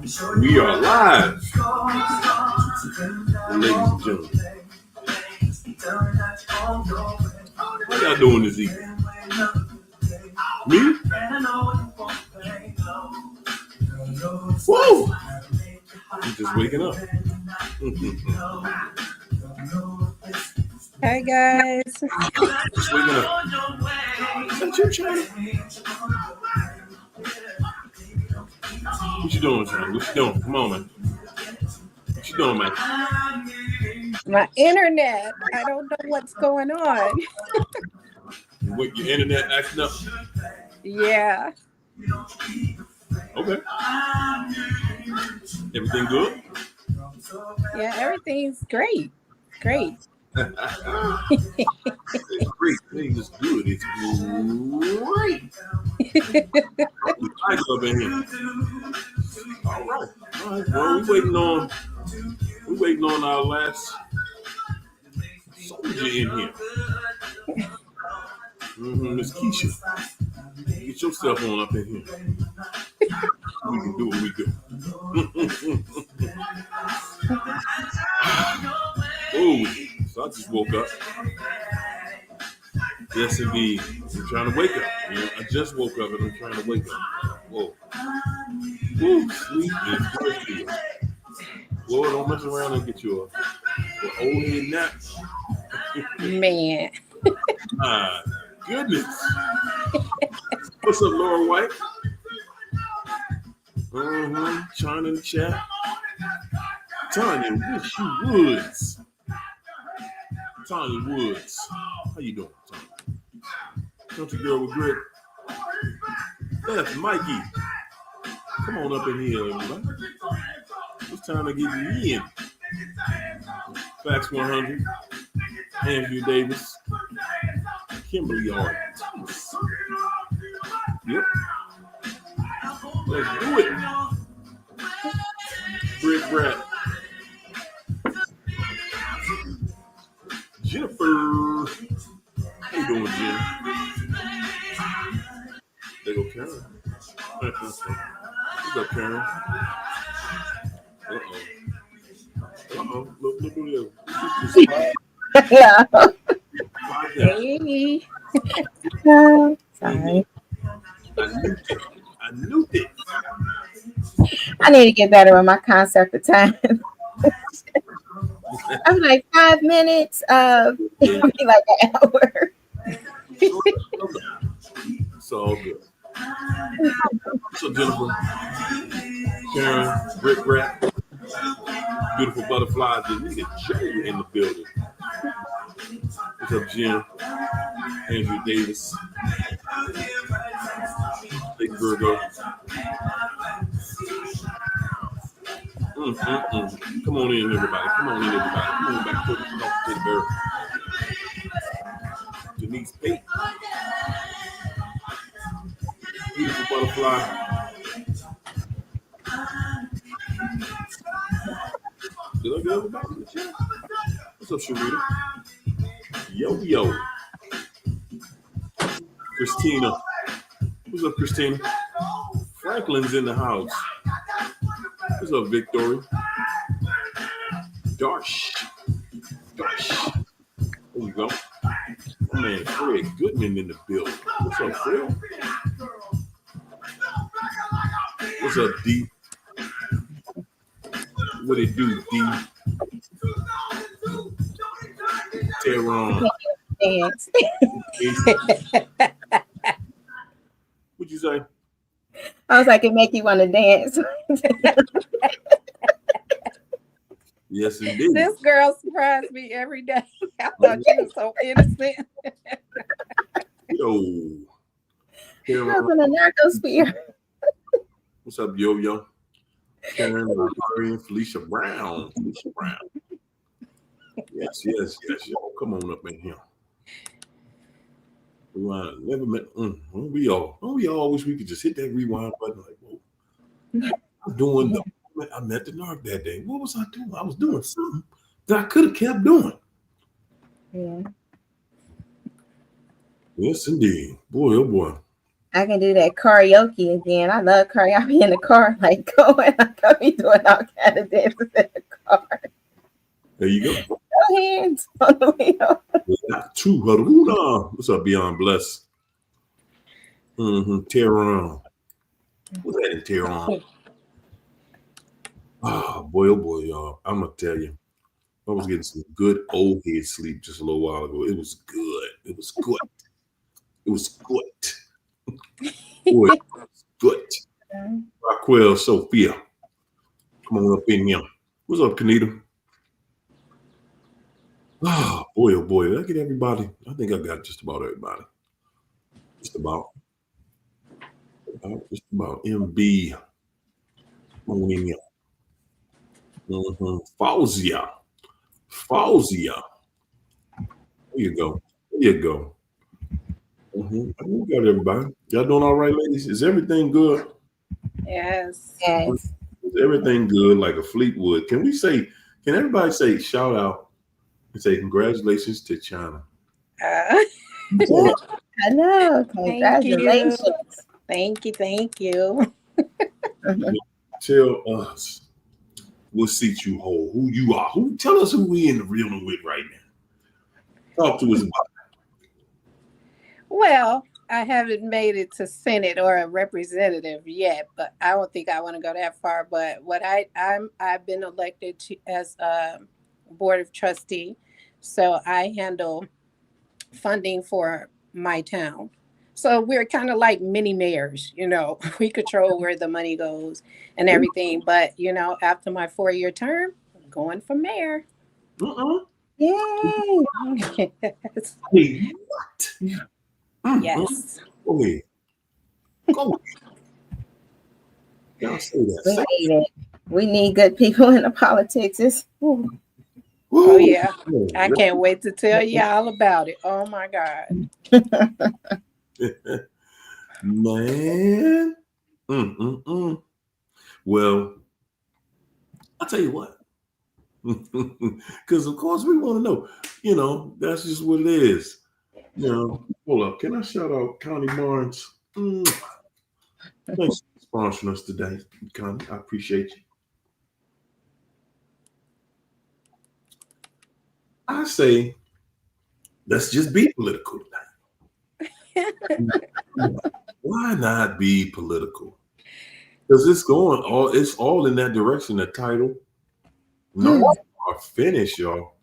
We are live, ladies and gentlemen. How y'all doing this evening? Me? Whoa! I'm just waking up. Hi guys. Just waking up. Is that you, China? What you doing, China? What you doing? Come on, man. What you doing, man? My internet. I don't know what's going on. What, your internet acting up? Yeah. Okay. Everything good? Yeah, everything's great. Great. It's great. It ain't just good. It's great. I love it here. All right. Well, we're waiting on our last soldier in here. Miss Keisha. Get yourself on up in here. We can do what we do. Oh, so I just woke up. Yes, indeed. I'm trying to wake up. You know, I just woke up and I'm trying to wake up. Whoa. Ooh, sleep is good. Boy, don't mess around and get you an old head nap. Man. My goodness. What's up, Laura White? China in the chat. Tanya Woods. Tanya Woods. How you doing, Tanya? Country girl with grit. That's Mikey. Come on up in here, everybody. It's time to get you in. Facts 100. Andrew Davis. Kimberly Hart. Yep. Let's do it. Britt Brett. Jennifer. How you doing, Jen? There go Karen. What's up, Karen? Uh-oh. Look who there. Yeah. Hey. Sorry. I knew it. I need to get better with my concept of time. I'm like 5 minutes. It'll be like an hour. It's all good. So Jennifer, Karen, Britt Brett, beautiful butterflies. We need Joe in the building. What's up, Jen? Andrew Davis. Big Virgo. Come on in, everybody. Come on back to the barrel. Denise Pate. Beautiful butterfly. Did I get everybody in the chat? What's up, Sharita? Yo. Christina. What's up, Christina? Franklin's in the house. What's up, Victoria? Darsh. There you go. My man, Fred Goodman in the building. What's up, Fred? What's up, D? What it do, D? Tehran. Dance. What'd you say? I was like, it make you want to dance. Yes, indeed. This girl surprised me every day. I thought she was so innocent. Yo. Welcome to Narcosphere. What's up, Yo? Karen, Larry, Felicia Brown. Yes, yo. Come on up in here. Rewind. Never met. We all wish we could just hit that rewind button. Like, whoa. I'm doing I met the Narc that day. What was I doing? I was doing something that I could have kept doing. Yeah. Yes, indeed. Boy, oh boy. I can do that karaoke again. I love karaoke. I'll be in the car, like going, I'll be doing all kind of dances in the car. There you go. No hands on the wheel. Two Haruna. What's up, Beyond Bless? Tehran. What's that in Tehran? Oh boy, y'all. I'm gonna tell you. I was getting some good old head sleep just a little while ago. It was good. It was good. It was good. Boy, it was good. Raquel Sophia. Come on up in here. What's up, Kanita? Oh boy. Did I get everybody? I think I got just about everybody. Just about. Just about. MB. Come on in here. Fauzia. There you go. I got everybody. Y'all doing all right, ladies? Is everything good? Yes. Yes. Is everything good like a Fleetwood? Can everybody say shout out and say congratulations to China? I know. Congratulations. Thank you. Tell us what seat you hold, who you are. Tell us who we in the dealing with right now. Talk to us about it. Well, I haven't made it to Senate or a representative yet, but I don't think I want to go that far. But what I've been elected as a board of trustee, so I handle funding for my town. So we're kind of like mini mayors, we control where the money goes and everything. But, after my 4-year term, I'm going for mayor. Yay. Yes. Hey, what? Yes. Go ahead. Y'all say that. We need good people in the politics. Oh, yeah. I can't wait to tell you all about it. Oh, my God. Man. Well, I'll tell you what. Because, of course, we want to know. That's just what it is. Hold up. Can I shout out Connie Barnes? Thanks for sponsoring us today, Connie. I appreciate you. I say, let's just be political tonight. Why not be political? Because it's all in that direction. The title, Narcs Are Finished, y'all.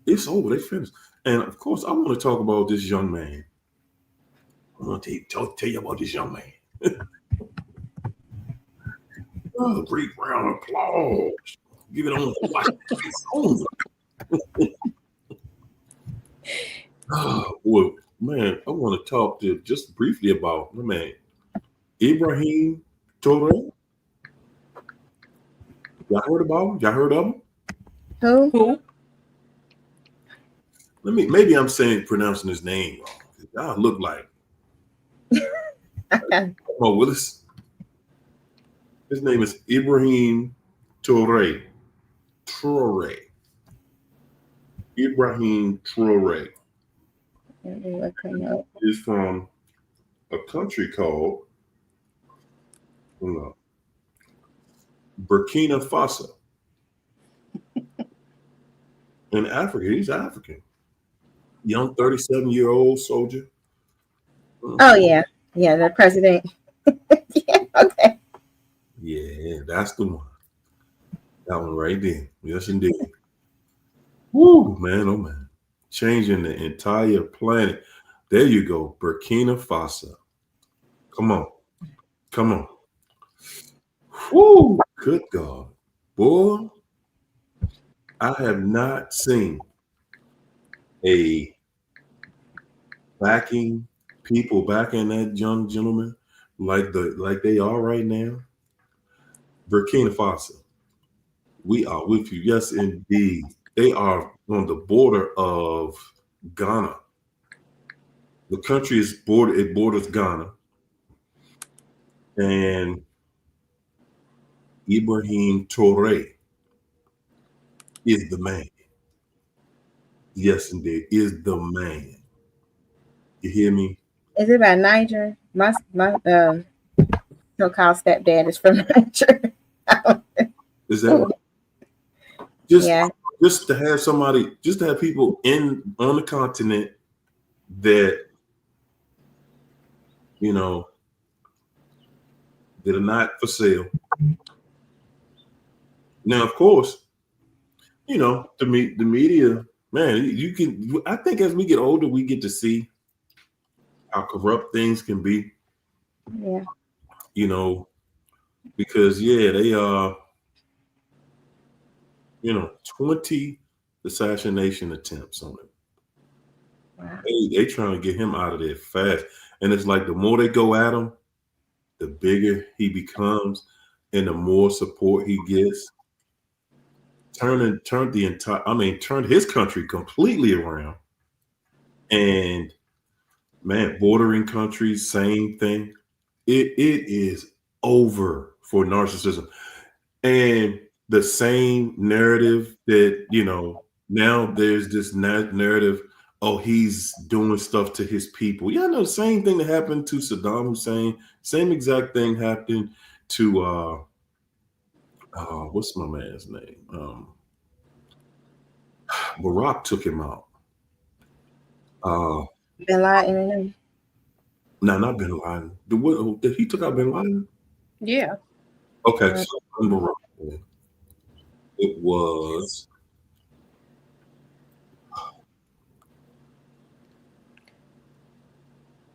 It's over. They finished. And of course, I want to talk about this young man. I want to tell you about this young man. Oh, great round of applause. Give it on. Oh, boy, man, I want to talk to just briefly about my man, Ibrahim Toure. Y'all heard about him? Y'all heard of him? Who? Maybe I'm pronouncing his name wrong. Y'all look like. Come on, Willis. His name is Ibrahim Toure. Ibrahim Traore. He's from a country called Burkina Faso. In Africa, he's African. Young 37-year-old soldier. Oh, yeah. Yeah, the president. Yeah, okay. Yeah, that's the one. That one right there. Yes, indeed. Woo, man, oh man. Changing the entire planet. There you go, Burkina Faso. Come on. Woo, good God. Boy, I have not seen people backing that young gentleman like they are right now. Burkina Faso, we are with you. Yes, indeed. They are on the border of Ghana. The country it borders Ghana. And Ibrahim Toure is the man. Yes, indeed, is the man. You hear me? Is it about Niger? My so-called stepdad is from Niger. Is that just Yeah. just to have somebody, just to have people on the continent that, you know, that are not for sale. Now, of course, you know, the media, man, you can. I think as we get older, we get to see how corrupt things can be. Yeah. You know, because yeah, they 20 assassination attempts on him. Wow. They trying to get him out of there fast, and it's like the more they go at him, the bigger he becomes, and the more support he gets. Turned his country completely around. And man, bordering countries, same thing. It is over for narcissism. And the same narrative that, now there's this narrative, oh, he's doing stuff to his people. Yeah, no, same thing that happened to Saddam Hussein. Same exact thing happened to what's my man's name? Barack took him out. Bin Laden. No, not Bin Laden. Did he took out Bin Laden? Yeah. Okay, so Barack. It was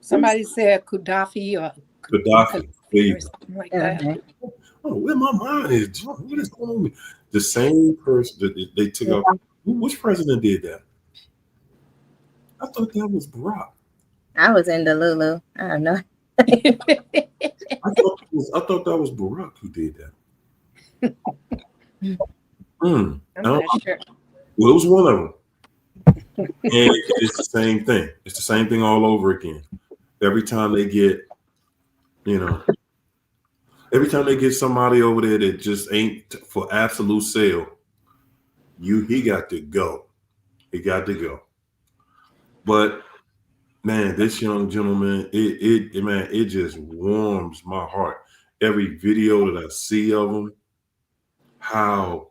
Somebody said Gaddafi or Gaddafi. There you or go. something like that. Okay. Oh, where my mind is, John? What is going on with me? The same person that they took out. Which president did that? I thought that was Barack. I was in Delulu. I don't know. I thought that was Barack who did that. I'm not sure. Well, it was one of them. And it's the same thing. It's the same thing all over again. Every time they get, every time they get somebody over there that just ain't for absolute sale, he got to go. He got to go. But man, this young gentleman, it just warms my heart. Every video that I see of him, how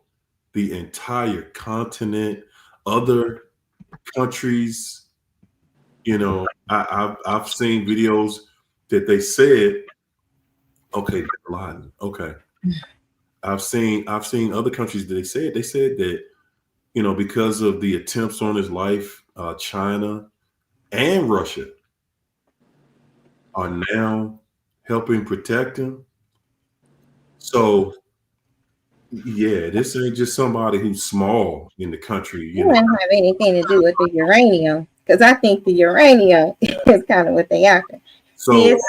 the entire continent, other countries, I've seen videos that they said, okay, Bin Laden, okay. I've seen other countries that they said that, because of the attempts on his life, China and Russia are now helping protect him. So yeah, this ain't just somebody who's small in the country. It wouldn't have anything to do with the uranium, because I think the uranium is kind of what they after. So and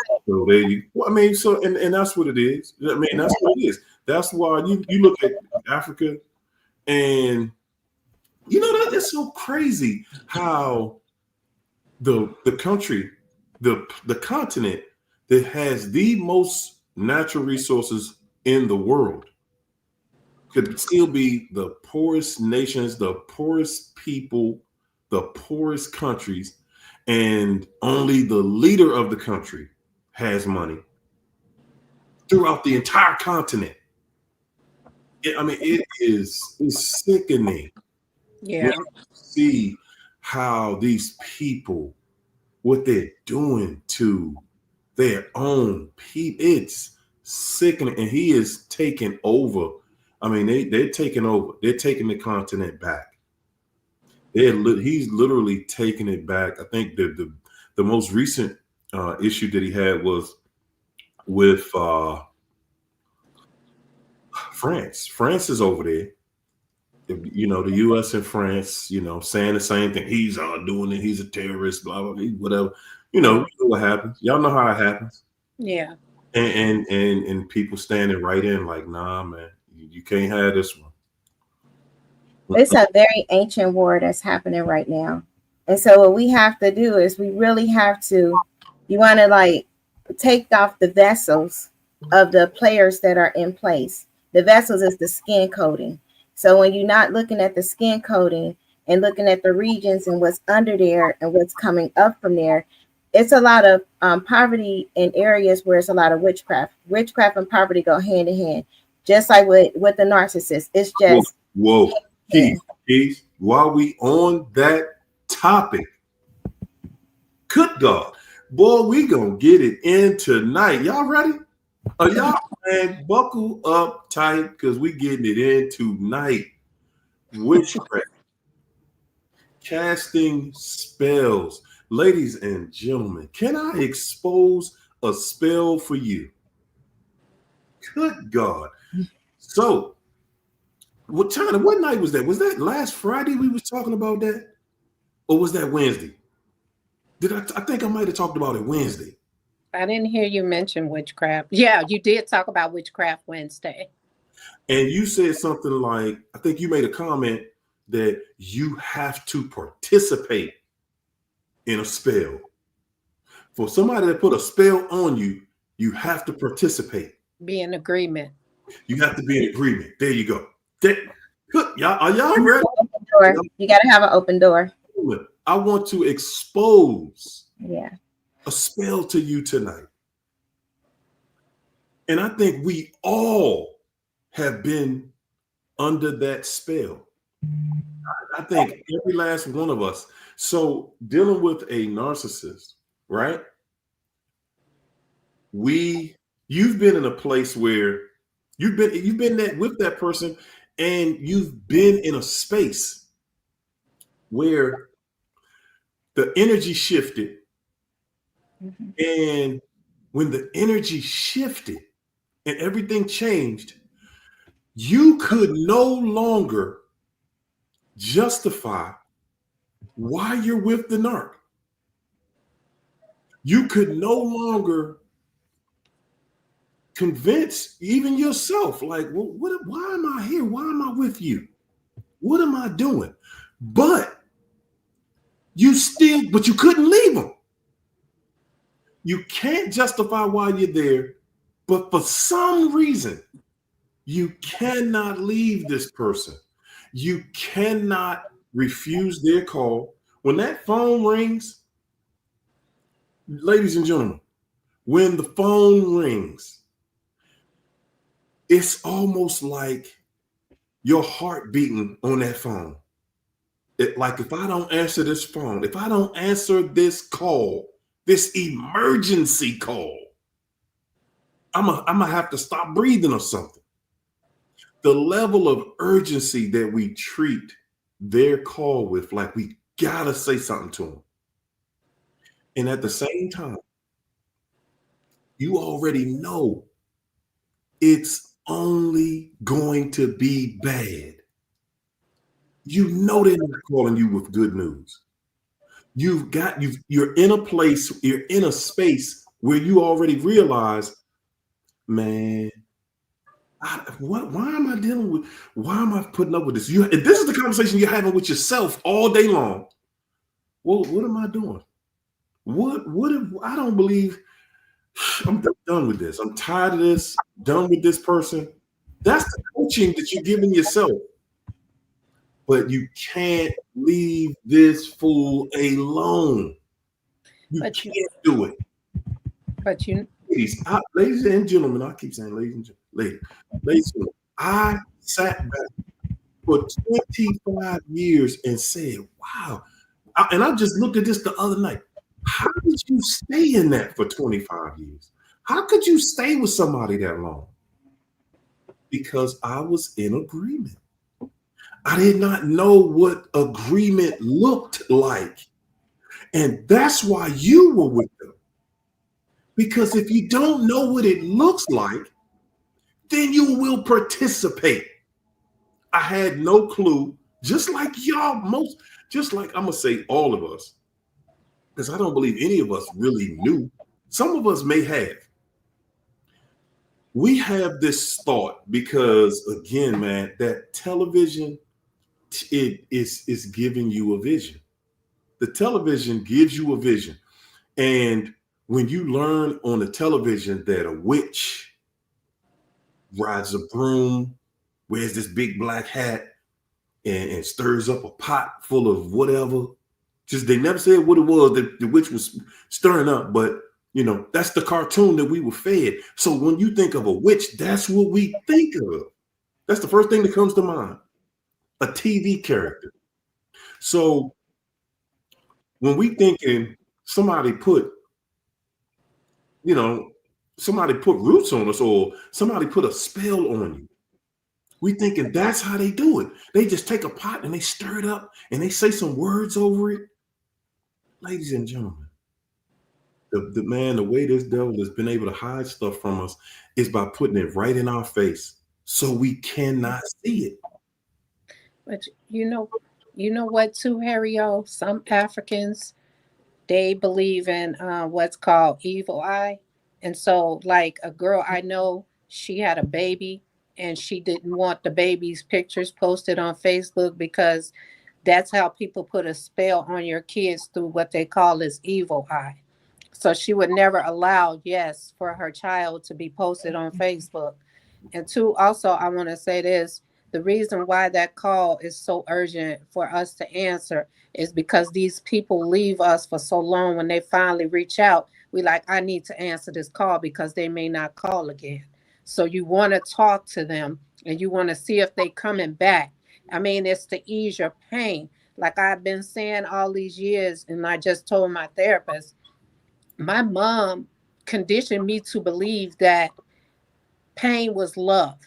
that's what it is. I mean, that's what it is. That's why you look at Africa, and that is so crazy how the country, the continent that has the most natural resources in the world could still be the poorest nations, the poorest people, the poorest countries, and only the leader of the country has money throughout the entire continent. It's sickening. Yeah. See how these people, what they're doing to their own people. It's sickening. And he is taking over. I mean, they're taking over. They're taking the continent back. He's literally taking it back. I think the most recent issue that he had was with France. France is over there. The U.S. and France, saying the same thing. He's doing it. He's a terrorist. Blah blah blah. Whatever. You know what happens. Y'all know how it happens. Yeah. And people standing right in like, nah, man, you can't have this one. It's a very ancient war that's happening right now. And so what we have to do is we really have to, you want to take off the vessels of the players that are in place. The vessels is the skin coating. So when you're not looking at the skin coating and looking at the regions and what's under there and what's coming up from there, it's a lot of poverty in areas where it's a lot of witchcraft. Witchcraft and poverty go hand in hand, just like with the narcissist. It's just whoa. Keith, while we on that topic, good God, boy, we gonna get it in tonight. Y'all ready? Y'all, man, buckle up tight because we getting it in tonight. Witchcraft, casting spells. Ladies and gentlemen, can I expose a spell for you? Good God. So, what night was that? Was that last Friday we was talking about that? Or was that Wednesday? I think I might have talked about it Wednesday. I didn't hear you mention witchcraft. Yeah, you did talk about witchcraft Wednesday. And you said something like, I think you made a comment that you have to participate in a spell. For somebody that put a spell on you, you have to participate. Be in agreement. You have to be in agreement. There you go. Are y'all ready? You got to have an open door. I want to expose a spell to you tonight. And I think we all have been under that spell. I think every last one of us. So dealing with a narcissist, right? You've been in a place where you've been with that person, and you've been in a space where the energy shifted. Mm-hmm. And when the energy shifted and everything changed, you could no longer justify why you're with the narc. You could no longer convince even yourself, like, well, why am I here? Why am I with you? What am I doing? But you couldn't leave them. You can't justify why you're there, but for some reason, you cannot leave this person. You cannot refuse their call. When that phone rings, ladies and gentlemen, when the phone rings, it's almost like your heart beating on that phone. Like, if I don't answer this phone, if I don't answer this call, this emergency call, I'm gonna have to stop breathing or something. The level of urgency that we treat their call with, like we gotta say something to them. And at the same time, you already know it's only going to be bad. You know they're not calling you with good news. You're in a place, you're in a space where you already realize, man, why am I dealing with? Why am I putting up with this? This is the conversation you're having with yourself all day long. Well, what am I doing? I don't believe. I'm done with this. I'm tired of this. Done with this person. That's the coaching that you're giving yourself. But you can't leave this fool alone. You can't do it. But ladies and gentlemen, I keep saying ladies and gentlemen, ladies and gentlemen, I sat back for 25 years and said, wow. And I just looked at this the other night. How did you stay in that for 25 years? How could you stay with somebody that long? Because I was in agreement. I did not know what agreement looked like. And that's why you were with them. Because if you don't know what it looks like, then you will participate. I had no clue, just like y'all, just like I'm going to say all of us, because I don't believe any of us really knew. Some of us may have. We have this thought because, again, man, that television, it is giving you a vision. The television gives you a vision. And when you learn on the television that a witch rides a broom, wears this big black hat, and stirs up a pot full of whatever, Just they never said what it was that the witch was stirring up, but that's the cartoon that we were fed. So when you think of a witch, that's what we think of. That's the first thing that comes to mind. A TV character. So when we thinking somebody put roots on us, or somebody put a spell on you, we thinking that's how they do it. They just take a pot and they stir it up and they say some words over it. Ladies and gentlemen, the way this devil has been able to hide stuff from us is by putting it right in our face so we cannot see it. But you know what too, Harry-O? Some Africans, they believe in what's called evil eye. And so like a girl I know, she had a baby and she didn't want the baby's pictures posted on Facebook because that's how people put a spell on your kids through what they call as evil eye. So she would never allow, yes, for her child to be posted on Facebook. And two, also, I want to say this. The reason why that call is so urgent for us to answer is because these people leave us for so long. When they finally reach out, we like, I need to answer this call because they may not call again. So you want to talk to them and you want to see if they coming back. I mean, it's to ease your pain. Like I've been saying all these years, and I just told my therapist, my mom conditioned me to believe that pain was love.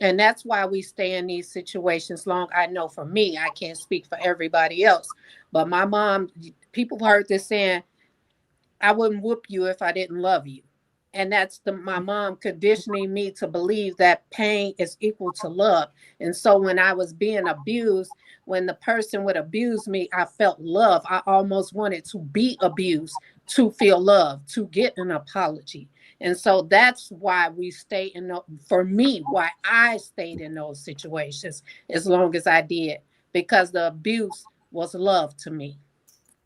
And that's why we stay in these situations long. I know for me, I can't speak for everybody else, but my mom, people heard this saying, I wouldn't whoop you if I didn't love you. And that's my mom conditioning me to believe that pain is equal to love. And so when I was being abused, when the person would abuse me, I felt love. I almost wanted to be abused to feel love, to get an apology. And so that's why we stay for me, why I stayed in those situations as long as I did, because the abuse was love to me.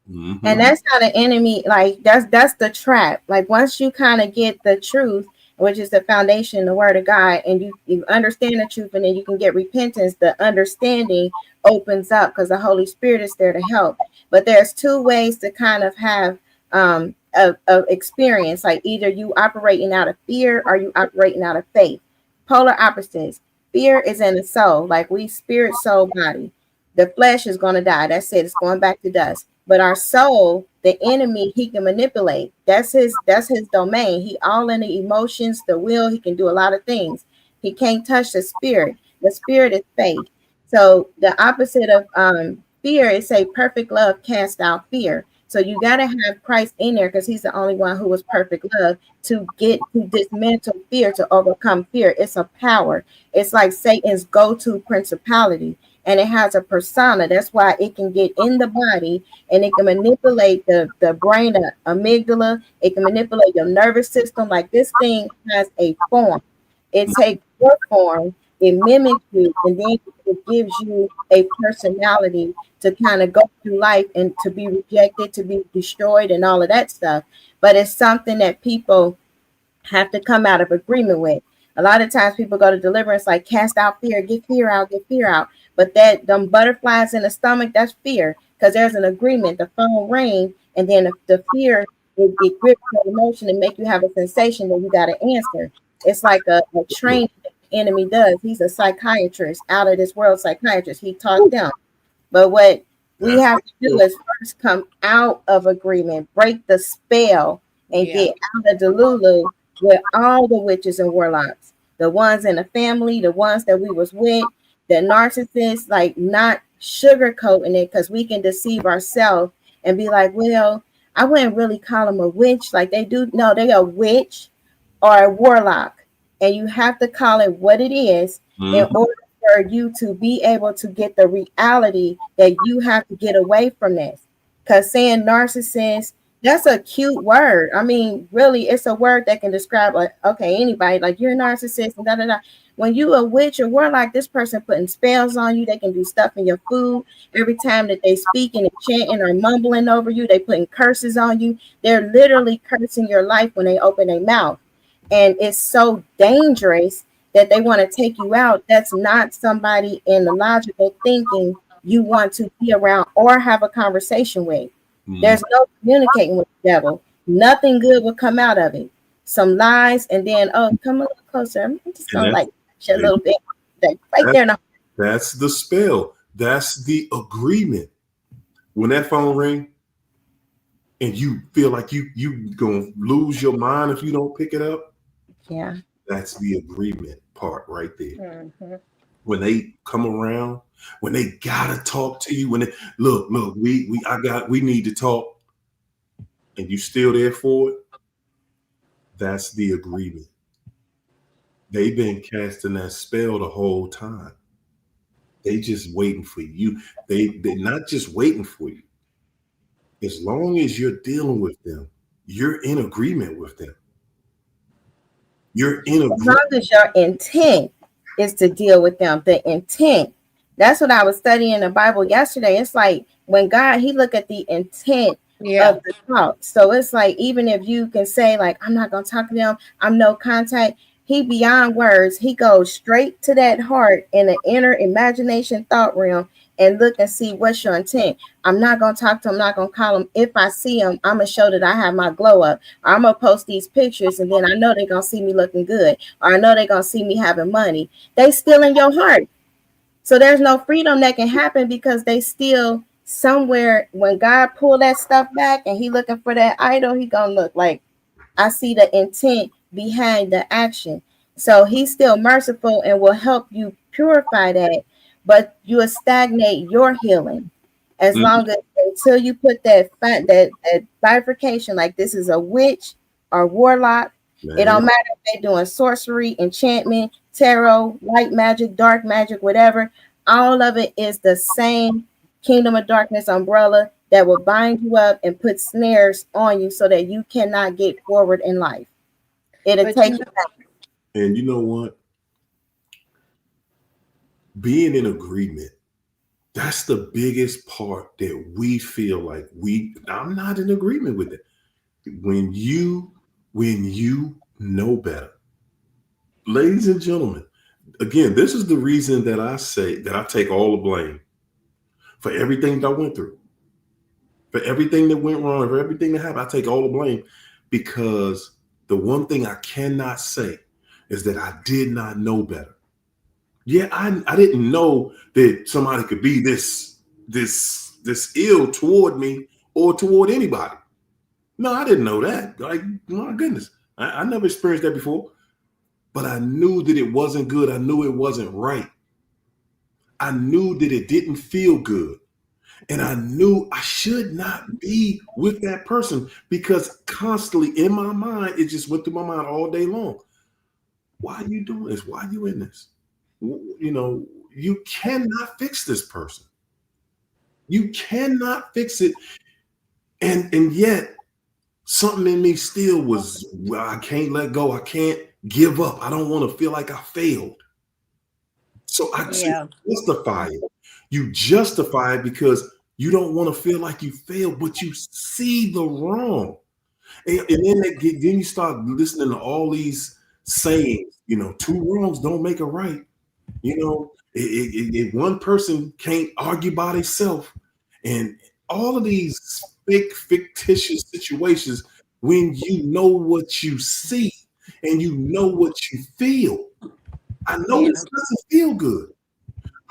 Mm-hmm. And that's how the enemy, like that's the trap. Like once you kind of get the truth, which is the foundation, the word of God, and you understand the truth, and then you can get repentance, the understanding opens up because the Holy Spirit is there to help. But there's two ways to kind of have of experience. Like either you operating out of fear or you operating out of faith. Polar opposites. Fear is in the soul, like we spirit, soul, body. The flesh is going to die. That's it. It's going back to dust. But our soul, the enemy, he can manipulate. That's his domain. He all in the emotions, the will. He can do a lot of things. He can't touch the spirit. The spirit is faith. So the opposite of fear is say perfect love cast out fear. So you got to have Christ in there because he's the only one who was perfect love to dismantle fear, to overcome fear. It's a power. It's like Satan's go-to principality. And it has a persona. That's why it can get in the body and it can manipulate the brain, the amygdala. It can manipulate your nervous system. Like this thing has a form. It takes your form, it mimics you, and then it gives you a personality to kind of go through life and to be rejected, to be destroyed, and all of that stuff. But it's something that people have to come out of agreement with. A lot of times people go to deliverance like cast out fear, get fear out, get fear out. But that them butterflies in the stomach, that's fear, because there's an agreement. The phone ring, and then the fear it grips your emotion and make you have a sensation that you got to answer. It's like a training that the enemy does. He's a psychiatrist, out of this world psychiatrist. He taught them. But what we have to do is first come out of agreement, break the spell, and get out of the Lulu with all the witches and warlocks, the ones in the family, the ones that we was with, the narcissists, like not sugarcoating it because we can deceive ourselves and be like, well, I wouldn't really call them a witch like they do. No, they a witch or a warlock. And you have to call it what it is in order for you to be able to get the reality that you have to get away from this. Because saying narcissist, that's a cute word. I mean, really, it's a word that can describe like, okay, anybody, like you're a narcissist and da da da. When you a witch or warlock, this person putting spells on you. They can do stuff in your food. Every time that they speaking and chanting or mumbling over you, they putting curses on you. They're literally cursing your life when they open their mouth. And it's so dangerous that they want to take you out. That's not somebody in the logical thinking you want to be around or have a conversation with. There's no communicating with the devil. Nothing good will come out of it. Some lies, and then, oh, come a little closer. I'm just And gonna like touch you a little bit. Right there in the that's the spell. That's the agreement. When that phone ring and you feel like you gonna lose your mind if you don't pick it up, yeah. that's the agreement part right there. Mm-hmm. When they come around, when they gotta talk to you, when they look, we need to talk, and you still there for it, that's the agreement. They've been casting that spell the whole time. They just waiting for you. They're not just waiting for you. As long as you're dealing with them, you're in agreement with them. You're in As agreement. long as your intent is to deal with them, the intent. That's what I was studying in the Bible yesterday. It's like when God, he look at the intent of the talk. So it's like, even if you can say like, I'm not going to talk to them, I'm no contact, he beyond words. He goes straight to that heart in the inner imagination thought realm and look and see what's your intent. I'm not going to talk to him. I'm not going to call him. If I see him, I'm going to show that I have my glow up. I'm going to post these pictures, and then I know they're going to see me looking good, or I know they're going to see me having money. They still in your heart. So there's no freedom that can happen because they still somewhere. When God pull that stuff back and he looking for that idol, he going to look like, I see the intent behind the action. So he's still merciful and will help you purify that, but you will stagnate your healing as long as until you put that bifurcation, like this is a witch or warlock. It don't matter if they're doing sorcery, enchantment, tarot, white magic, dark magic, whatever. All of it is the same kingdom of darkness umbrella that will bind you up and put snares on you so that you cannot get forward in life. It'll take you back. And you know what? Being in agreement, that's the biggest part that we feel like I'm not in agreement with it. When you know better. Ladies and gentlemen, again, this is the reason that I say that I take all the blame for everything that I went through. For everything that went wrong, for everything that happened, I take all the blame, because the one thing I cannot say is that I did not know better. Yeah, I didn't know that somebody could be this ill toward me or toward anybody. No, I didn't know that. Like, my goodness, I never experienced that before. But I knew that it wasn't good. I knew it wasn't right. I knew that it didn't feel good. And I knew I should not be with that person, because constantly in my mind, it just went through my mind all day long. Why are you doing this? Why are you in this? You know, you cannot fix this person. You cannot fix it. And yet something in me still was, well, I can't let go. I can't give up. I don't want to feel like I failed. So I justify it. You justify it because you don't want to feel like you failed, but you see the wrong. And then you start listening to all these sayings, you know, two wrongs don't make a right. You know, if one person can't argue by themselves, and all of these fictitious situations, when you know what you see and you know what you feel. I know this doesn't feel good.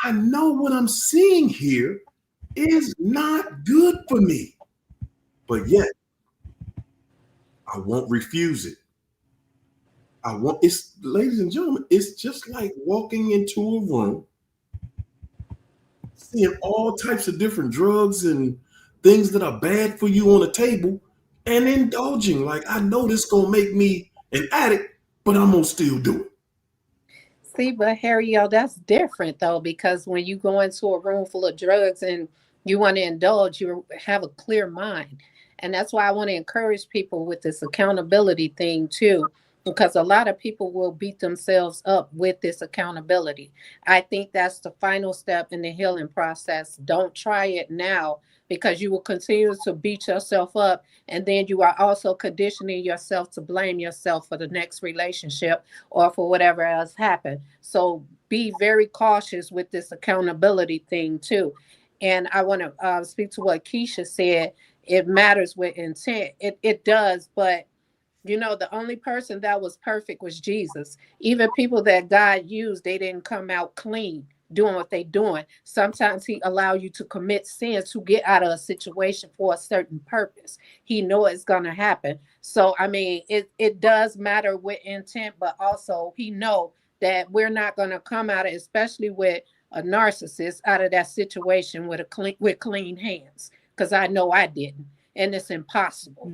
I know what I'm seeing here is not good for me. But yet, I won't refuse it. Ladies and gentlemen, it's just like walking into a room, seeing all types of different drugs and things that are bad for you on the table, and indulging. Like, I know this gonna make me an addict, but I'm gonna still do it. See, but Harry, that's different though, because when you go into a room full of drugs and you want to indulge, you have a clear mind. And that's why I want to encourage people with this accountability thing too, because a lot of people will beat themselves up with this accountability. I think that's the final step in the healing process. Don't try it now, because you will continue to beat yourself up, and then you are also conditioning yourself to blame yourself for the next relationship or for whatever else happened. So be very cautious with this accountability thing too. And I want to speak to what Keisha said. It matters with intent. It does, but the only person that was perfect was Jesus. Even people that God used, they didn't come out clean doing what they doing. Sometimes he allow you to commit sins to get out of a situation for a certain purpose. He know it's going to happen. So, I mean, it does matter with intent, but also he know that we're not going to come out of, especially with a narcissist, out of that situation with clean hands. Because I know I didn't. And it's impossible.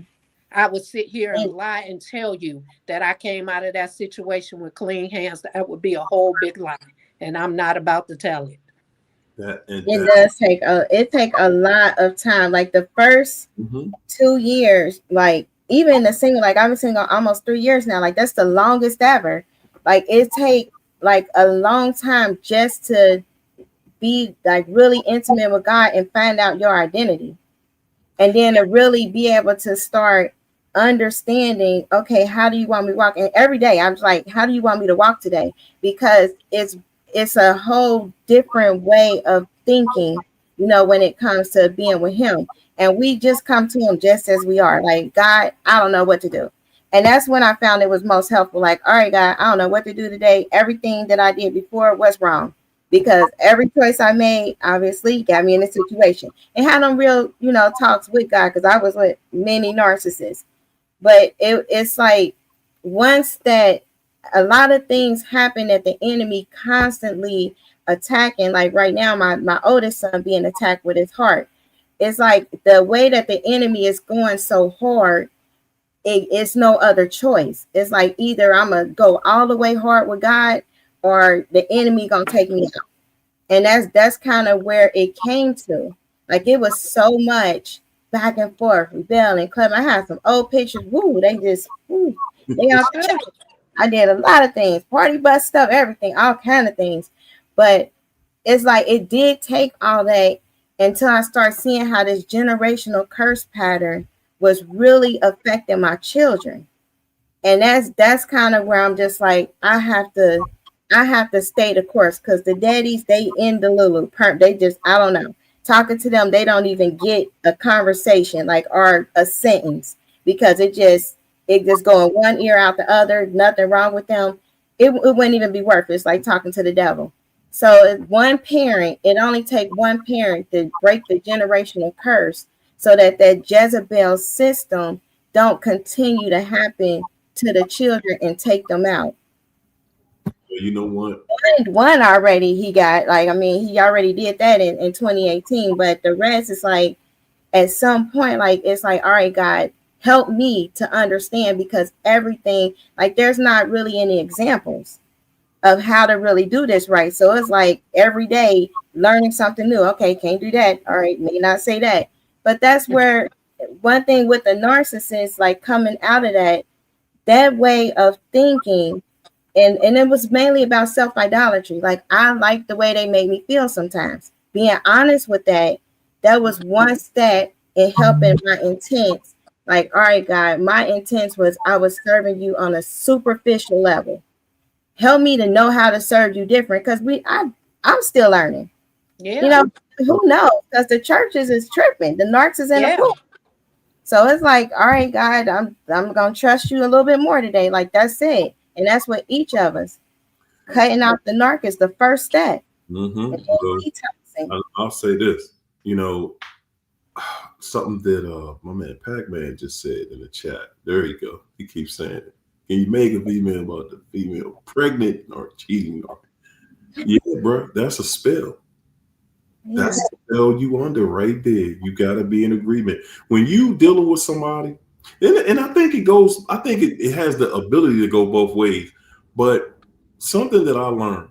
I would sit here and lie and tell you that I came out of that situation with clean hands. That would be a whole big lie, and I'm not about to tell it. It does take a lot of time. Like the first 2 years, like even the single, like I've been single almost 3 years now. Like that's the longest ever. Like it take like a long time just to be like really intimate with God and find out your identity, and then to really be able to start understanding, okay, how do you want me to walk? And every day I'm like, how do you want me to walk today? Because it's a whole different way of thinking, when it comes to being with him. And we just come to him just as we are. Like, God, I don't know what to do. And that's when I found it was most helpful. Like, all right, God, I don't know what to do today. Everything that I did before was wrong. Because every choice I made, obviously, got me in a situation. And had them real, talks with God, because I was with many narcissists. But it's like once that a lot of things happen that the enemy constantly attacking, like right now, my oldest son being attacked with his heart. It's like the way that the enemy is going so hard, it's no other choice. It's like either I'm going to go all the way hard with God or the enemy going to take me out. And that's kind of where it came to. Like it was so much back and forth, rebelling, clubbing. I had some old pictures. They all I did a lot of things, party bus stuff, everything, all kind of things. But it's like it did take all that until I started seeing how this generational curse pattern was really affecting my children. And that's kind of where I'm just like, I have to stay the course, because the daddies, they in the Lulu. They just, I don't know. Talking to them, they don't even get a conversation, like, or a sentence, because it just going one ear out the other. Nothing wrong with them. It wouldn't even be worth it. It's like talking to the devil. So one parent, it only takes one parent to break the generational curse, so that Jezebel system don't continue to happen to the children and take them out. You know what? One already he got, like, I mean, he already did that in 2018, but the rest is like, at some point, like, it's like, all right, God, help me to understand, because everything, like, there's not really any examples of how to really do this right. So it's like every day learning something new. Okay, can't do that. All right, may not say that. But that's where one thing with the narcissist, like coming out of that way of thinking, and it was mainly about self-idolatry. Like, I like the way they made me feel sometimes. Being honest with that was one step in helping my intents. Like, all right, God, my intents was I was serving you on a superficial level. Help me to know how to serve you different, because I'm still learning. Yeah. Who knows? Because the churches is tripping. The Narcs is in the pool. So it's like, all right, God, I'm gonna trust you a little bit more today. Like, that's it. And that's what each of us, cutting out the narc is the first step. I'll say this, something that my man Pac-Man just said in the chat. There you go. He keeps saying it. Can you make a female about the female pregnant or cheating? Yeah, bro, that's a spell. Yeah. That's a spell you under right there. You got to be in agreement. When you dealing with somebody, and I think it has the ability to go both ways. But something that I learned,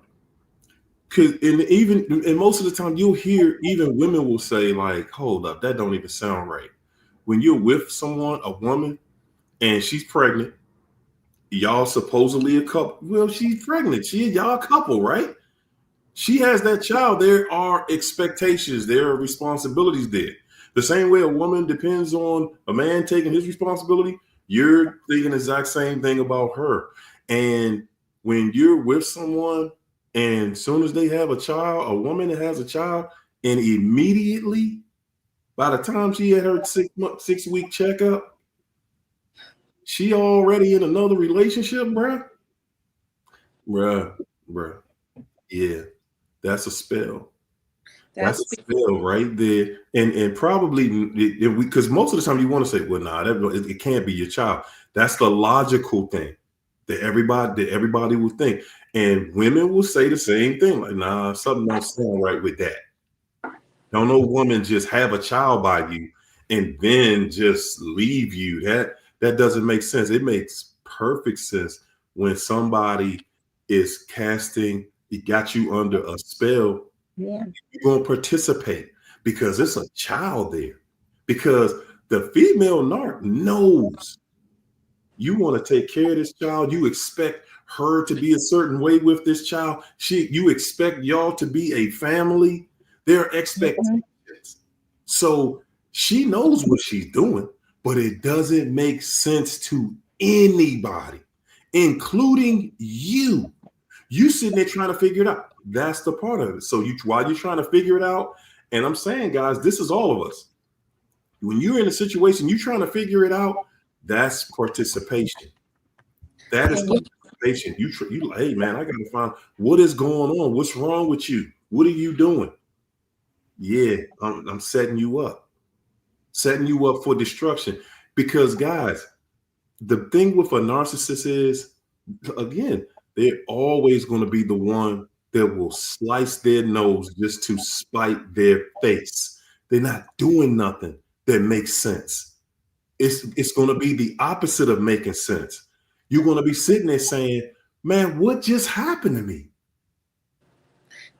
and most of the time you'll hear even women will say, like, hold up, that don't even sound right. When you're with someone, a woman, and she's pregnant, y'all supposedly a couple. Well, she's pregnant. Y'all a couple, right? She has that child. There are expectations. There are responsibilities there. The same way a woman depends on a man taking his responsibility, you're thinking the exact same thing about her. And when you're with someone, and as soon as they have a child, a woman that has a child, And immediately, by the time she had her 6-week checkup, she already in another relationship, bruh. Bruh. Yeah, that's a spell. That's a spell right there. And probably because most of the time you want to say, well, nah, it can't be your child. That's the logical thing that everybody will think. And women will say the same thing, like, nah, something don't sound right with that. Don't no woman just have a child by you and then just leave you. That doesn't make sense. It makes perfect sense when somebody is casting, it got you under a spell. Yeah. You're going to participate because it's a child there. Because the female narc knows you want to take care of this child. You expect her to be a certain way with this child. You expect y'all to be a family. There are expectations. So she knows what she's doing, but it doesn't make sense to anybody, including you. You sitting there trying to figure it out. That's the part of it. So while you're trying to figure it out, and I'm saying, guys, this is all of us. When you're in a situation, you're trying to figure it out, that's participation. That is participation. You like, hey, man, I got to find what is going on. What's wrong with you? What are you doing? Yeah, I'm setting you up for destruction. Because, guys, the thing with a narcissist is, again, they're always going to be the one that will slice their nose just to spite their face. They're not doing nothing that makes sense. It's going to be the opposite of making sense. You're going to be sitting there saying, man, what just happened to me?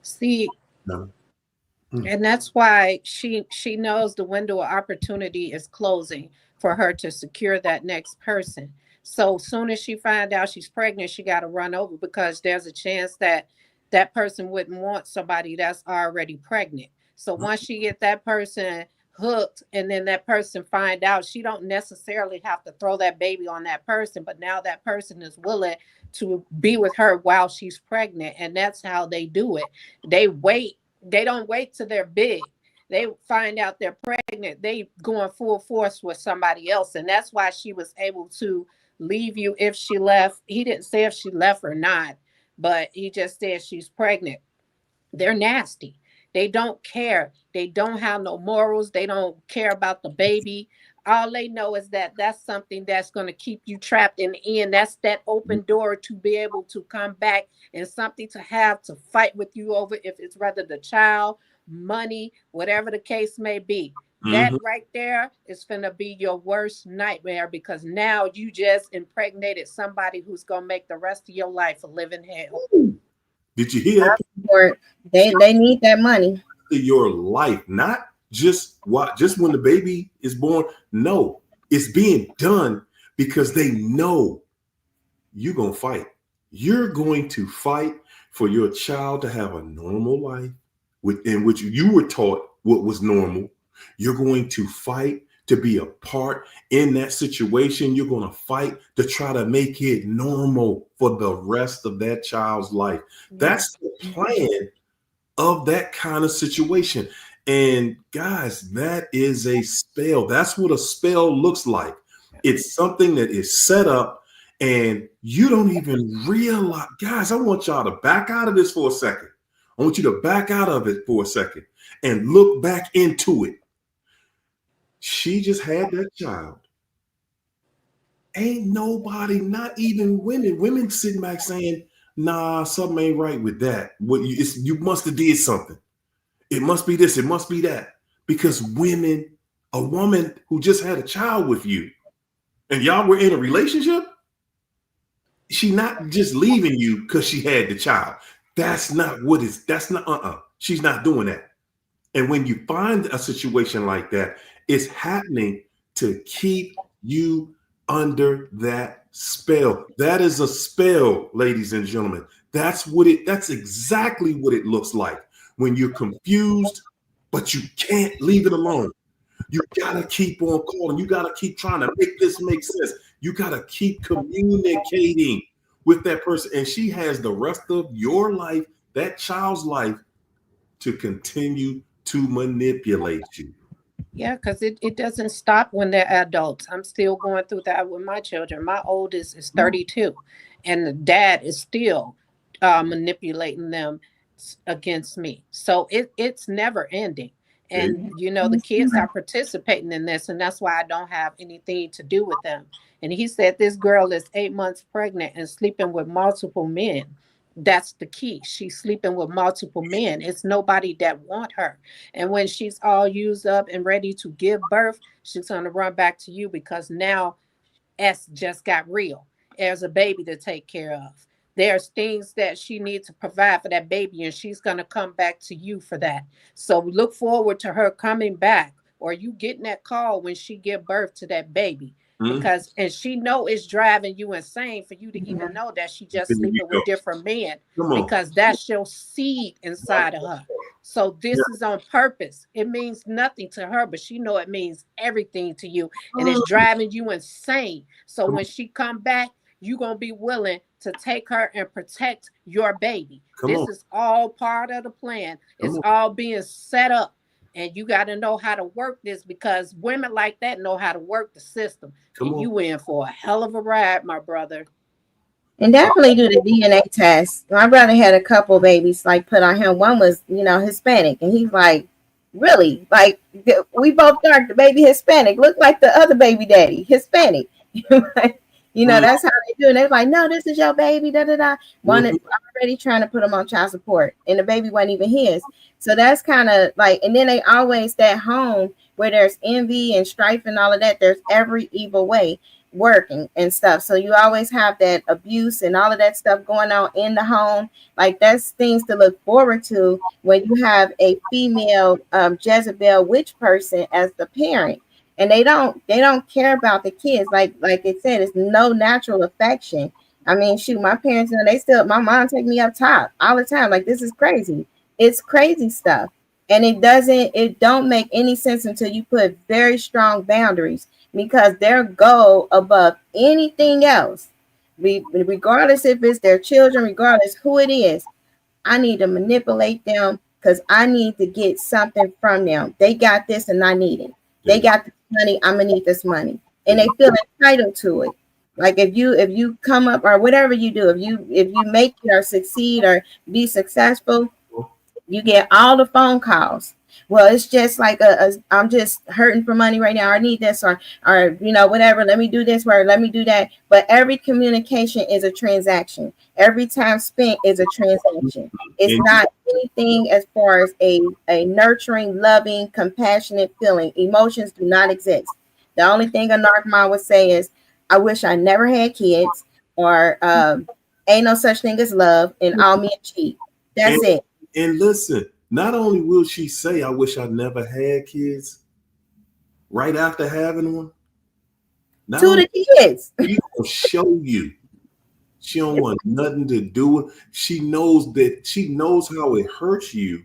See, and that's why she knows the window of opportunity is closing for her to secure that next person. So soon as she finds out she's pregnant, she got to run over because there's a chance that that person wouldn't want somebody that's already pregnant. So once she get that person hooked and then that person find out, she don't necessarily have to throw that baby on that person, but now that person is willing to be with her while she's pregnant. And that's how they do it. They wait. They don't wait till they're big. They find out they're pregnant. They going full force with somebody else. And that's why she was able to leave you if she left. He didn't say if she left or not, but he just said she's pregnant. They're nasty. They don't care. They don't have no morals. They don't care about the baby. All they know is that that's something that's going to keep you trapped in the end. That's that open door to be able to come back and something to have to fight with you over, if it's rather the child, money, whatever the case may be. That right there is going to be your worst nightmare because now you just impregnated somebody who's going to make the rest of your life a living hell. Did you hear that? They need that money. Your life, not just when the baby is born. No, it's being done because they know you're going to fight. You're going to fight for your child to have a normal life in which you were taught what was normal. You're going to fight to be a part in that situation. You're going to fight to try to make it normal for the rest of that child's life. That's the plan of that kind of situation. And guys, that is a spell. That's what a spell looks like. It's something that is set up and you don't even realize. Guys, I want y'all to back out of this for a second. I want you to back out of it for a second and look back into it. She just had that child. Ain't nobody, not even women sitting back saying, nah, something ain't right with that. You must have did something. It must be this, it must be that. Because a woman who just had a child with you and y'all were in a relationship, she not just leaving you because she had the child. She's not doing that. And when you find a situation like that, it's happening to keep you under that spell. That is a spell, ladies and gentlemen. That's exactly what it looks like when you're confused, but you can't leave it alone. You gotta keep on calling. You gotta keep trying to make this make sense. You gotta keep communicating with that person. And she has the rest of your life, that child's life, to continue to manipulate you. Yeah, because it doesn't stop when they're adults. I'm still going through that with my children. My oldest is 32, and the dad is still manipulating them against me. So it's never ending. There And, you know, the kids are participating in this, and that's why I don't have anything to do with them. And he said this girl is 8 months pregnant and sleeping with multiple men. That's the key. She's sleeping with multiple men. It's nobody that want her. And when she's all used up and ready to give birth, she's going to run back to you because now S just got real. There's a baby to take care of. There's things that she needs to provide for that baby, and she's going to come back to you for that. So look forward to her coming back, or you getting that call when she give birth to that baby. you Because and she know it's driving you insane for you to even know that she just sleeping go. with different men, Come on. because that's your seed inside of her. So this is on purpose. It means nothing to her, but she know it means everything to you, and it's driving you insane. So when she come back, you gonna be willing to take her and protect your baby. Come This on. is all part of the plan. It's on. all being set up. And you got to know how to work this, because women like that know how to work the system. And you in for a hell of a ride, my brother. And definitely do the DNA test. My brother had a couple babies like put on him. One was, you know, Hispanic, and he's like, really? Like, we both dark. The baby Hispanic looked like the other baby daddy Hispanic. You know, that's how they do. And they're like, no, this is your baby. Da da da. One is already trying to put him on child support, and the baby wasn't even his. So that's kind of like, and then they always that home where there's envy and strife and all of that. There's every evil way working and stuff. So you always have that abuse and all of that stuff going on in the home. Like, that's things to look forward to when you have a female Jezebel witch person as the parent. And they don't care about the kids. Like it said, it's no natural affection. I mean, shoot, my parents, you know, they still, my mom take me up top all the time. Like, this is crazy. It's crazy stuff. And it don't make any sense until you put very strong boundaries, because their goal above anything else, regardless if it's their children, regardless who it is, I need to manipulate them because I need to get something from them. They got this and I need it. They got this money, I'm gonna need this money. And they feel entitled to it. Like, if you come up or whatever you do, if you make it or succeed or be successful, you get all the phone calls. Well, it's just like I'm just hurting for money right now. I need this, or you know, whatever. Let me do this, or let me do that. But every communication is a transaction. Every time spent is a transaction. It's not anything as far as a nurturing, loving, compassionate feeling. Emotions do not exist. The only thing a narc mom would say is, "I wish I never had kids," or "Ain't no such thing as love," and "All men cheat." That's it. And listen, not only will she say, "I wish I never had kids," right after having one, to the kids, she will show you she don't want nothing to do with. She knows how it hurts you.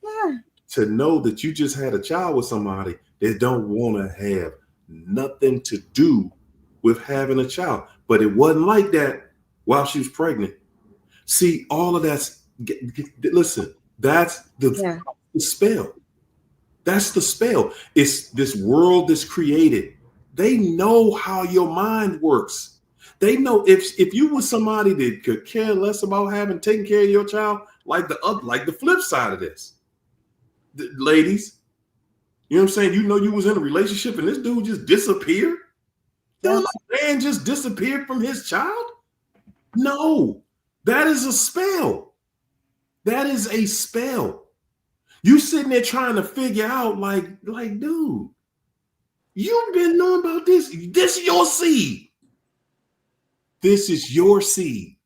Yeah. To know that you just had a child with somebody that don't want to have nothing to do with having a child. But it wasn't like that while she was pregnant. See, all of that's, listen, that's the spell. That's the spell. It's this world that's created. They know how your mind works. They know if you were somebody that could care less about taking care of your child, like the flip side of this, ladies, you know what I'm saying? You know, you was in a relationship and this dude just disappeared. Don't no man just disappeared from his child? No, that is a spell. That is a spell. You sitting there trying to figure out, like, dude, you've been knowing about this. This is your seed. This is your seed.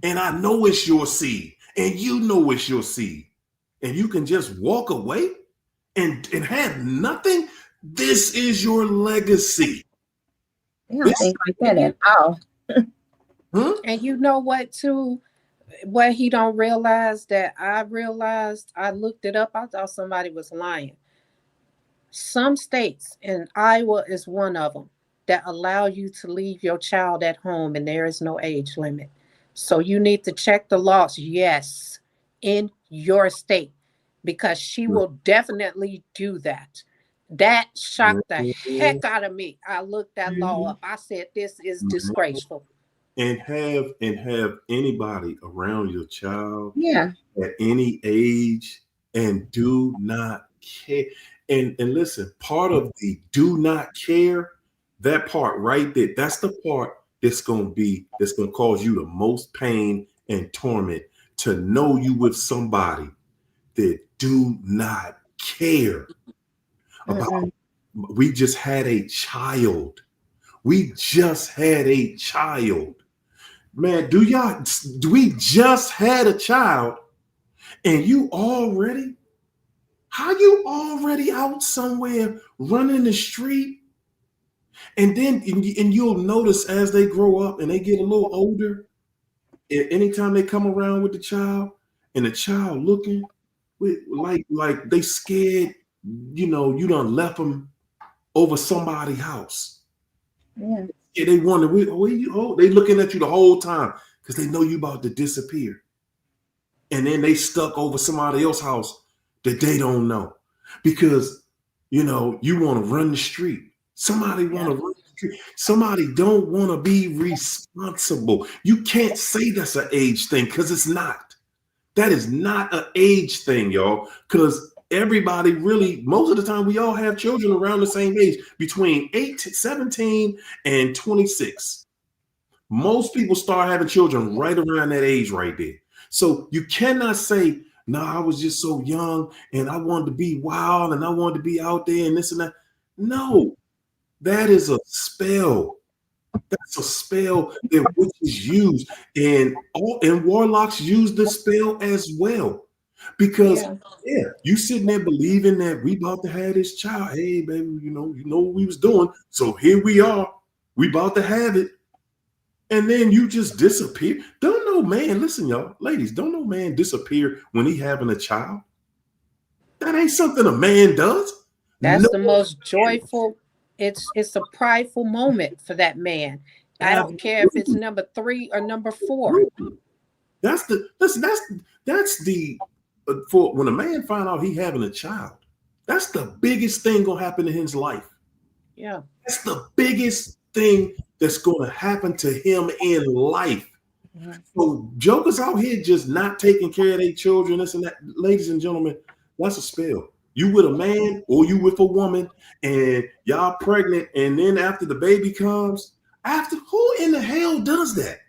And I know it's your seed. And you know it's your seed. And you can just walk away and have nothing. This is your legacy. I don't think like that at all. And you know what, too? What he don't realize that I realized, I looked it up. I thought somebody was lying. Some states, and Iowa is one of them, that allow you to leave your child at home and there is no age limit. So you need to check the laws, yes, in your state. because she will definitely do that. That shocked the heck out of me. I looked that law up. I said, this is disgraceful. And have anybody around your child Yeah. at any age and do not care. And listen, part of the do not care, that part right there, that's the part that's gonna cause you the most pain and torment, to know you with somebody that do not care about. We just had a child. We just had a child. Man, we just had a child, and how you already out somewhere running the street? And then and you'll notice as they grow up and they get a little older, anytime they come around with the child and the child looking with like they scared, you done left them over somebody's house. Yeah. Yeah, they wonder where you. They looking at you the whole time because they know you about to disappear. And then they stuck over somebody else's house that they don't know, because you want to run the street. Somebody want to run the street. Somebody don't want to be responsible. You can't say that's an age thing, because it's not. That is not an age thing, y'all. Because everybody really, most of the time, we all have children around the same age, between 17 and 26. Most people start having children right around that age right there. So you cannot say, no, I was just so young and I wanted to be wild and I wanted to be out there and this and that. No, that is a spell. That's a spell that witches use, and warlocks use the spell as well. Because you sitting there believing that we about to have this child. Hey, baby, you know what we was doing. So here we are. We about to have it. And then you just disappear. Don't no man, listen, y'all, ladies, don't no man disappear when he having a child. That ain't something a man does. That's the most joyful. It's a prideful moment for that man. I don't care if it's number 3 or number 4. That's the for when a man find out he having a child, that's the biggest thing gonna happen in his life. Yeah. That's the biggest thing that's gonna happen to him in life. So jokers out here just not taking care of their children, this and that. Ladies and gentlemen, that's a spell. You with a man or you with a woman and y'all pregnant, and then after the baby comes, who in the hell does that?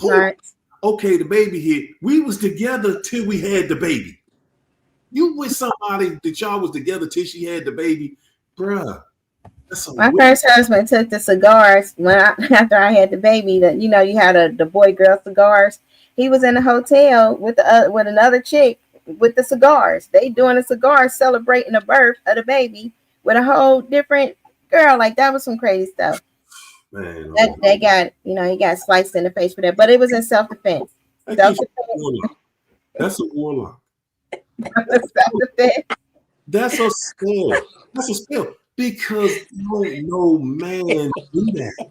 Right. Okay, the baby here. We was together till we had the baby. You with somebody that y'all was together till she had the baby, bruh. My first husband took the cigars after I had the baby. That you had the boy girl cigars. He was in a hotel with another chick with the cigars. They doing the cigars celebrating the birth of the baby with a whole different girl. Like, that was some crazy stuff. Man, they got he got sliced in the face for that, but it was in self-defense. That's a warlock. Self-defense. That's a spell. That's a spell. Because no man do that.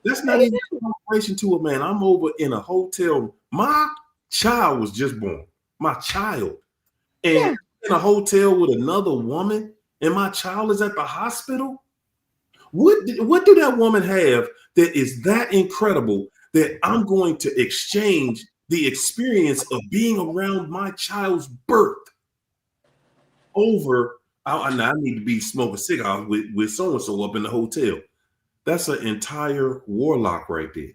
That's not even a celebration to a man. I'm over in a hotel. My child was just born. My child. And in a hotel with another woman, and my child is at the hospital. What do that woman have that is that incredible that I'm going to exchange the experience of being around my child's birth over? I need to be smoking cigarettes with so-and-so up in the hotel. That's an entire warlock right there.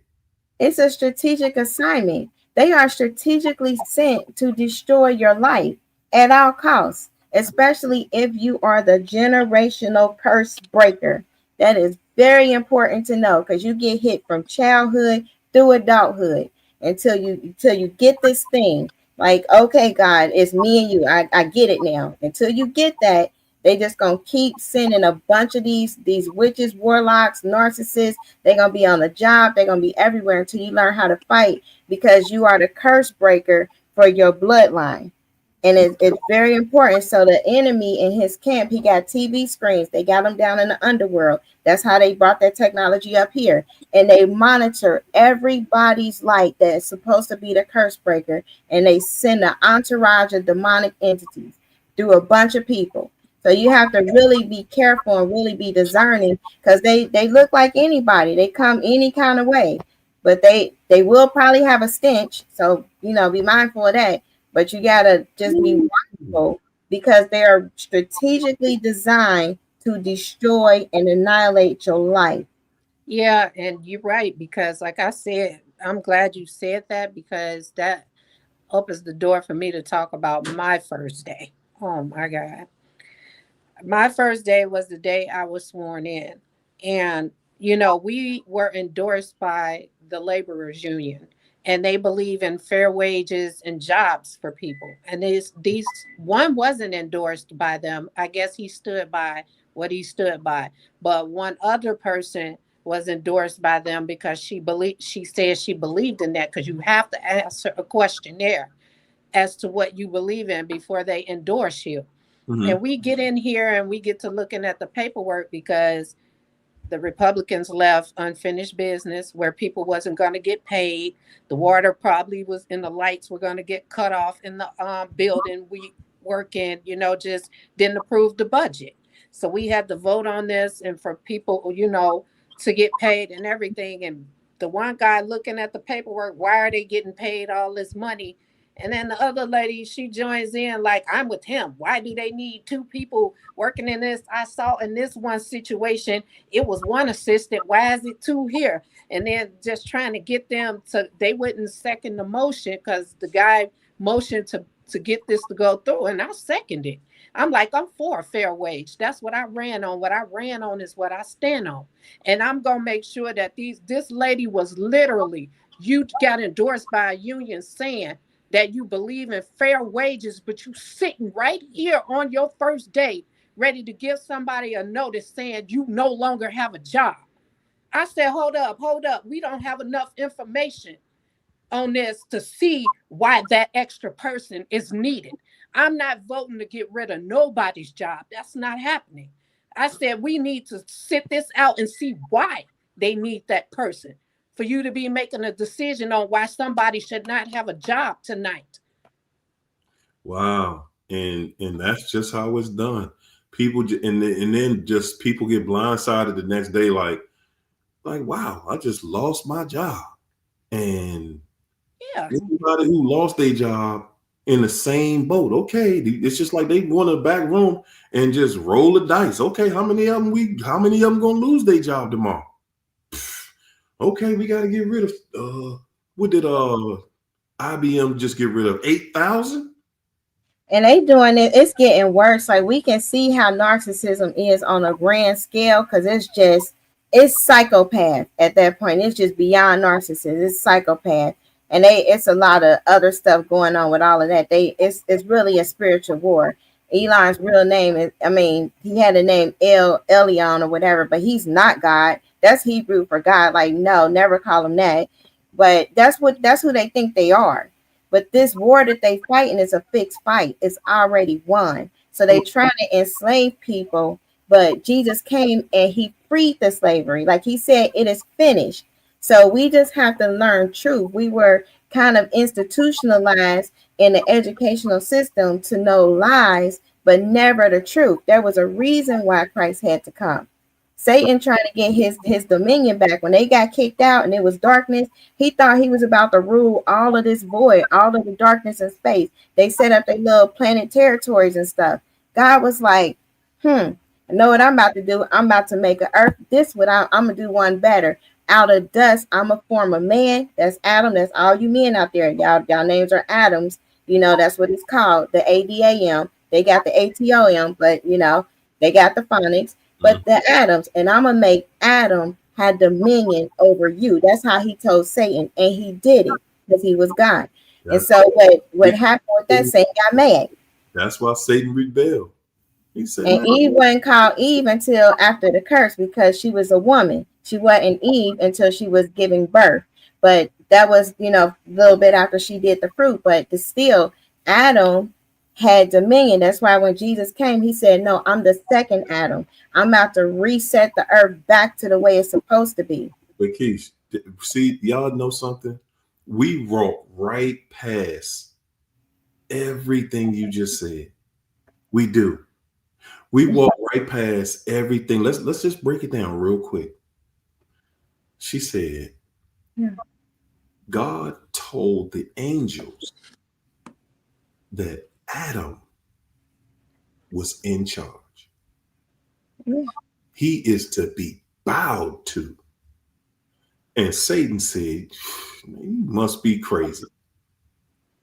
It's a strategic assignment. They are strategically sent to destroy your life at all costs, especially if you are the generational curse breaker. That is very important to know, because you get hit from childhood through adulthood until you get this thing. Like, okay, God, it's me and you. I get it now. Until you get that, they just gonna keep sending a bunch of these witches, warlocks, narcissists. They're gonna be on the job. They're gonna be everywhere until you learn how to fight, because you are the curse breaker for your bloodline. And it's very important. So the enemy in his camp, he got TV screens. They got them down in the underworld. That's how they brought that technology up here. And they monitor everybody's light that's supposed to be the curse breaker. And they send an entourage of demonic entities through a bunch of people. So you have to really be careful and really be discerning, because they look like anybody. They come any kind of way, but they will probably have a stench. So, be mindful of that. But you gotta just be watchful, because they are strategically designed to destroy and annihilate your life. Yeah, and you're right, because like I said, I'm glad you said that, because that opens the door for me to talk about my first day. Oh my God. My first day was the day I was sworn in. And, we were endorsed by the laborers union, and they believe in fair wages and jobs for people. And these one wasn't endorsed by them. I guess he stood by what he stood by. But one other person was endorsed by them because she said she believed in that, because you have to answer a questionnaire as to what you believe in before they endorse you. Mm-hmm. And we get in here and we get to looking at the paperwork, because the Republicans left unfinished business where people wasn't going to get paid. The water probably was in, the lights were going to get cut off in the building we work in, just didn't approve the budget. So we had to vote on this, and for people, to get paid and everything. And the one guy looking at the paperwork, why are they getting paid all this money? And then the other lady, she joins in like, I'm with him. Why do they need two people working in this? I saw in this one situation, it was one assistant. Why is it two here? And then just trying to get them to, they wouldn't second the motion, because the guy motioned to get this to go through, and I seconded. I'm like, I'm for a fair wage. That's what I ran on. What I ran on is what I stand on. And I'm going to make sure that this lady was literally, you got endorsed by a union saying that you believe in fair wages, but you sitting right here on your first day ready to give somebody a notice saying you no longer have a job. I said, hold up. We don't have enough information on this to see why that extra person is needed. I'm not voting to get rid of nobody's job. That's not happening. I said we need to sit this out and see why they need that person, for you to be making a decision on why somebody should not have a job tonight. Wow. And that's just how it's done. People and then just people get blindsided the next day, like wow, I just lost my job. And Yeah. everybody who lost their job in the same boat. Okay, it's just like they go in the back room and just roll the dice. Okay, how many of them gonna lose their job tomorrow? Okay, we got to get rid of what did IBM just get rid of? 8,000? And they doing it, it's getting worse. Like, we can see how narcissism is on a grand scale, because it's psychopath at that point. It's just beyond narcissism. It's psychopath. And it's a lot of other stuff going on with all of that. It's really a spiritual war. Elon's real name is, he had a name Elion or whatever, but he's not God. That's Hebrew for God. Like, no, never call him that. But that's who they think they are. But this war that they fighting is a fixed fight. It's already won. So they trying to enslave people, but Jesus came and he freed the slavery. Like he said, it is finished. So we just have to learn truth. We were kind of institutionalized in the educational system to know lies, but never the truth. There was a reason why Christ had to come. Satan trying to get his dominion back. When they got kicked out and it was darkness, he thought he was about to rule all of this void, all of the darkness and space. They set up their little planet territories and stuff. God was like, I know what I'm about to do. I'm about to make an earth. I'm going to do one better. Out of dust, I'm a form of man. That's Adam. That's all you men out there. Y'all names are Adams. That's what it's called. The ADAM. They got the ATOM, but they got the phonics. But the Adams, and I'm gonna make Adam have dominion over you. That's how he told Satan, and he did it because he was God. And so what happened with that? Satan got mad. That's why Satan rebelled. He said, and Eve wasn't called Eve until after the curse, because she was a woman. She wasn't Eve until she was giving birth. But that was, a little bit after she did the fruit. But still, Adam had dominion. That's why when Jesus came, he said, no, I'm the second Adam. I'm about to reset the earth back to the way it's supposed to be. But Keish, see, y'all know something? We walk right past everything you just said. We do. We walk right past everything. Let's just break it down real quick. She said, God told the angels that Adam was in charge. He is to be bowed to. And Satan said, you must be crazy.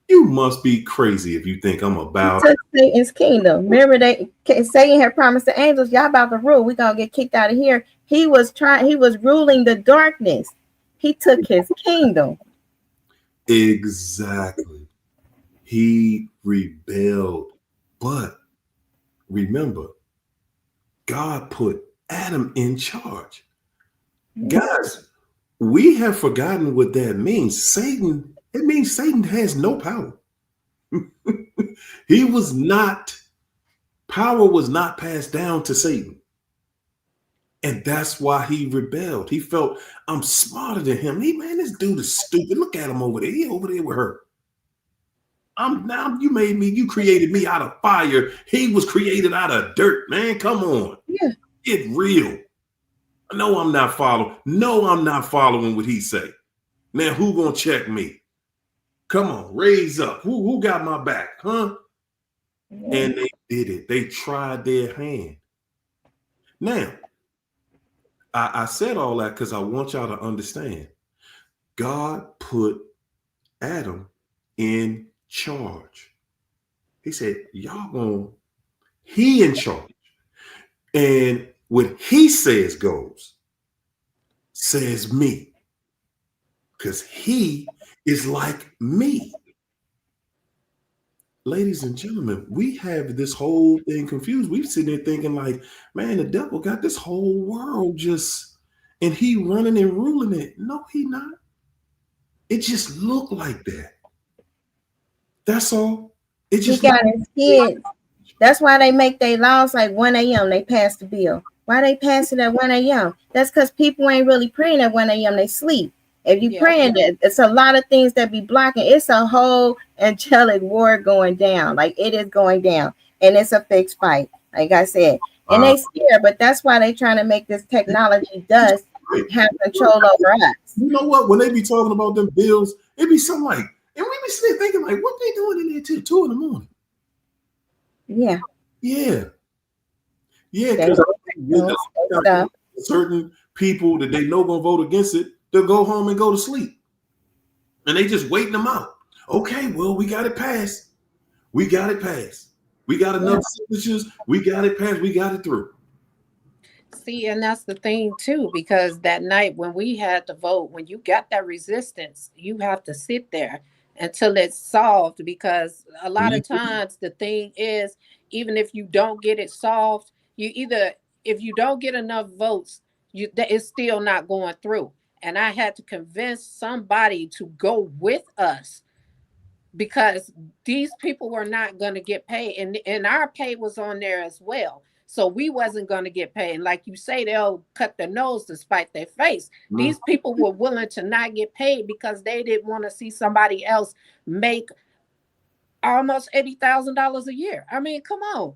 You must be crazy if you think I'm about Satan's kingdom. Remember Satan had promised the angels, y'all about to rule. We're gonna get kicked out of here. He was ruling the darkness. He took his kingdom. Exactly. He rebelled. But remember, God put Adam in charge. Guys, we have forgotten what that means. It means Satan has no power. Power was not passed down to Satan. And that's why he rebelled. He felt, I'm smarter than him. Man, this dude is stupid. Look at him over there. He over there with her. You created me out of fire. He was created out of dirt, man. Come on. Yeah. Get real. No, I'm not following. No, I'm not following what he say. Now, who gonna check me? Come on, raise up. Who got my back, huh? Yeah. And they did it. They tried their hand. Now, I said all that because I want y'all to understand. God put Adam in charge. He said, he in charge. And what he says goes, says me. Because he is like me. Ladies and gentlemen, we have this whole thing confused. We've sitting there thinking like, man, the devil got this whole world and he running and ruling it. No, he not. It just looked like that. That's all. It just he got his kids. That's why they make their laws like 1 a.m. They pass the bill. Why they pass it at 1 a.m.? That's because people ain't really praying at 1 a.m. They sleep. If you praying, it's a lot of things that be blocking. It's a whole angelic war going down. Like it is going down. And it's a fixed fight. Like I said. And they scared, but that's why they trying to make this technology dust have control over us. You know what? When they be talking about them bills, it be something like, and we be sitting thinking like, what they doing in there till 2 in the morning? Yeah. Yeah. Yeah. Because certain people that they know gonna vote against it, they'll go home and go to sleep. And they just waiting them out. Okay, well, we got it passed. We got it passed. We got enough signatures. We got it passed. We got it through. See, and that's the thing too, because that night when we had to vote, when you got that resistance, you have to sit there until it's solved, because a lot of times the thing is, even if you don't get it solved, if you don't get enough votes, it's still not going through. And I had to convince somebody to go with us, because these people were not going to get paid, and our pay was on there as well. So we wasn't going to get paid. And like you say, they'll cut their nose to spite their face. These people were willing to not get paid because they didn't want to see somebody else make almost $80,000 a year. I mean, come on.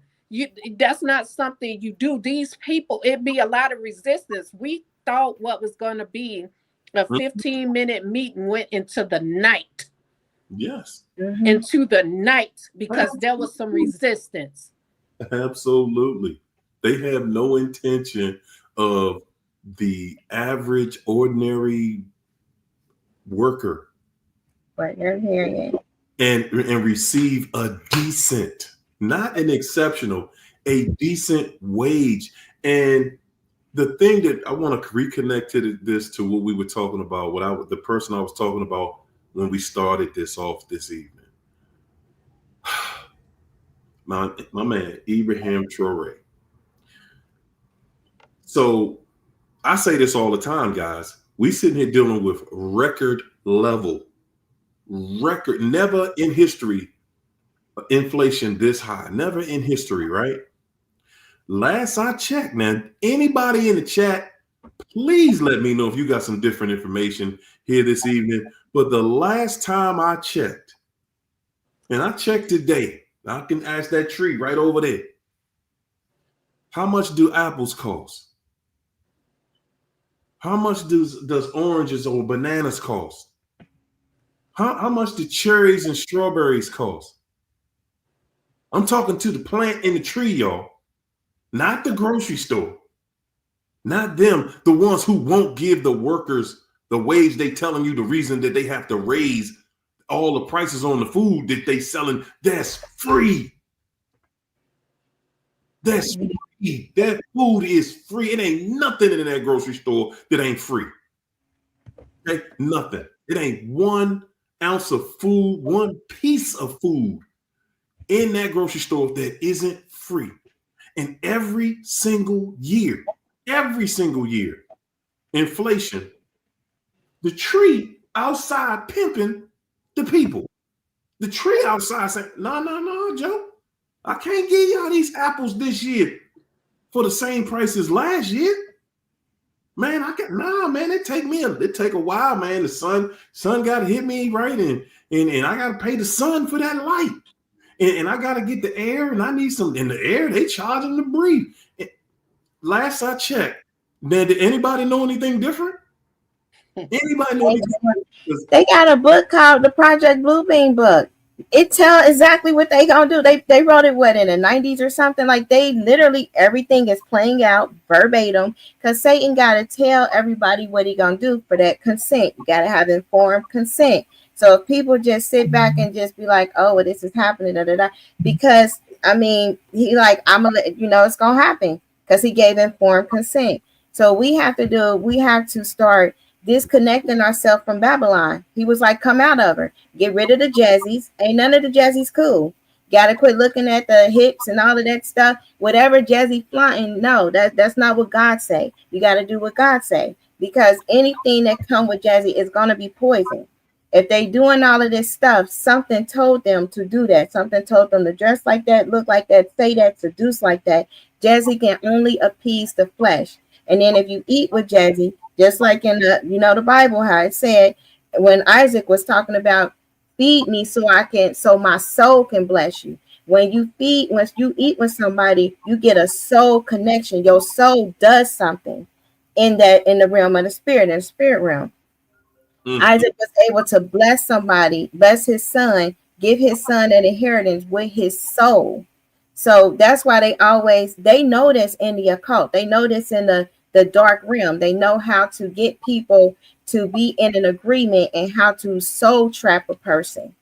That's not something you do. These people, it'd be a lot of resistance. We thought what was going to be a 15-minute meeting went into the night. Yes. Into the night, because there was some resistance. Absolutely. They have no intention of the average, ordinary worker. But they're hearing it. And receive a decent, not an exceptional, a decent wage. And the thing that I want to reconnect to what we were talking about, the person I was talking about when we started this off this evening. My man, Ibrahim Traore. So I say this all the time, guys. We sitting here dealing with record, never in history inflation this high. Never in history, right? Last I checked, man, anybody in the chat, please let me know if you got some different information here this evening. But the last time I checked, and I checked today, I can ask that tree right over there. How much do apples cost? How much does oranges or bananas cost? How much do cherries and strawberries cost? I'm talking to the plant in the tree, y'all, not the grocery store, not them, the ones who won't give the workers the wage they telling you the reason that they have to raise all the prices on the food that they selling. That's free. That's free. That food is free. It ain't nothing in that grocery store that ain't free. Okay, nothing. It ain't 1 ounce of food, 1 piece of food in that grocery store that isn't free. And every single year, inflation, the tree outside pimping the people. The tree outside saying, no, Joe, I can't give y'all these apples this year for the same price as last year. Man, it take a while, man. The sun got to hit me right, and I got to pay the sun for that light. And I got to get the air, and I need some in the air. They charging to breathe. Last I checked, man, did anybody know anything different? Anybody know anything different? They got a book called the Project Bluebeam book. It tells exactly what they gonna do. They wrote it in the 90s or something. Like, they literally, everything is playing out verbatim, because Satan gotta tell everybody what he gonna do for that consent. You gotta have informed consent. So if people just sit back and just be like, oh, well, this is happening, because I mean, he like, I'm gonna let you know it's gonna happen, because he gave informed consent. So we have to start disconnecting ourselves from Babylon. He was like, come out of her, get rid of the jazzies. Ain't none of the jazzies cool. Gotta quit looking at the hips and all of that stuff. Whatever jazzy flying, no, that's not what God say. You got to do what God say, because anything that come with jazzy is gonna be poison. If they doing all of this stuff, something told them to do that. Something told them to dress like that, look like that, say that, seduce like that. Jazzy can only appease the flesh. And then if you eat with jazzy, just like in the Bible, how it said when Isaac was talking about, feed me so my soul can bless you. Once you eat with somebody, you get a soul connection. Your soul does something in the realm of the spirit, in the spirit realm. Mm-hmm. Isaac was able to bless somebody, bless his son, give his son an inheritance with his soul. So that's why they know this in the occult. They know this in the dark realm. They know how to get people to be in an agreement and how to soul trap a person.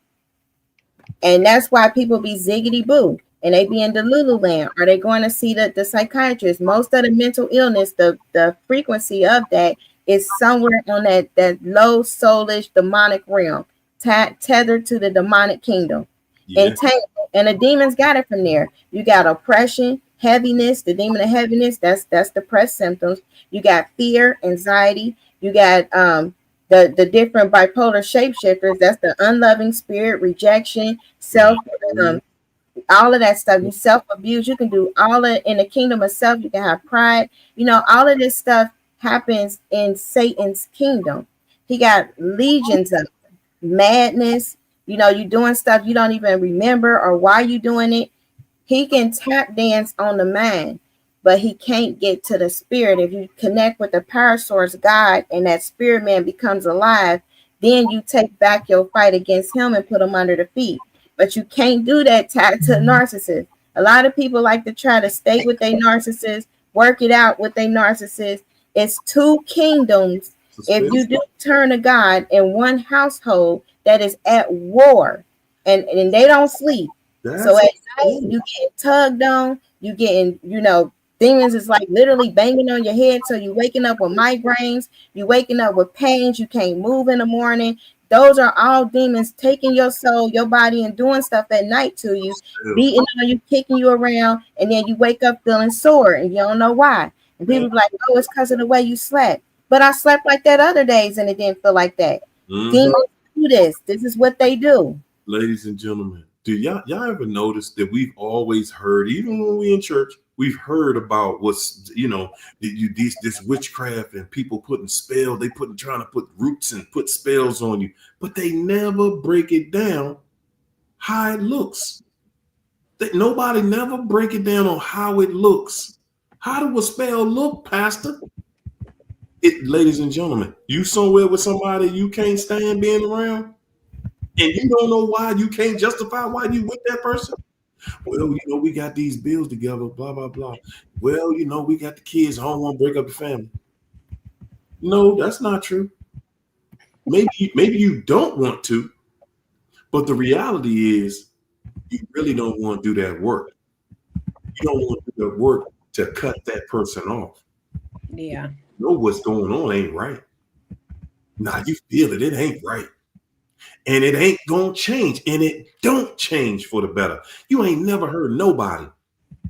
And that's why people be ziggity boo and they be in the Lululand. Are they going to see the psychiatrist? Most of the mental illness, the frequency of that is somewhere on that low soulish demonic realm, tethered to the demonic kingdom. Yeah. And the demons got it from there. You got oppression, heaviness, the demon of heaviness, that's depressed symptoms. You got fear, anxiety. You got the different bipolar shapeshifters. That's the unloving spirit, rejection, self, all of that stuff. You self-abuse. You can do all of in the kingdom of self. You can have pride. All of this stuff happens in Satan's kingdom. He got legions of madness. You doing stuff you don't even remember or why you doing it. He can tap dance on the mind, but he can't get to the spirit. If you connect with the power source God and that spirit man becomes alive, then you take back your fight against him and put him under the feet. But you can't do that tied to a narcissist. A lot of people like to try to stay with their narcissist, work it out with their narcissist. It's two kingdoms. If you do turn to God in one household that is at war and they don't sleep. So at night you get tugged on, you getting, demons is like literally banging on your head. So you waking up with migraines, you waking up with pains, you can't move in the morning. Those are all demons taking your soul, your body, and doing stuff at night to you, beating on you, kicking you around, and then you wake up feeling sore and you don't know why. And people be like, oh, it's because of the way you slept. But I slept like that other days and it didn't feel like that. Mm-hmm. Demons do this. This is what they do. Ladies and gentlemen, Do y'all ever notice that we've always heard, even when we in church, we've heard about what's, this witchcraft and people putting spells, trying to put roots and put spells on you, but they never break it down how it looks. Nobody never break it down on how it looks. How do a spell look, Pastor? Ladies and gentlemen, you somewhere with somebody you can't stand being around, and you don't know why, you can't justify why you with that person. Well, we got these bills together, blah, blah, blah. Well, we got the kids. I don't want to break up the family. No, that's not true. Maybe you don't want to, but the reality is you really don't want to do that work. You don't want to do the work to cut that person off. Yeah. You know what's going on ain't right. Nah, you feel it. It ain't right. And it ain't gonna change, and it don't change for the better. You ain't never heard nobody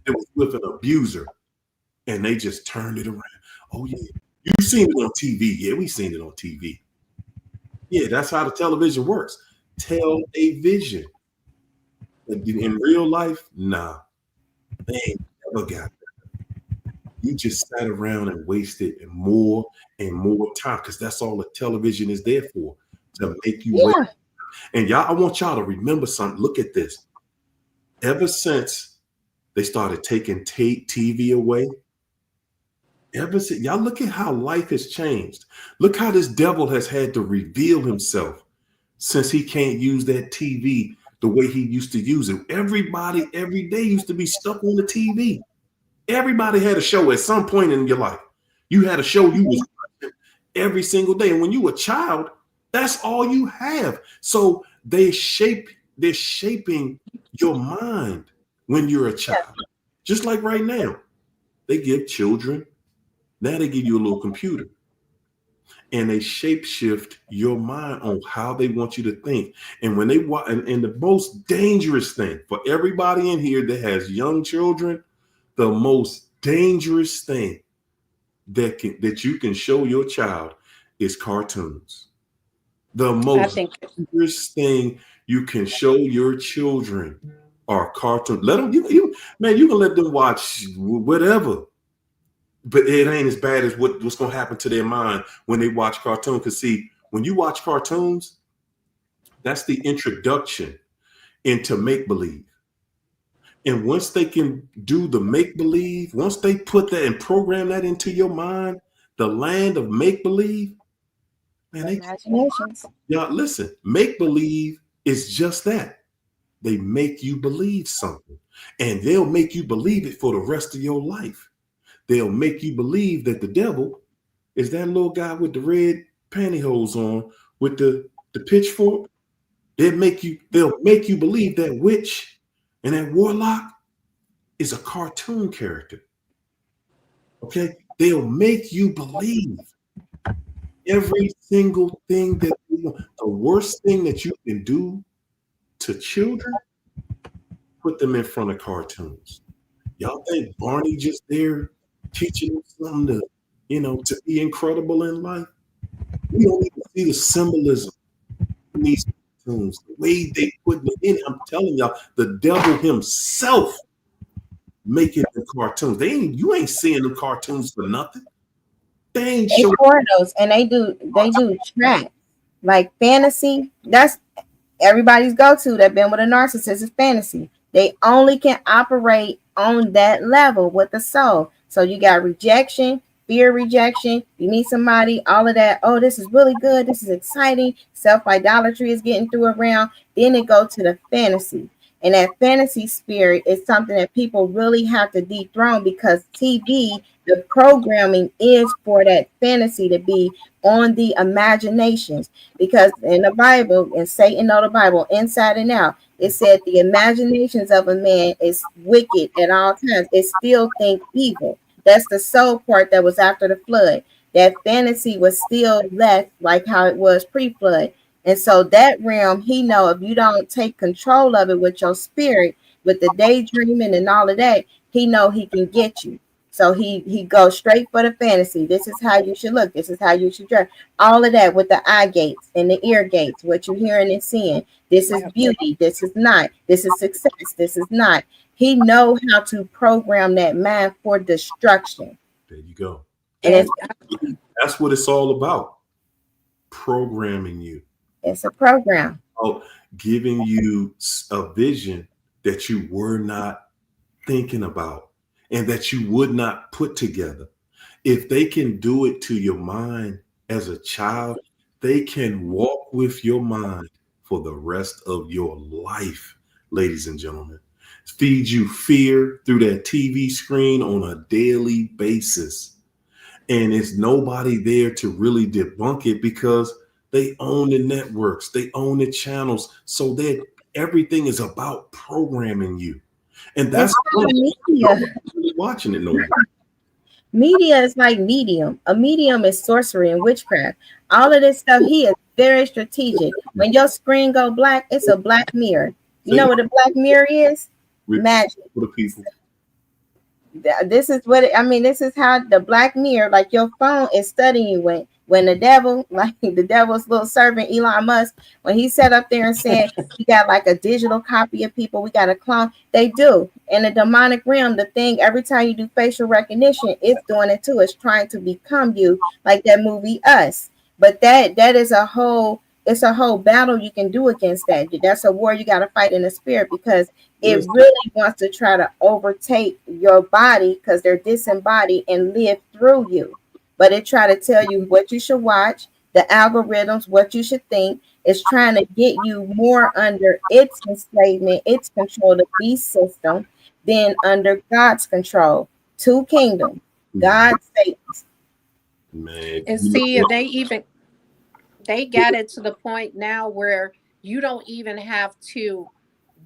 that was with an abuser and they just turned it around. Oh yeah, you've seen it on TV. Yeah, we seen it on TV. Yeah, that's how the television works. Television. In real life, nah, they ain't never got that. You just sat around and wasted more and more time, because that's all the television is there for, to make you wait. And y'all, I want y'all to remember something. Look at this. Ever since they started taking TV away, y'all look at how life has changed. Look how this devil has had to reveal himself since he can't use that TV the way he used to use it. Everybody every day used to be stuck on the TV. Everybody had a show at some point in your life. You had a show you was watching every single day. And when you were a child, that's all you have. So they're shaping your mind when you're a child. Just like right now, they give children, now they give you a little computer, and they shape shift your mind on how they want you to think. And when they watch, and the most dangerous thing for everybody in here that has young children, the most dangerous thing that you can show your child is cartoons. The most dangerous thing you can show your children are cartoons. Let them, you can let them watch whatever, but it ain't as bad as what's going to happen to their mind when they watch cartoons. Because see, when you watch cartoons, that's the introduction into make-believe. And once they can do the make-believe, once they put that and program that into your mind, the land of make-believe, man, imaginations. Y'all listen, make-believe is just that. They make you believe something, and they'll make you believe it for the rest of your life. They'll make you believe that the devil is that little guy with the red pantyhose on with the pitchfork. They'll make you believe that witch and that warlock is a cartoon character. Okay? They'll make you believe every single thing that you want. The worst thing that you can do to children, put them in front of cartoons. Y'all think Barney just there teaching them something to be incredible in life? We don't even see the symbolism in these cartoons, the way they put it in. I'm telling y'all, the devil himself making the cartoons. You ain't seeing the cartoons for nothing. They for those, and they do track like fantasy. That's everybody's go-to that been with a narcissist is fantasy. They only can operate on that level with the soul. So you got rejection, fear, rejection. You meet somebody, all of that. Oh, this is really good. This is exciting. Self-idolatry is getting through around. Then it go to the fantasy. And that fantasy spirit is something that people really have to dethrone, because TV, the programming is for that fantasy to be on the imaginations. Because in the Bible, and Satan know the Bible inside and out, it said the imaginations of a man is wicked at all times. It still think evil. That's the soul part that was after the flood. That fantasy was still left like how it was pre-flood. And so that realm, he know if you don't take control of it with your spirit, with the daydreaming and all of that, he know he can get you. So he goes straight for the fantasy. This is how you should look. This is how you should dress. All of that with the eye gates and the ear gates, what you're hearing and seeing. This is Yeah. beauty. This is not. This is success. This is not. He know how to program that mind for destruction. There you go. And And That's what it's all about. Programming you. it's a program. Giving you a vision that you were not thinking about and that you would not put together. If they can do it to your mind as a child, they can walk with your mind for the rest of your life, ladies and gentlemen. Feed you fear through that TV screen on a daily basis. And it's nobody there to really debunk it because they own the networks, they own the channels, so that everything is about programming you. And that's Media. really watching it no more. Media is like medium. A medium is sorcery and witchcraft. All of this stuff here is very strategic. When your screen go black, it's a black mirror. You know what a black mirror is? Magic. For the people. This is what this is how the black mirror, like your phone, is studying you. When the devil, like the devil's little servant Elon Musk, when he sat up there and said we got like a digital copy of people, we got a clone. They do. In the demonic realm, the thing, every time you do facial recognition, it's doing it too. It's trying to become you, like that movie Us. But that is a whole battle you can do against that. That's a war you got to fight in the spirit, because it really wants to try to overtake your body, because they're disembodied and live through you. But it try to tell you what you should watch, the algorithms, what you should think. It's trying to get you more under its enslavement, its control, the beast system, than under God's control. Two kingdoms, God, Satan. Man. and see, they got it to the point now where you don't even have to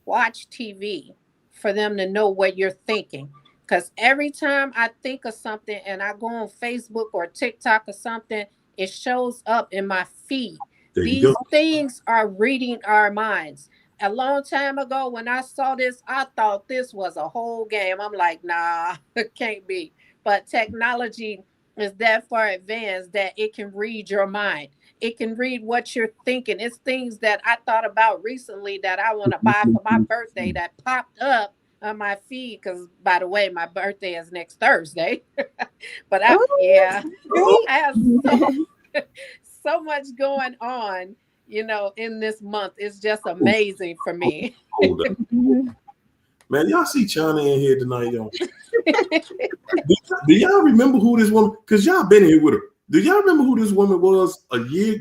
watch TV for them to know what you're thinking. Because every time I think of something and I go on Facebook or TikTok or something, it shows up in my feed. There you These go. things are reading our minds. A long time ago, when I saw this, I thought this was a whole game. I'm like, nah, it can't be. But technology is that far advanced that it can read your mind. It can read what you're thinking. It's things that I thought about recently that I want to buy for my birthday that popped up on my feed. Because, by the way, my birthday is next Thursday. But I have so much going on, in this month. It's just amazing for me. Hold up. Man, y'all see China in here tonight, y'all? Do y'all remember who this woman? Because y'all been here with her. Do y'all remember who this woman was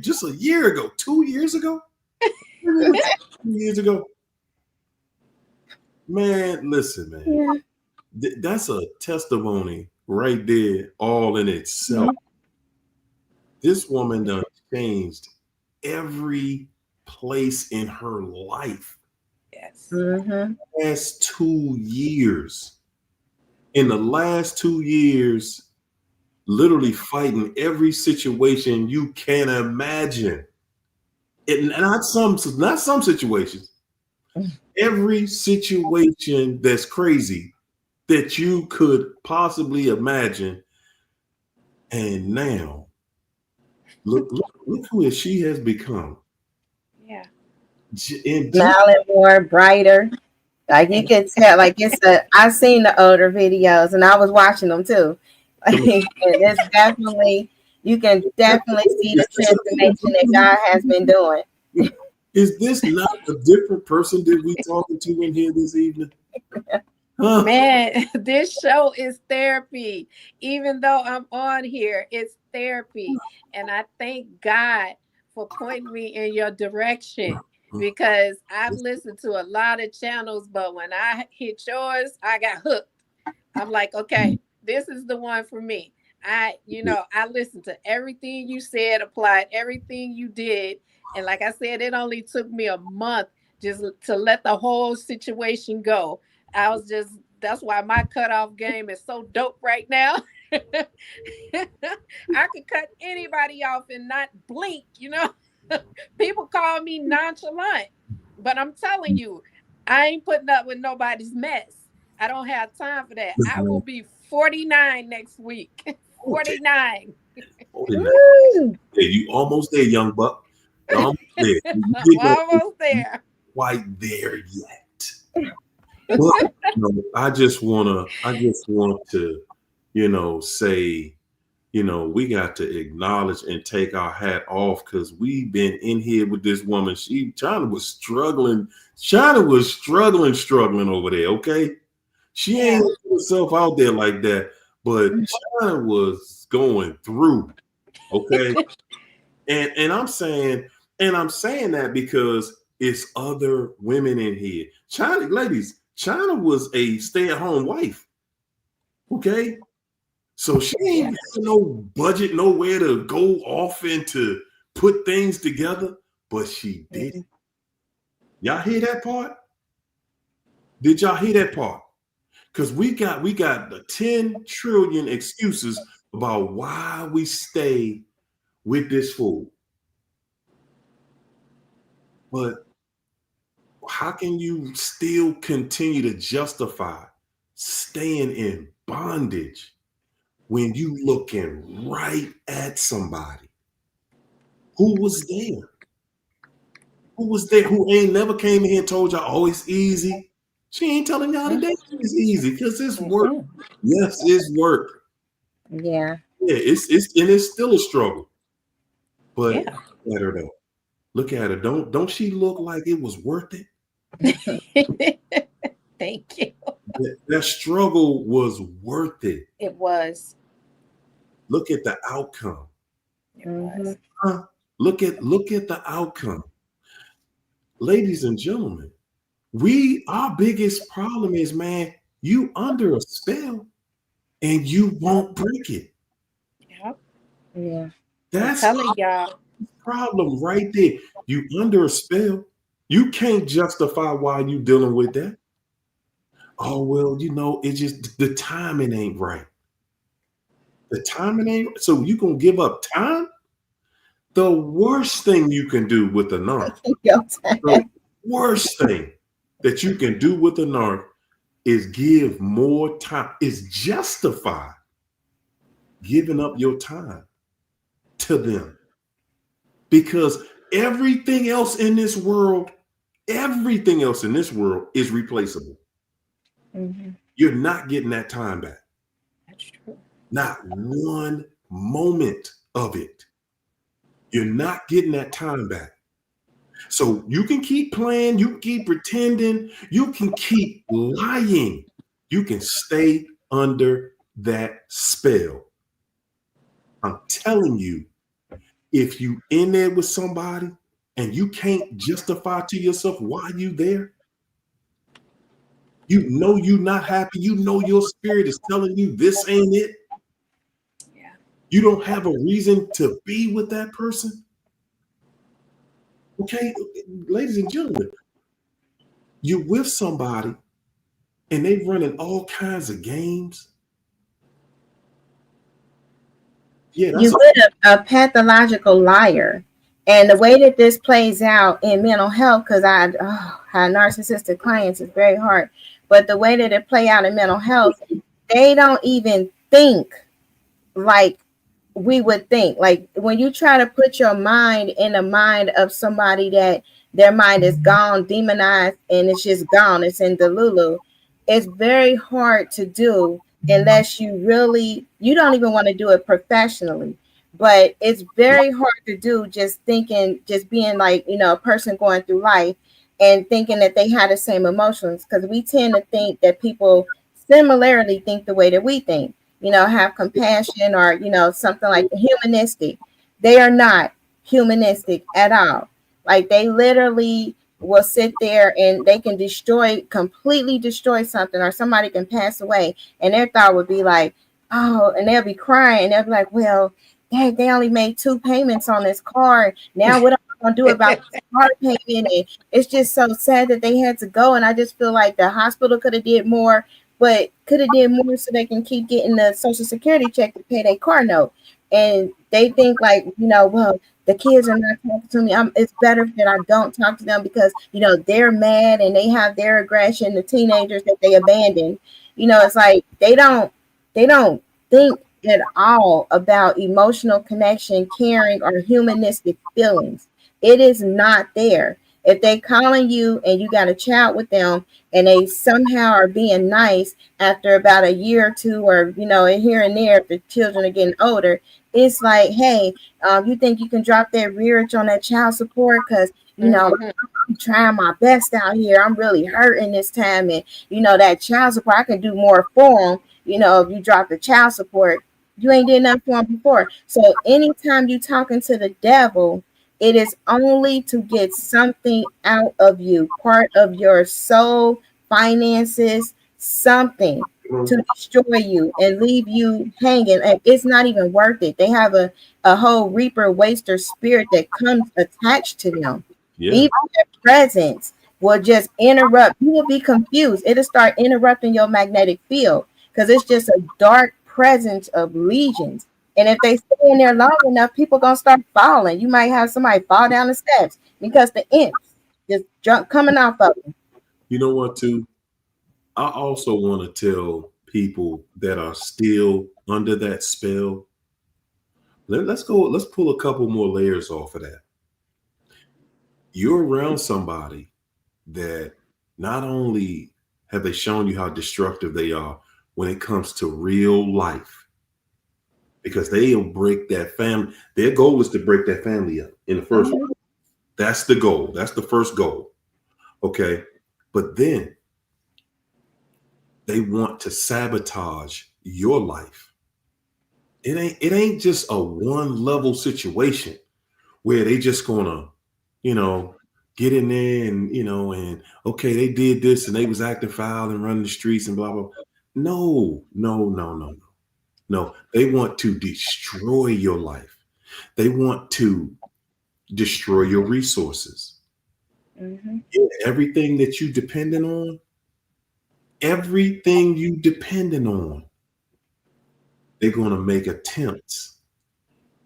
just a year ago, 2 years ago? 2 years ago. Man, listen, man. Yeah. That's a testimony right there, all in itself. Mm-hmm. This woman done changed every place in her life. Yes. Mm-hmm. Last 2 years. In the last 2 years, literally fighting every situation you can imagine. Not some situations. Every situation that's crazy that you could possibly imagine. And now, look who she has become. Yeah. Smiling more, brighter. Like you can tell, like I've seen the older videos and I was watching them too. Like, it's definitely, you can definitely see the transformation that God has been doing. Is this not a different person that we talking to in here this evening? Huh? Man, this show is therapy. Even though I'm on here, it's therapy. And I thank God for pointing me in your direction, because I've listened to a lot of channels, but when I hit yours, I got hooked. I'm like, okay, this is the one for me. I listened to everything you said, applied everything you did. And like I said, it only took me a month just to let the whole situation go. That's why my cutoff game is so dope right now. I could cut anybody off and not blink, People call me nonchalant, but I'm telling you, I ain't putting up with nobody's mess. I don't have time for that. I will be 49 next week. 49. Woo! Yeah, you almost there, young buck. You're almost there. Almost there. Quite there yet. But I just want to, say, we got to acknowledge and take our hat off because we've been in here with this woman. China was struggling over there. Okay, she ain't put herself out there like that, but China was going through. Okay, and I'm saying that because it's other women in here. China was a stay-at-home wife. Okay. So she ain't got no budget, nowhere to go off and to put things together, but she did it. Y'all hear that part? Did y'all hear that part? Because we got the 10 trillion excuses about why we stay with this fool. But how can you still continue to justify staying in bondage when you looking right at somebody who was there? Who ain't never came in here and told y'all, oh, it's easy. She ain't telling y'all today it's easy because it's work. Yes, it's work. Yeah. Yeah, it's still a struggle. But look at her though. Look at her. Don't she look like it was worth it? Thank you. That struggle was worth it. It was. Look at the outcome. It was. Look at the outcome. Ladies and gentlemen, our biggest problem is, man, you under a spell and you won't break it. Yep. Yeah. That's I'm telling y'all. Problem right there. You under a spell. You can't justify why you dealing with that. Oh, well, it's just the timing ain't right. The timing ain't so you gonna give up time? The worst thing you can do with a narc, the worst thing that you can do with a narc is give more time, is justify giving up your time to them. Because everything else in this world is replaceable. Mm-hmm. You're not getting that time back. That's true. Not one moment of it. You're not getting that time back. So you can keep playing, you can keep pretending, you can keep lying. You can stay under that spell. I'm telling you, if you in there with somebody and you can't justify to yourself why you there, you know you're not happy. You know your spirit is telling you this ain't it. Yeah. You don't have a reason to be with that person. Okay, ladies and gentlemen, you're with somebody and they running all kinds of games. Yeah, You with a pathological liar. And the way that this plays out in mental health, because I have narcissistic clients, is very hard. But the way that it play out in mental health, they don't even think like we would think. Like when you try to put your mind in the mind of somebody that their mind is gone, demonized, and it's just gone, it's in Delulu, it's very hard to do unless you don't even want to do it professionally. But it's very hard to do just being like, a person going through life and thinking that they have the same emotions, because we tend to think that people similarly think the way that we think, have compassion or, something like humanistic. They are not humanistic at all. Like they literally will sit there and they can completely destroy something, or somebody can pass away and their thought would be like, oh, and they'll be crying and they'll be like, well, they only made 2 payments on this car. Now what am I going to do about this car payment? And it's just so sad that they had to go. And I just feel like the hospital could have did more, but could have did more so they can keep getting the Social Security check to pay their car note. And they think like, well, the kids are not talking to me. It's better that I don't talk to them because, they're mad and they have their aggression, the teenagers that they abandoned. It's like they don't They don't think at all about emotional connection, caring, or humanistic feelings. It is not there. If they calling you and you got a chat with them and they somehow are being nice after about a year or two, or here and there, if the children are getting older, it's like, hey, you think you can drop that rearage on that child support because Mhm. I'm trying my best out here. I'm really hurting this time, and that child support, I can do more for them. If you drop the child support, you ain't did nothing for them before. So anytime you talking to the devil, it is only to get something out of you, part of your soul, finances, something to destroy you and leave you hanging. And it's not even worth it. They have a whole reaper waster spirit that comes attached to them. Yeah. Even their presence will just interrupt. You will be confused. It'll start interrupting your magnetic field because it's just a dark presence of legions. And if they stay in there long enough, people gonna start falling. You might have somebody fall down the steps because the imps just jump coming off of them. You know what, too? I also want to tell people that are still under that spell. Let's go. Let's pull a couple more layers off of that. You're around somebody that not only have they shown you how destructive they are when it comes to real life, because they'll break that family. Their goal is to break that family up in the first place. That's the goal. That's the first goal. Okay. But then they want to sabotage your life. It ain't just a one level situation where they just gonna, you know, get in there and okay, they did this and they was acting foul and running the streets and blah blah. No, no, no, no, no. No, they want to destroy your life. They want to destroy your resources. Mm-hmm. Yeah, everything you depending on, they're going to make attempts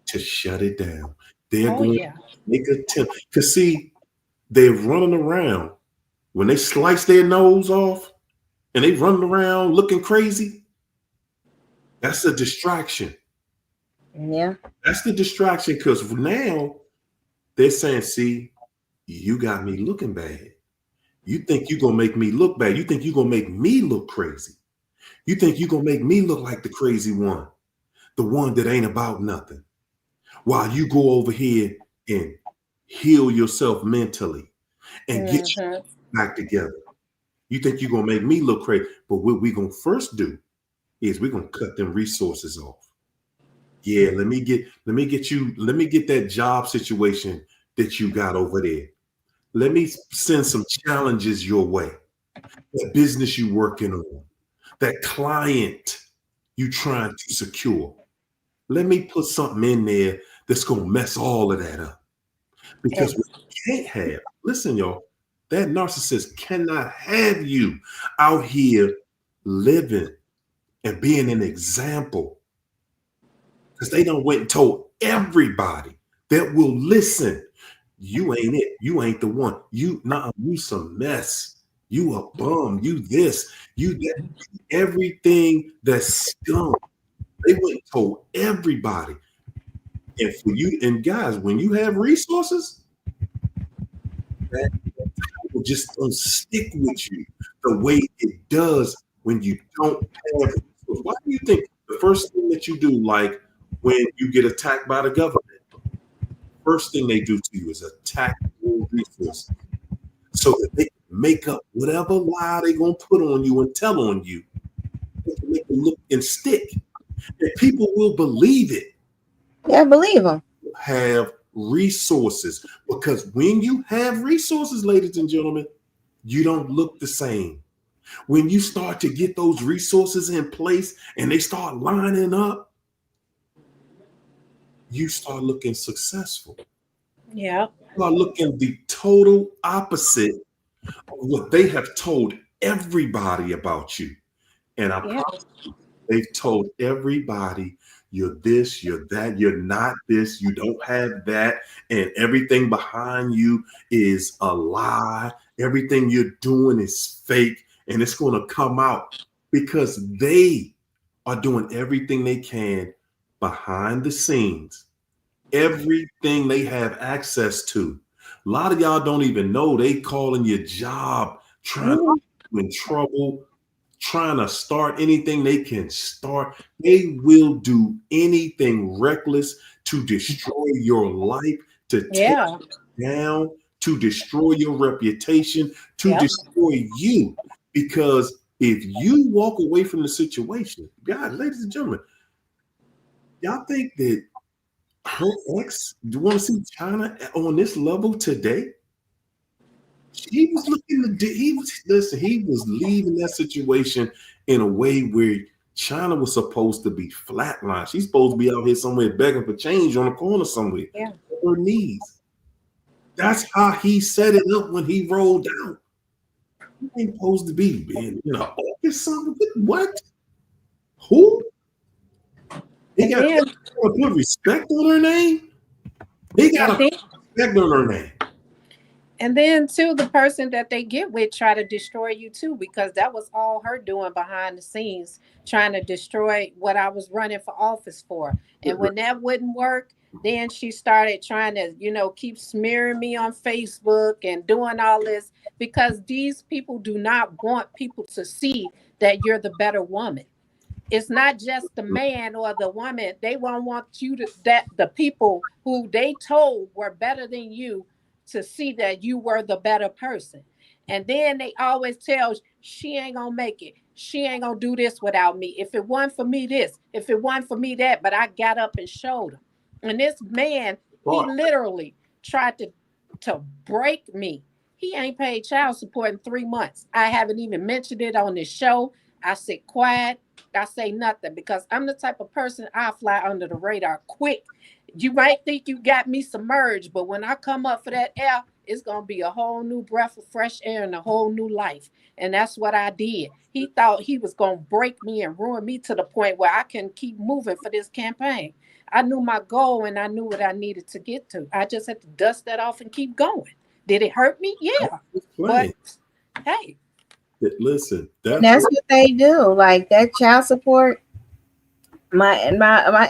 to shut it down. They're Oh going yeah. to make attempts. Because see, they're running around. When they slice their nose off and they running around looking crazy, that's a distraction. Yeah. That's the distraction because now they're saying, see, you got me looking bad. You think you're going to make me look bad. You think you're going to make me look crazy. You think you're going to make me look like the crazy one, the one that ain't about nothing. While you go over here and heal yourself mentally and get Mhm. you back together. You think you're going to make me look crazy. But what we're going to first do is we're going to cut them resources off. Yeah, let me get that job situation that you got over there. Let me send some challenges your way. That business you working on, that client you trying to secure. Let me put something in there that's gonna mess all of that up. Because what Ex- you can't have, listen, y'all, that narcissist cannot have you out here living and being an example. Because they done went and told everybody that will listen. You ain't it. You ain't the one. You some mess. You a bum. You this. You that. Everything that's scum. They went and told everybody. And for you, and guys, when you have resources, that will just don't stick with you the way it does when you don't have resources. Why do you think the first thing that you do, like when you get attacked by the government, first thing they do to you is attack your resources so that they can make up whatever lie they're gonna put on you and tell on you. They can make it look and stick. And people will believe it. Yeah, believe them. Have resources because when you have resources, ladies and gentlemen, you don't look the same. When you start to get those resources in place and they start lining up, you start looking successful. yeah. You are looking the total opposite of what they have told everybody about you. And I Yeah. promise you, they've told everybody you're this, you're that, you're not this, you don't have that, and everything behind you is a lie. Everything you're doing is fake, and it's going to come out because they are doing everything they can behind the scenes, everything they have access to. A lot of y'all don't even know they calling your job, trying to get you in trouble, trying to start anything they can start. They will do anything reckless to destroy your life, to take Yeah. you down, to destroy your reputation, to Yep. destroy you. Because if you walk away from the situation, God, ladies and gentlemen, y'all think that her ex, do you want to see China on this level today? He was looking to he was leaving that situation in a way where China was supposed to be flatlined. She's supposed to be out here somewhere begging for change on the corner somewhere. Yeah. On her knees. That's how he set it up when he rolled out. He ain't supposed to be being, August something. What? Who? He got to put respect on her name. He got to put respect on her name. And then too, the person that they get with try to destroy you too, because that was all her doing behind the scenes, trying to destroy what I was running for office for. And when that wouldn't work, then she started trying to, keep smearing me on Facebook and doing all this, because these people do not want people to see that you're the better woman. It's not just the man or the woman. They won't want you that the people who they told were better than you to see that you were the better person. And then they always tell she ain't gonna make it. She ain't gonna do this without me. If it wasn't for me this, if it wasn't for me that, but I got up and showed him. And this man, he literally tried to break me. He ain't paid child support in 3 months. I haven't even mentioned it on this show. I sit quiet. I say nothing because I'm the type of person I fly under the radar quick. You might think you got me submerged, but when I come up for that air, it's going to be a whole new breath of fresh air and a whole new life. And that's what I did. He thought he was going to break me and ruin me to the point where I can keep moving for this campaign. I knew my goal and I knew what I needed to get to. I just had to dust that off and keep going. Did it hurt me? Yeah. But hey. Listen, that's what they do. Like that child support. My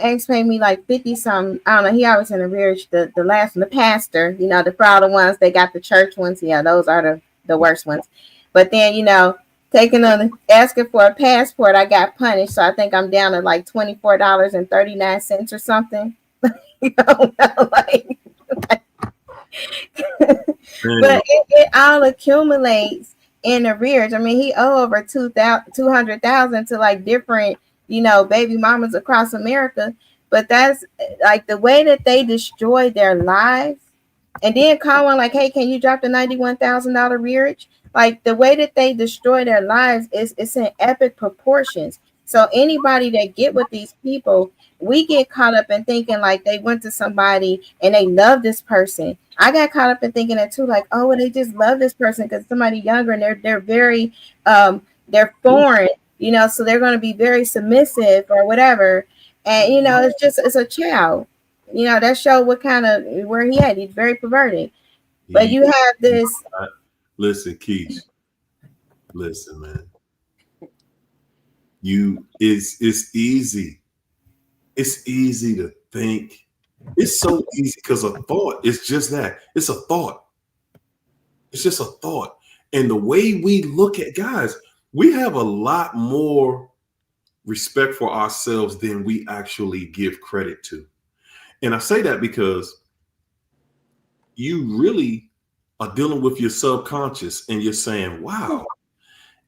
ex paid me like 50 something. I don't know. He always in arrears. The last one, the pastor, the fraud ones, they got the church ones. Yeah, those are the worst ones. But then, asking for a passport, I got punished. So I think I'm down to like $24.39 or something. But it all accumulates in arrears. I mean, he owe over 200,000 to like different baby mamas across America. But that's like the way that they destroy their lives, and then call one like, hey, can you drop the $91,000 rearage? Like the way that they destroy their lives it's in epic proportions. So anybody that get with these people, we get caught up in thinking like they went to somebody and they love this person. I got caught up in thinking that too, like, oh, well, they just love this person because somebody younger and they're very they're foreign. So they're going to be very submissive or whatever. And, it's a child, that show what kind of, where he had, he's very perverted. But you have this. Listen, Keish. Listen, man. It's easy. It's easy to think. It's so easy because a thought is just that. It's a thought. It's just a thought. And the way we look at guys, we have a lot more respect for ourselves than we actually give credit to. And I say that because you really are dealing with your subconscious and you're saying, wow,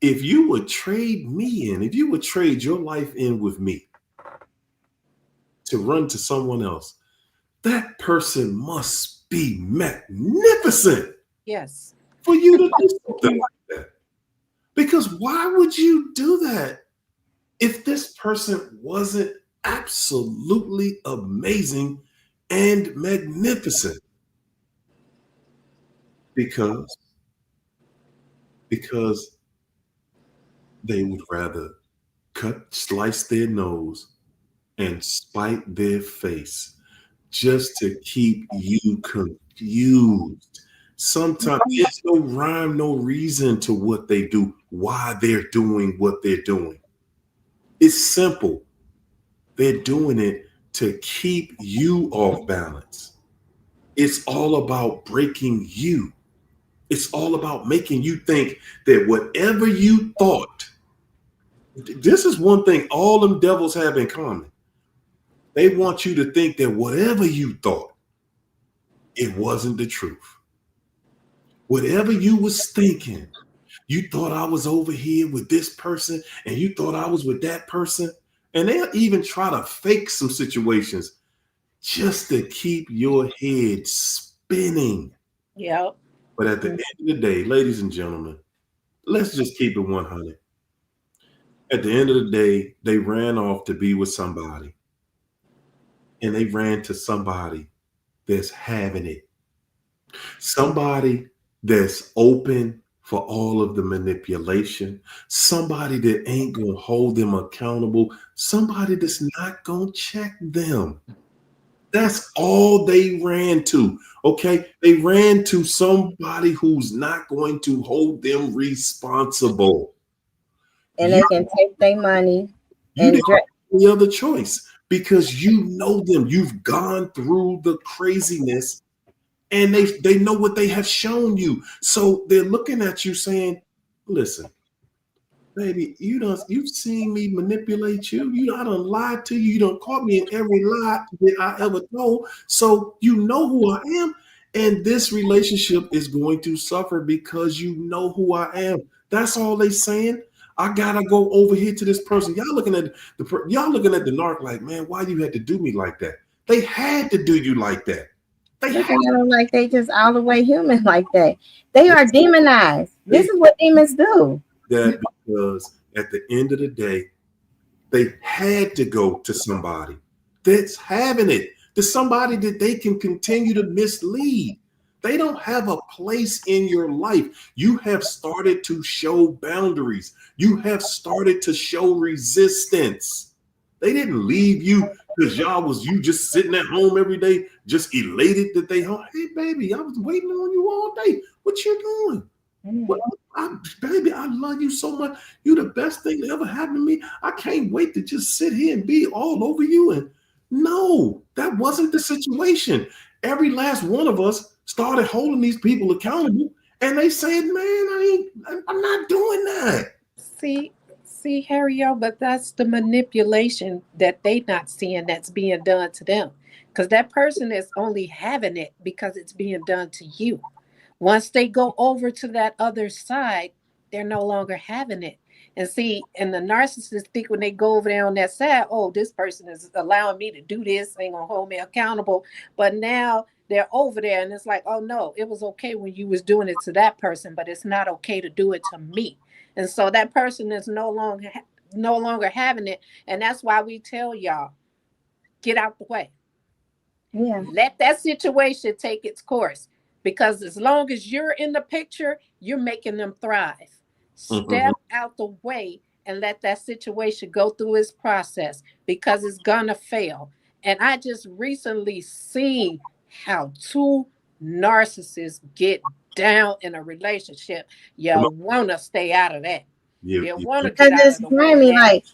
if you would trade me in, if you would trade your life in with me to run to someone else, that person must be magnificent. Yes. For you to do something like that. Because why would you do that if this person wasn't absolutely amazing and magnificent? Because they would rather slice their nose and spite their face just to keep you confused. Sometimes there's no rhyme, no reason to what they do, why they're doing what they're doing. It's simple. They're doing it to keep you off balance. It's all about breaking you. It's all about making you think that whatever you thought, this is one thing all them devils have in common. They want you to think that whatever you thought, it wasn't the truth. Whatever you was thinking, you thought I was over here with this person and you thought I was with that person. And they'll even try to fake some situations just to keep your head spinning. Yep. But at the end of the day, ladies and gentlemen, let's just keep it 100. At the end of the day, they ran off to be with somebody. And they ran to somebody that's having it. Somebody that's open for all of the manipulation. Somebody that ain't going to hold them accountable. Somebody that's not going to check them. That's all they ran to. Okay. They ran to somebody who's not going to hold them responsible. And they can take their money You and didn't have any other choice because you know them. You've gone through the craziness and they know what they have shown you. So they're looking at you saying, listen, baby, you've seen me manipulate you. I done lied to you. You done caught me in every lie that I ever told. So you know who I am. And this relationship is going to suffer because you know who I am. That's all they saying. I gotta go over here to this person. Y'all looking at the narc like, man, why you had to do me like that? They had to do you like that. They looking at them like they just all the way human like that. They are demonized. This is what demons do. That because at the end of the day, they had to go to somebody that's having it, to somebody that they can continue to mislead. They don't have a place in your life. You have started to show boundaries. You have started to show resistance. They didn't leave you because you just sitting at home every day, just elated that they home. Hey, baby, I was waiting on you all day. What you doing? Baby, I love you so much. You the best thing that ever happened to me. I can't wait to just sit here and be all over you. And no, that wasn't the situation. Every last one of us started holding these people accountable, and they said, "Man, I'm not doing that." See, Harry, but that's the manipulation that they not seeing that's being done to them, because that person is only having it because it's being done to you. Once they go over to that other side, they're no longer having it. And see, and the narcissists think when they go over there on that side, oh, this person is allowing me to do this, ain't gonna hold me accountable. But now they're over there and it's like, oh no, it was okay when you was doing it to that person, but it's not okay to do it to me. And so that person is no longer having it. And that's why we tell y'all, get out the way. Yeah. Let that situation take its course. Because as long as you're in the picture, you're making them thrive. Step out the way and let that situation go through its process because it's gonna fail. And I just recently seen how two narcissists get down in a relationship. You want to stay out of that. You want to get out of the way. Like,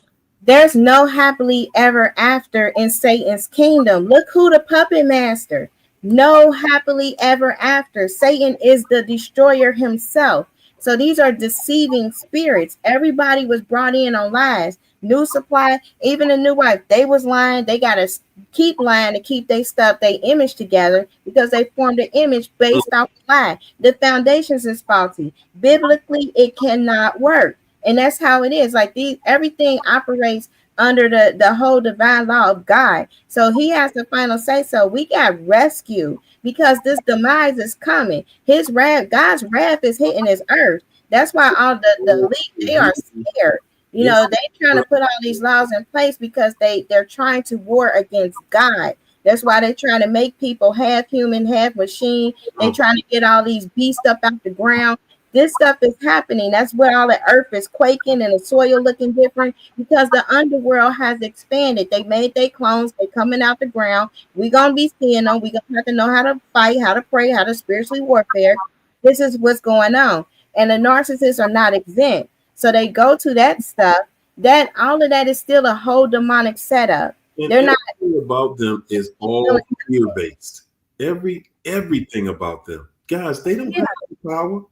there's no happily ever after in Satan's kingdom. Look who the puppet master. No happily ever after. Satan is the destroyer himself. So these are deceiving spirits. Everybody was brought in on lies. New supply, even the new wife, they was lying. They got to keep lying to keep their stuff, their image together because they formed an image based off lie. The foundations is faulty. Biblically, it cannot work. And that's how it is. Like everything operates under the whole divine law of God. So he has the final say so. We got rescued because this demise is coming. His wrath, God's wrath is hitting his earth. That's why all the elite, they are scared. You know, they trying to put all these laws in place because they're trying to war against God. That's why they're trying to make people half human, half machine. They're trying to get all these beasts up out the ground. This stuff is happening. That's where all the earth is quaking and the soil looking different because the underworld has expanded. They made their clones. They're coming out the ground. We're going to be seeing them. We're going to have to know how to fight, how to pray, how to spiritually warfare. This is what's going on. And the narcissists are not exempt. So they go to that stuff that all of that is still a whole demonic setup. And They're not everything about them is all fear based. Everything about them, guys, they don't have power.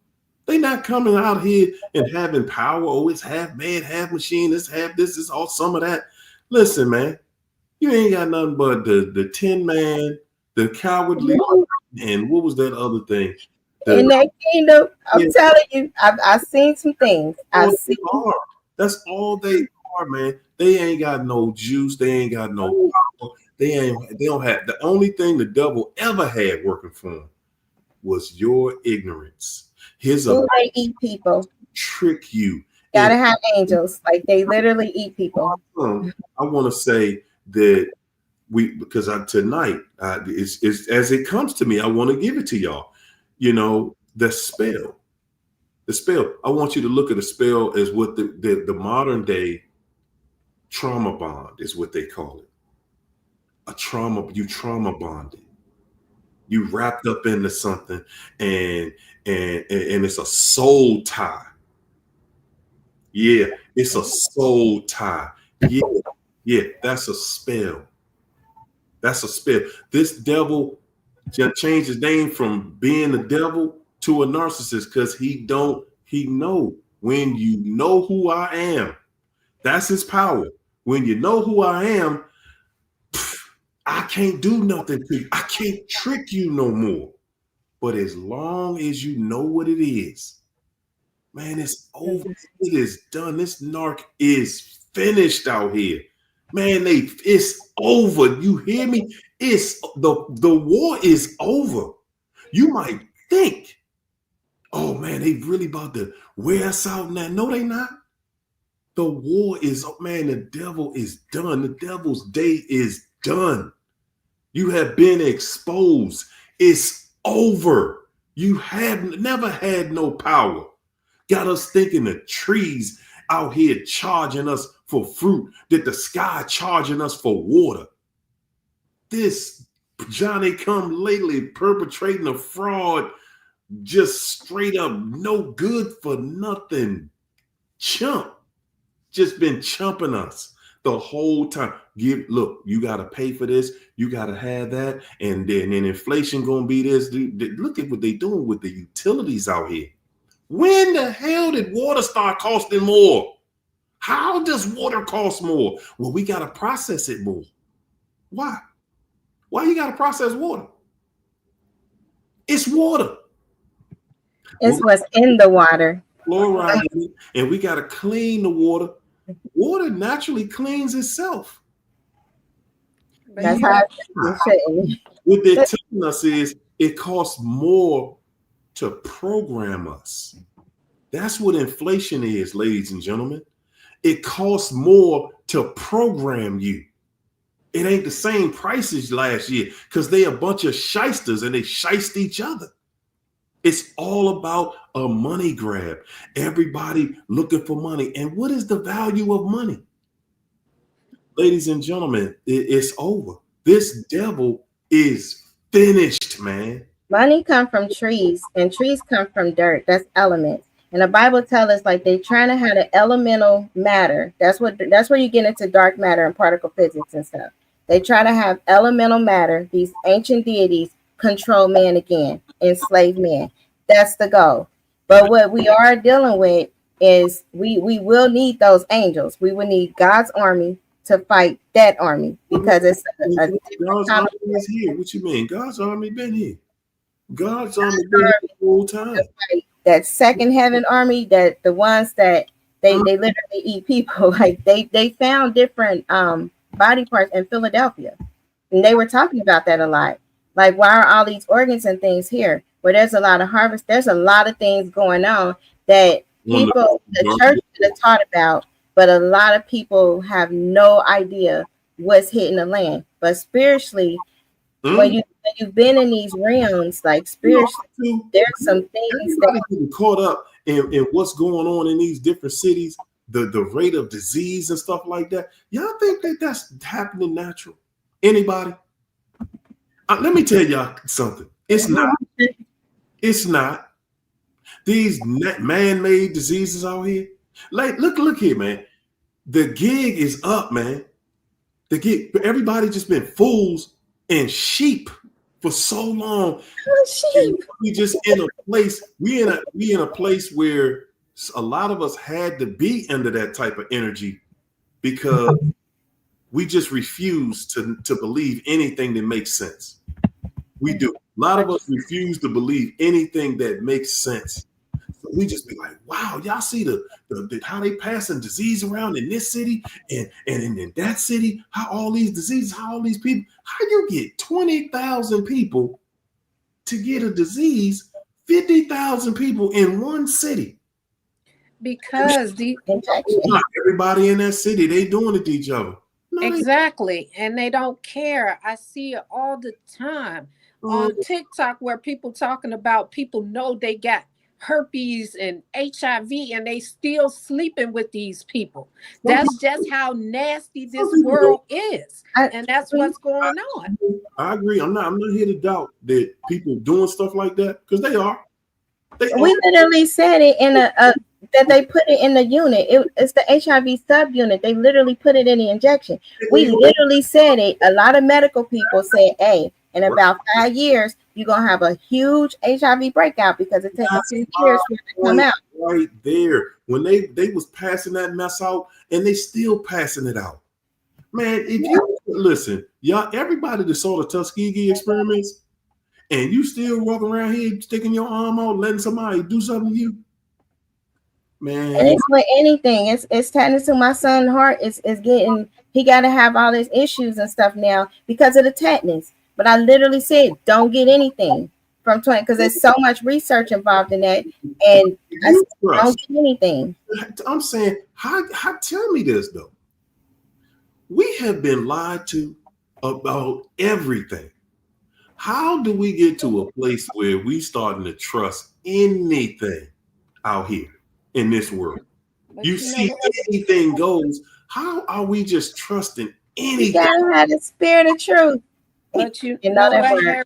They not coming out here and having power. Oh, it's half man, half machine. It's half this. It's all some of that. Listen, man, you ain't got nothing but the Tin Man, the Cowardly, and what was that other thing? in that kingdom. I'm telling you, I've seen some things. That's all they are, man. They ain't got no juice. They ain't got no power. They don't have. The only thing the devil ever had working for him was your ignorance. His ability they eat people. Trick you. Gotta have angels. Like they literally eat people. I want to say that because tonight, it's as it comes to me, I want to give it to y'all. You know, the spell. The spell. I want you to look at the spell as what the modern day trauma bond is what they call it. A trauma, you trauma bonded. You wrapped up into something and it's a soul tie. Yeah, it's a soul tie. Yeah, that's a spell. That's a spell. This devil just changed his name from being the devil to a narcissist because he know when you know who I am, that's his power. When you know who I am, I can't do nothing to you. I can't trick you no more. But as long as you know what it is, man, it's over. It is done. This narc is finished out here. Man, it's over. You hear me? It's the war is over. You might think, oh man, they really about to wear us out now. No, they not. The war is, man, the devil is done. The devil's day is done. You have been exposed. It's over. You have never had no power. Got us thinking the trees out here charging us for fruit, that the sky charging us for water. This Johnny come lately perpetrating a fraud, just straight up no good for nothing chump, just been chumping us the whole time. Look, you got to pay for this, you got to have that, and then inflation gonna be this. Look at what they doing with the utilities out here. When the hell did water start costing more? How does water cost more? Well, we got to process it more. Why? Why you got to process water? It's water. It's what's in the water. Fluoride in it, and we got to clean the water. Water naturally cleans itself. That's how it should. What they're telling us is it costs more to program us. That's what inflation is, ladies and gentlemen. It costs more to program you. It ain't the same price as last year because they a bunch of shysters and they shyst each other. It's all about a money grab. Everybody looking for money. And what is the value of money? Ladies and gentlemen, it's over. This devil is finished, man. Money come from trees and trees come from dirt. That's elements. And the Bible tells us like they trying to have the elemental matter. That's where you get into dark matter and particle physics and stuff. They try to have elemental matter. These ancient deities control man again, enslave man. That's the goal. But what we are dealing with is we will need those angels. We will need God's army to fight that army because it's God's army is here. What you mean? God's army been here. God's army been here the whole time. That second heaven army, that the ones that they literally eat people. Like they found different body parts in Philadelphia, and they were talking about that a lot. Like, why are all these organs and things here? Where there's a lot of harvest, there's a lot of things going on that people, the church should have taught about, but a lot of people have no idea what's hitting the land. But spiritually, when you've been in these realms, like spiritually, there's some things that get caught up in what's going on in these different cities, the rate of disease and stuff like that. Y'all think that that's happening natural? Anybody? Let me tell y'all something. It's not. It's not. These man-made diseases out here. Like, look here, man. The gig is up, man. The gig, everybody just been fools and sheep for so long. And we just in a place, we in a place where a lot of us had to be under that type of energy because we just refuse to believe anything that makes sense. We do. A lot of us refuse to believe anything that makes sense. So we just be like, wow, y'all see the how they passing disease around in this city and in that city, how all these diseases, how all these people, how you get 20,000 people to get a disease, 50,000 people in one city. Because not everybody in that city, they doing it to each other. No, exactly. And they don't care. I see it all the time on TikTok where people talking about people know they got herpes and HIV and they still sleeping with these people. That's just how nasty this world is. And that's what's going on. I agree. I'm not here to doubt that people doing stuff like that, because they are. We literally said it in a that they put it in the unit. It's the HIV subunit. They literally put it in the injection. We literally said it. A lot of medical people said, hey, in about 5 years, you're going to have a huge HIV breakout because it takes a few years for it to come out. Right there. When they was passing that mess out, and they still passing it out. Man, if you listen, y'all, everybody that saw the Tuskegee experiments, and you still walking around here sticking your arm out, letting somebody do something to you, man. And it's with anything. It's tending to my son's heart. Is getting. He got to have all his issues and stuff now because of the tetanus. But I literally said, don't get anything from 20 because there's so much research involved in that, and I don't get anything. I'm saying, how tell me this though. We have been lied to about everything. How do we get to a place where we starting to trust anything out here in this world? You see, anything goes. How are we just trusting anything? You gotta have the spirit of truth. But you know what, Harry,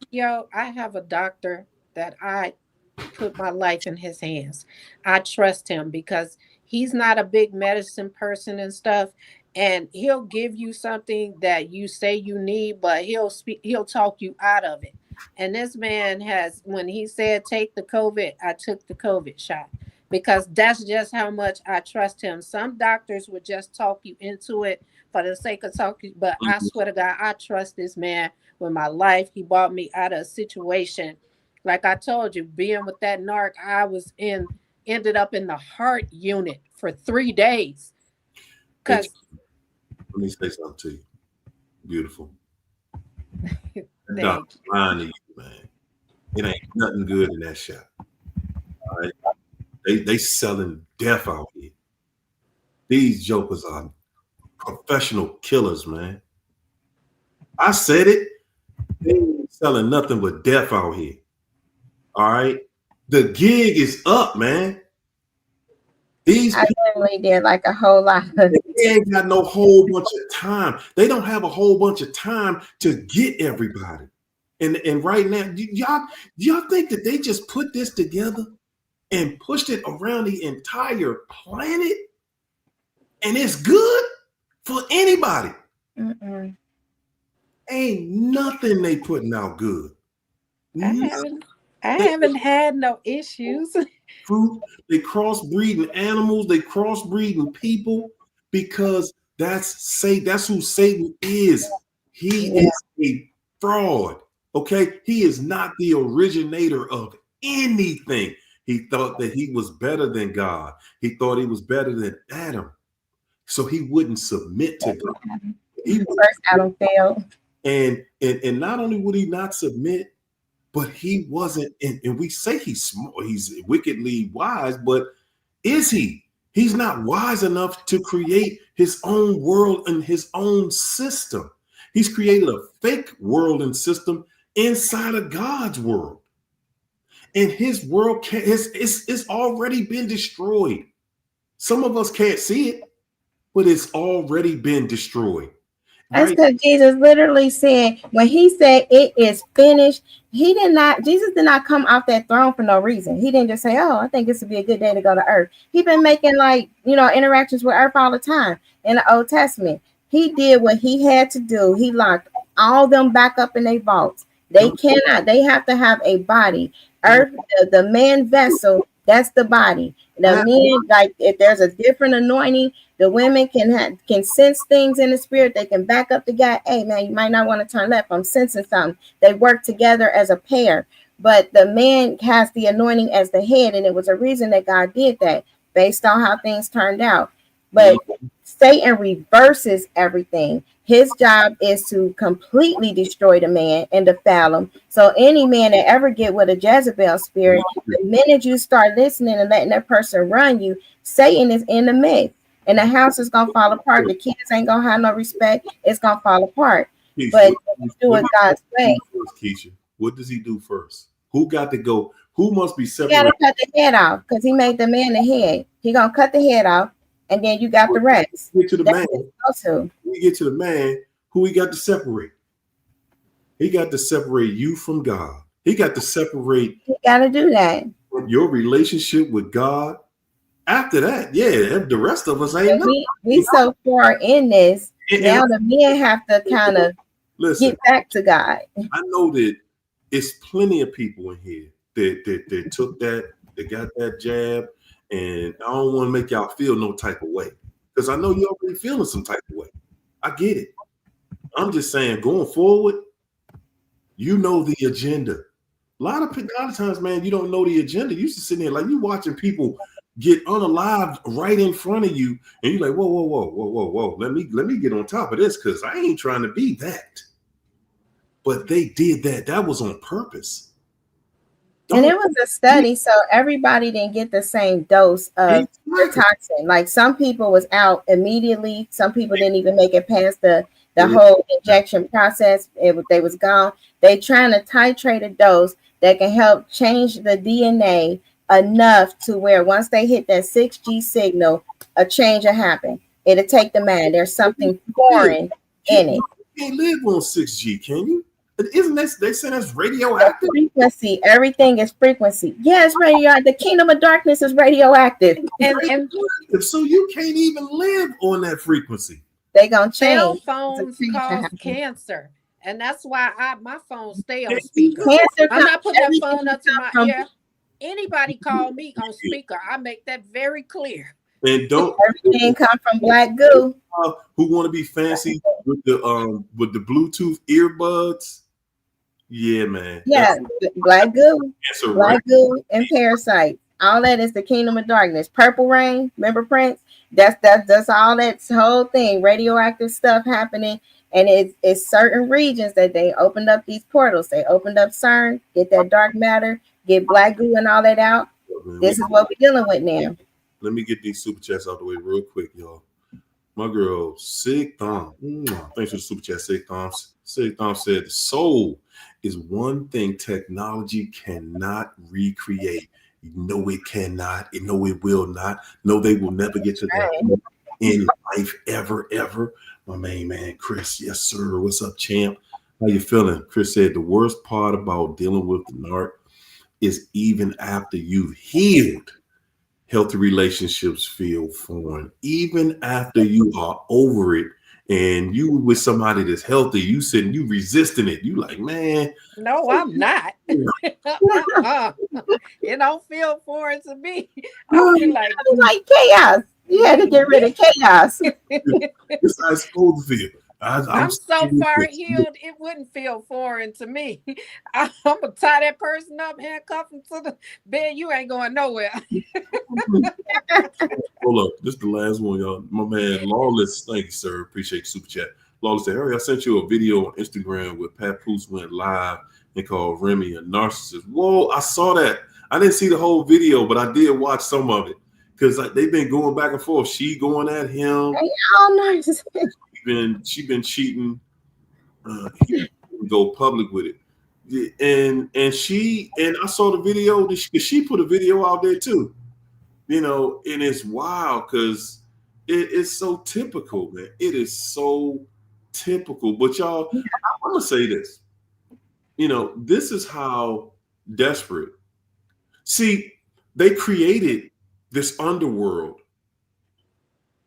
I have a doctor that I put my life in his hands. I trust him because he's not a big medicine person and stuff. And he'll give you something that you say you need, but he'll talk you out of it. And this man has, when he said take the COVID, I took the COVID shot because that's just how much I trust him. Some doctors would just talk you into it for the sake of talking, but I swear to God, I trust this man with my life. He brought me out of a situation. Like I told you, being with that narc, I was ended up in the heart unit for 3 days. Because let me say something to you. Beautiful. Doctor lying to you, man. It ain't nothing good in that shot. All right. They selling death out here. These jokers are professional killers, man. I said it. They ain't selling nothing but death out here. All right. The gig is up, man. These I definitely did like a whole lot. They ain't got no whole bunch of time. They don't have a whole bunch of time to get everybody. And right now, y'all think that they just put this together and pushed it around the entire planet, and it's good for anybody? Ain't nothing they putting out good. I haven't had no issues. Fruit, they crossbreeding animals, they crossbreeding people, because that's who Satan is. He is a fraud. Okay, he is not the originator of anything. He thought that he was better than God. He thought he was better than Adam, so he wouldn't submit to God. First Adam failed, and not only would he not submit, but he wasn't. And we say he's smart, he's wickedly wise, but is he? He's not wise enough to create his own world and his own system. He's created a fake world and system inside of God's world. And his world it's already been destroyed. Some of us can't see it, but it's already been destroyed. That's right? because Jesus literally said, when he said it is finished, Jesus did not come off that throne for no reason. He didn't just say, oh, I think this would be a good day to go to earth. He been making interactions with earth all the time in the Old Testament. He did what he had to do. He locked all them back up in their vaults. They have to have a body. Earth, the man vessel, that's the body. The men, like if there's a different anointing, the women can sense things in the spirit. They can back up the guy. Hey, man, you might not want to turn left. I'm sensing something. They work together as a pair. But the man has the anointing as the head, and it was a reason that God did that based on how things turned out. But Satan reverses everything. His job is to completely destroy the man and defile him. So any man that ever get with a Jezebel spirit, the minute you start listening and letting that person run you, Satan is in the mix. And the house is gonna fall apart. The kids ain't gonna have no respect. It's gonna fall apart. Keisha, But do it God's way. Keisha, what does he do first? Who got to go? Who must be You separated? gotta cut the head off because he made the man the head. He gonna cut the head off, and then you got the rest. Get to the man. Also, We get to the man who he got to separate. He got to separate you from God. He got to separate. You gotta do that. Your relationship with God. After that, yeah, the rest of us ain't. We so far in this now. The men have to kind of get back to God. I know that it's plenty of people in here that took that, that got that jab, and I don't want to make y'all feel no type of way because I know you're already feeling some type of way. I get it. I'm just saying, going forward, you know the agenda. A lot of times, man, you don't know the agenda. You just sitting there like you watching people get unalived right in front of you, and you're like, whoa. Let me get on top of this because I ain't trying to be that. But they did that. That was on purpose. And it was a study, so everybody didn't get the same dose of the toxin. Like some people was out immediately. Some people didn't even make it past the whole injection process. They was gone. They trying to titrate a dose that can help change the DNA enough to where once they hit that 6G signal, a change will happen. It'll take the man. There's something foreign in it. You can't live on 6G, can you? Isn't this, they say that's radioactive? Frequency. Everything is frequency. Yes, radioactive. The kingdom of darkness is radioactive. And so you can't even live on that frequency. They gonna cell change. phones cause cancer. And that's why my phone stay on Cancer speaker. I'm not putting that everything phone up to my from- ear. Anybody call me on speaker, I make that very clear. And don't Everything come from black goo. Who want to be fancy with the Bluetooth earbuds? Yeah, man. Yeah, black goo, That's a black goo, and parasite. All that is the kingdom of darkness. Purple rain, remember Prince? That's all that whole thing. Radioactive stuff happening, and it's certain regions that they opened up these portals. They opened up CERN, get that dark matter, get black goo and all that out. This is what we're dealing with now. Let me get these super chats out the way real quick, y'all. My girl, Sig Thom. Thanks for the super chat, Sig Thom. Sig Thom said, the soul is one thing technology cannot recreate. You know it cannot. You know it will not. No, they will never get to that in life, ever. My main man, Chris. Yes, sir. What's up, champ? How you feeling? Chris said, the worst part about dealing with the narc is even after you've healed, healthy relationships feel foreign. Even after you are over it and you with somebody that's healthy, you sitting, you resisting it. You like, man. No, I'm not. It don't feel foreign to me. I feel like chaos. You had to get rid of chaos. It's how it's supposed to feel. I'm so far healed, it wouldn't feel foreign to me. I'm gonna tie that person up, handcuff him to the bed. You ain't going nowhere. Hold up, this is the last one, y'all. My man Lawless, thank you, sir. Appreciate the super chat. Lawless said, Harry, I sent you a video on Instagram where Papoose went live and called Remy a narcissist. Whoa, I saw that. I didn't see the whole video, but I did watch some of it because they've been going back and forth. She going at him. They all narcissists. She been cheating. He go public with it, and I saw the video because she put a video out there too, you know, and it's wild because it's so typical, man. It is so typical. But y'all, I'm gonna say this. You know, this is how desperate. See, they created this underworld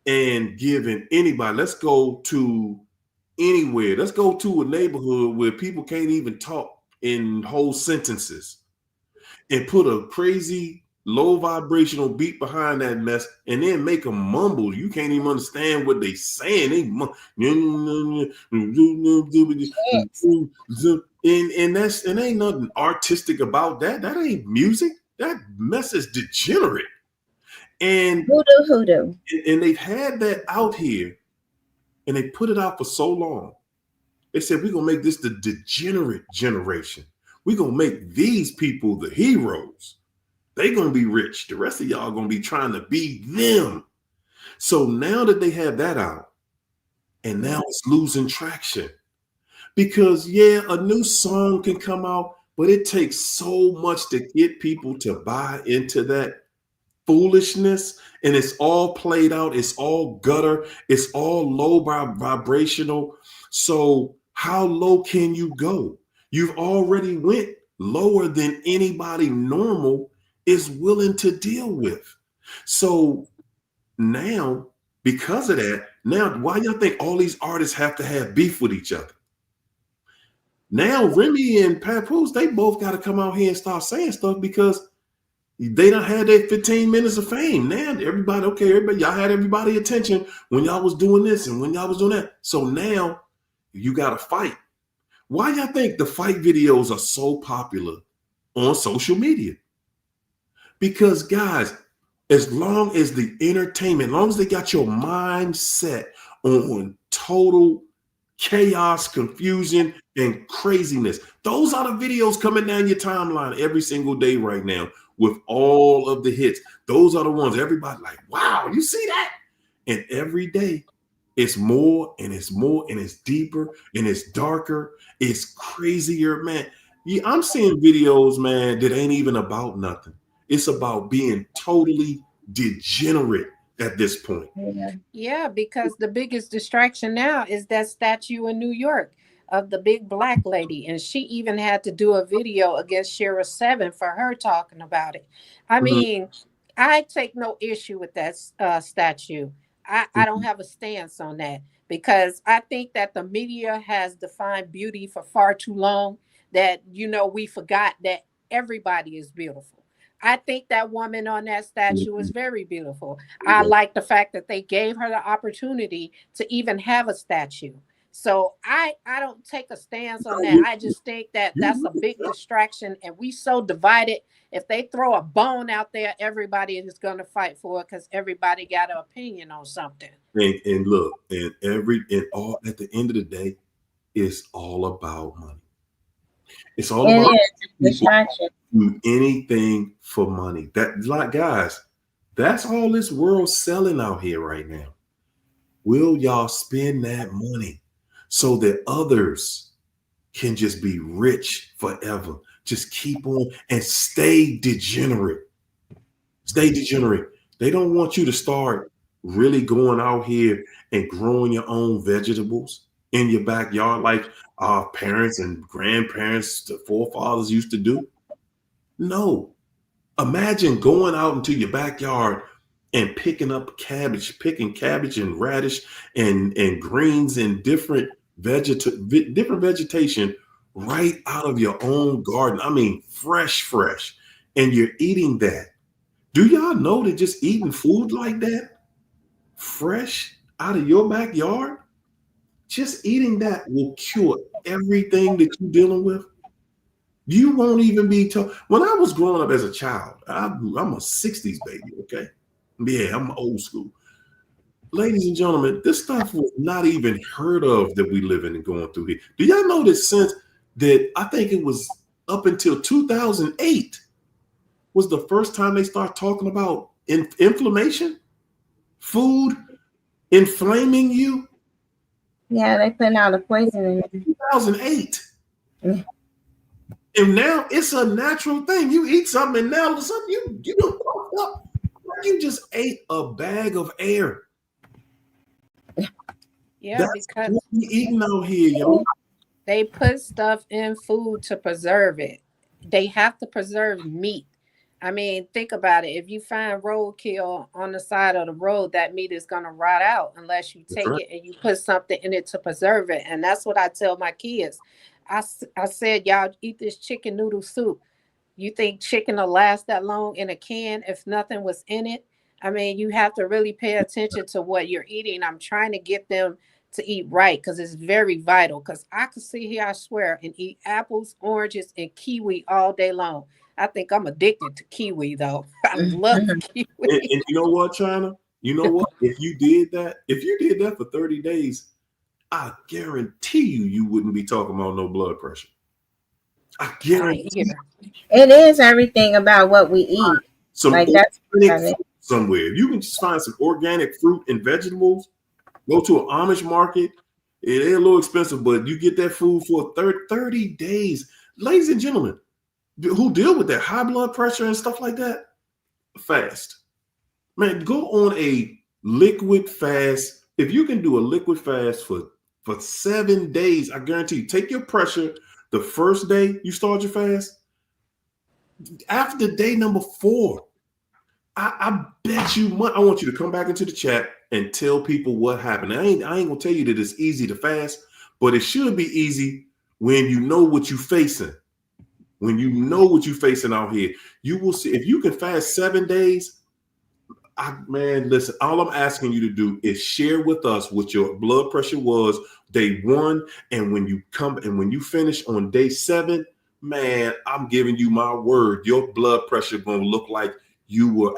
and giving anybody, let's go to anywhere. Let's go to a neighborhood where people can't even talk in whole sentences and put a crazy low vibrational beat behind that mess and then make them mumble. You can't even understand what they saying. And that's, and ain't nothing artistic about that. That ain't music. That mess is degenerate. And hoodoo. And they've had that out here and they put it out for so long. They said, we're going to make this the degenerate generation. We're going to make these people the heroes. They're going to be rich. The rest of y'all going to be trying to be them. So now that they have that out, and now it's losing traction. Because, yeah, a new song can come out, but it takes so much to get people to buy into that foolishness, and it's all played out. It's all gutter. It's all low vibrational. So how low can you go? You've already went lower than anybody normal is willing to deal with. So now, because of that, now why y'all think all these artists have to have beef with each other? Now Remy and Papoose, they both got to come out here and start saying stuff because they done had their 15 minutes of fame. Now everybody, okay, everybody, y'all had everybody attention when y'all was doing this and when y'all was doing that. So now you got to fight. Why y'all think the fight videos are so popular on social media? Because guys, as long as the entertainment, as long as they got your mind set on total chaos, confusion, and craziness, those are the videos coming down your timeline every single day right now with all of the hits. Those are the ones everybody like, wow, you see that? And every day it's more and it's more and it's deeper and it's darker. It's crazier, man. Yeah, I'm seeing videos, man, that ain't even about nothing. It's about being totally degenerate at this point. Yeah, because the biggest distraction now is that statue in New York of the big black lady. And she even had to do a video against Shira 7 for her talking about it. I mean, I take no issue with that statue. I don't have a stance on that because I think that the media has defined beauty for far too long that, you know, we forgot that everybody is beautiful. I think that woman on that statue is very beautiful. I like the fact that they gave her the opportunity to even have a statue. So I don't take a stance on that. I just think that that's a big distraction and we so divided. If they throw a bone out there, everybody is going to fight for it because everybody got an opinion on something. And look, and all at the end of the day, it's all about money. It's all about distraction. Do anything for money. That, like, guys, that's all this world's selling out here right now. Will y'all spend that money so that others can just be rich forever? Just keep on and stay degenerate. Stay degenerate. They don't want you to start really going out here and growing your own vegetables in your backyard like our parents and grandparents, the forefathers used to do. No. Imagine going out into your backyard and picking up picking cabbage and radish and greens and different vegetation right out of your own garden. I mean, fresh. And you're eating that. Do y'all know that just eating food like that, fresh out of your backyard, just eating that will cure everything that you're dealing with? You won't even be told. When I was growing up as a child, I'm a 60s baby, okay? Yeah, I'm old school. Ladies and gentlemen, this stuff was not even heard of that we living and going through here. Do y'all know that since that, I think it was up until 2008 was the first time they start talking about inflammation, food inflaming you? Yeah, they putting out a poison in it. 2008. And now it's a natural thing. You eat something and now all of a sudden you don't fuck up. You just ate a bag of air. Yeah, That's because what we eating out here, yo. they put stuff in food to preserve it. They have to preserve meat. I mean, think about it. If you find roadkill on the side of the road, that meat is going to rot out unless you That's take right. it and you put something in it to preserve it. And that's what I tell my kids. I said, y'all eat this chicken noodle soup. You think chicken will last that long in a can if nothing was in it? I mean, you have to really pay attention to what you're eating. I'm trying to get them to eat right because it's very vital. Because I could sit here, I swear, and eat apples, oranges, and kiwi all day long. I think I'm addicted to kiwi, though. I love kiwi. And you know what, China? You know what? If you did that for 30 days, I guarantee you wouldn't be talking about no blood pressure. I I guarantee hear. It is everything about what we eat. some Like that's organic part of it. fruit somewhere. If you can just find some organic fruit and vegetables, go to an Amish market. They're a little expensive, but you get that food for 30 days. Ladies and gentlemen, who deal with that high blood pressure and stuff like that, fast. Man, go on a liquid fast. If you can do a liquid fast for 7 days, I guarantee you, take your pressure the first day you start your fast. After day number 4, I bet you money. I want you to come back into the chat and tell people what happened. I ain't gonna tell you that it's easy to fast, but it should be easy when you know what you're facing. When you know what you're facing out here, you will see. If you can fast 7 days, man, listen, all I'm asking you to do is share with us what your blood pressure was day 1. And when you finish on day 7, man, I'm giving you my word, your blood pressure gonna look like you were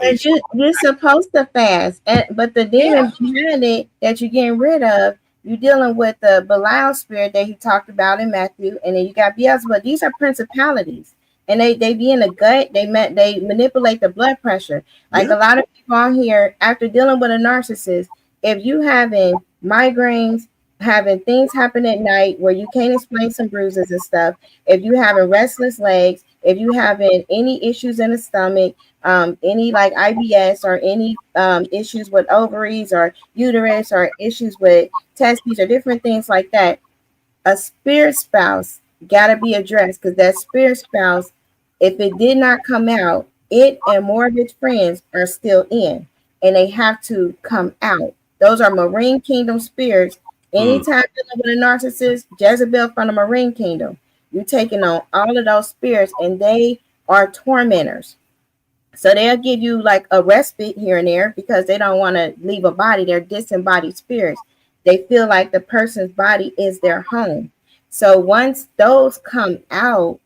You're supposed to fast, but the demon behind it that you're getting rid of, you're dealing with the Belial spirit that he talked about in Matthew, and then you got Beelzebub. These are principalities, and they be in the gut. They manipulate the blood pressure. Like a lot of people on here, after dealing with a narcissist, if you having migraines, having things happen at night where you can't explain some bruises and stuff, if you having restless legs, if you having any issues in the stomach, any like IBS or any issues with ovaries or uterus or issues with testes or different things like that, a spirit spouse got to be addressed, because that spirit spouse, if it did not come out, it and more of its friends are still in, and they have to come out. Those are marine kingdom spirits. Anytime dealing with a narcissist, Jezebel from the marine kingdom, you're taking on all of those spirits, and they are tormentors. So they'll give you like a respite here and there because they don't want to leave a body. They're disembodied spirits. They feel like the person's body is their home. So once those come out,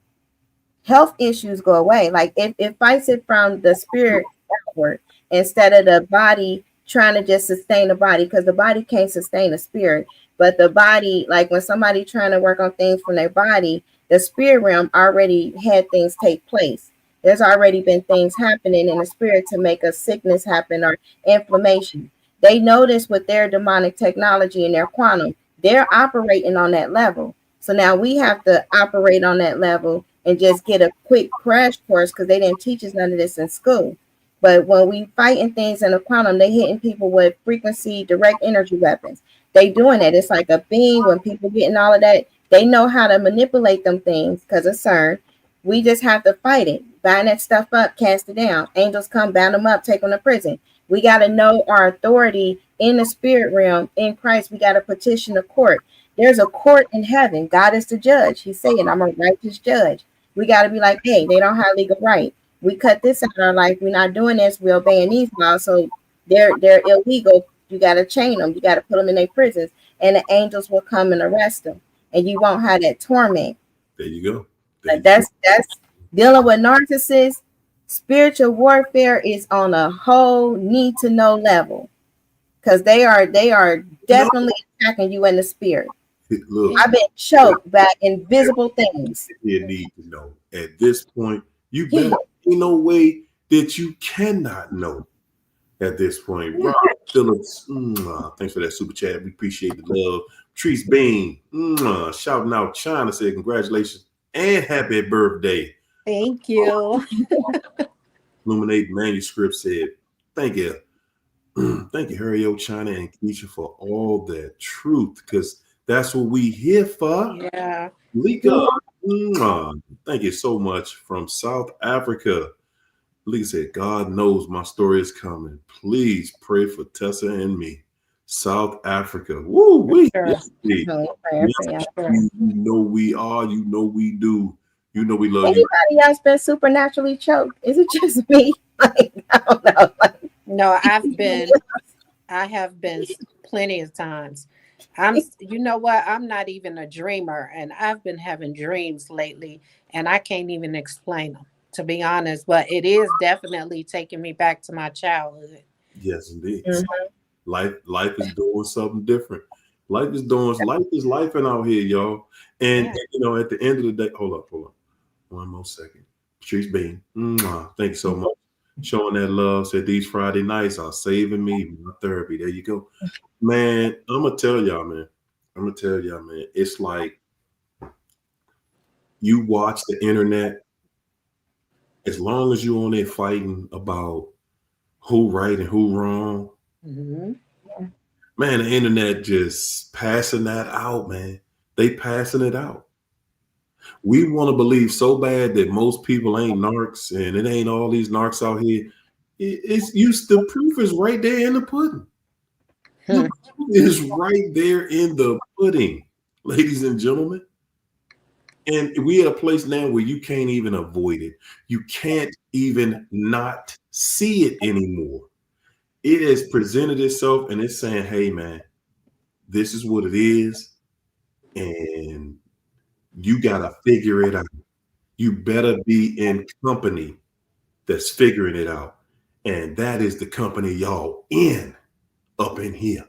health issues go away. Like it fights it from the spirit outward instead of the body trying to just sustain the body, because the body can't sustain the spirit. But the body, like when somebody trying to work on things from their body, the spirit realm already had things take place. There's already been things happening in the spirit to make a sickness happen or inflammation. They know this with their demonic technology and their quantum. They're operating on that level. So now we have to operate on that level and just get a quick crash course, because they didn't teach us none of this in school. But when we fighting things in the quantum, they hitting people with frequency, direct energy weapons. They doing it. It's like a beam. When people getting all of that, they know how to manipulate them things because of CERN. We just have to fight it. Bind that stuff up, cast it down. Angels come, bound them up, take them to prison. We got to know our authority in the spirit realm in Christ. We got to petition the court. There's a court in heaven. God is the judge. He's saying, I'm a righteous judge. We got to be like, hey, they don't have legal right. We cut this out of our life. We're not doing this. We're obeying these laws. So they're illegal. You got to chain them. You got to put them in their prisons. And the angels will come and arrest them. And you won't have that torment. There you go. That's dealing with narcissists. Spiritual warfare is on a whole need to know level, because they are definitely attacking you in the spirit. Look, I've been choked by invisible things. You need to know at this point. You better be no way that you cannot know at this point. Rob Phillips, thanks for that super chat. We appreciate the love. Treese Bean, shouting out China, said congratulations and happy birthday. Thank you. Illuminate Manuscript said, thank you. Thank you, Harry O. China and Keisha, for all that truth, because that's what we here for. Yeah. Lika, thank you so much from South Africa. Lika said, God knows my story is coming. Please pray for Tessa and me. South Africa. Woo, we. Sure. Yes, indeed. Really praying for Yes, y'all. you know we are. You know we do. You know we love you. Anybody else been supernaturally choked? Is it just me? Like, I don't know. Like, No, I have been plenty of times. You know what? I'm not even a dreamer, and I've been having dreams lately, and I can't even explain them, to be honest. But it is definitely taking me back to my childhood. Yes, indeed. Mhm. Life is doing something different. Life is lifing out here, y'all. And Yeah. you know, at the end of the day, hold up. One more second. Patrice Bean. Thank you so much. Showing that love. Said these Friday nights are saving me. My therapy. There you go. Man, I'm gonna tell y'all, man. It's like you watch the internet, as long as you on there fighting about who right and who wrong, Hmm. man, the internet just passing that out, man. They passing it out. We want to believe so bad that most people ain't narcs and it ain't all these narcs out here. The proof is right there in the pudding. The proof is right there in the pudding, ladies and gentlemen. And we at a place now where you can't even avoid it. You can't even not see it anymore. It has presented itself and it's saying, hey man, this is what it is. And you gotta figure it out. You better be in company that's figuring it out. And that is the company y'all in up in here.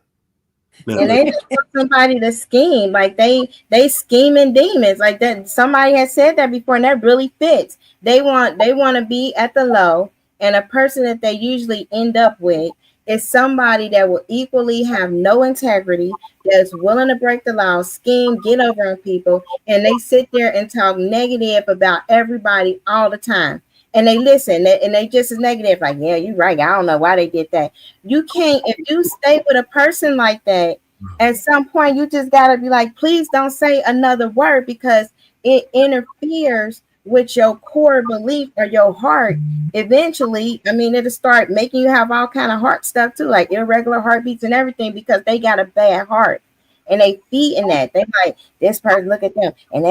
Now, And they just want somebody to scheme. Like they scheming demons. Like that somebody has said that before, and that really fits. They want to be at the low, and a person that they usually end up with is somebody that will equally have no integrity, that's willing to break the law, scheme, get over on people, and they sit there and talk negative about everybody all the time. And they listen, and they just as negative, like, yeah, you're right. I don't know why they did that. You can't, if you stay with a person like that, at some point you just gotta be like, please don't say another word, because it interferes with your core belief or your heart. Eventually, I mean, it'll start making you have all kind of heart stuff too, like irregular heartbeats and everything, because they got a bad heart. And they feed in that. They like, this person, look at them, and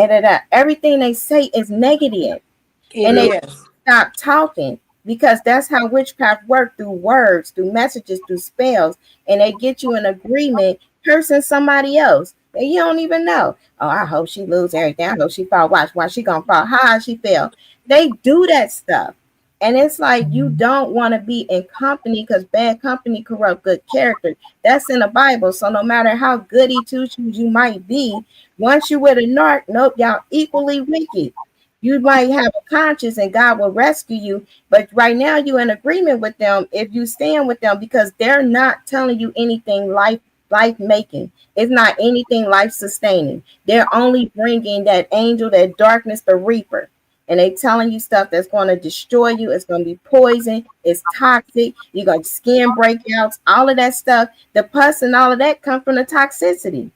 everything they say is negative. And they It is. stop talking, because that's how witchcraft work, through words, through messages, through spells. And they get you in agreement cursing somebody else that you don't even know. Oh, I hope she lose everything. I hope she fall. Watch why she gonna fall. How she fell. They do that stuff. And it's like, you don't want to be in company, because bad company corrupt good character. That's in the Bible. So no matter how goody two shoes you might be, once you with a narc, nope, y'all equally wicked. You might have a conscience and God will rescue you, but right now you're in agreement with them if you stand with them, because they're not telling you anything life making. It's not anything life sustaining. They're only bringing that angel, that darkness, the reaper. And they telling you stuff that's going to destroy you. It's going to be poison. It's toxic. You got skin breakouts, all of that stuff. The pus and all of that come from the toxicity,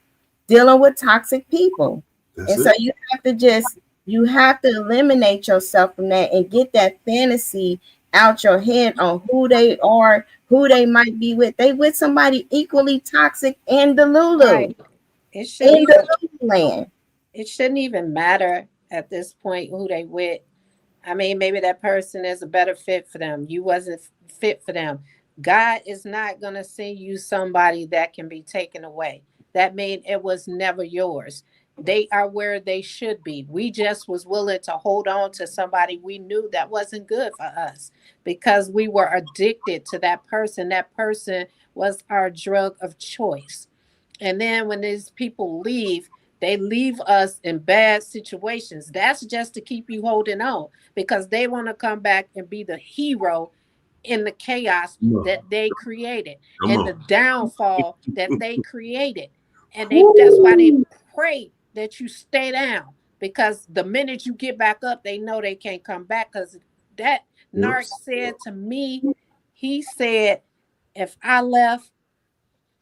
dealing with toxic people. that's And it. so you have to eliminate yourself from that and get that fantasy out your head on who they are, who they might be with. They with somebody equally toxic in the Lulu, Right. It shouldn't in even the Lulu land. it shouldn't even matter at this point who they with. I mean, maybe that person is a better fit for them. You wasn't fit for them. God is not going to send you somebody that can be taken away. That means it was never yours. They are where they should be. We just was willing to hold on to somebody we knew that wasn't good for us, because we were addicted to that person. That person was our drug of choice. And then when these people leave, they leave us in bad situations. That's just to keep you holding on, because they want to come back and be the hero in the chaos Come on. that they created Come and the on. downfall that they created. And that's why they Woo. pray that you stay down, because the minute you get back up, they know they can't come back. Because that Yep. narc said to me, he said, If I left,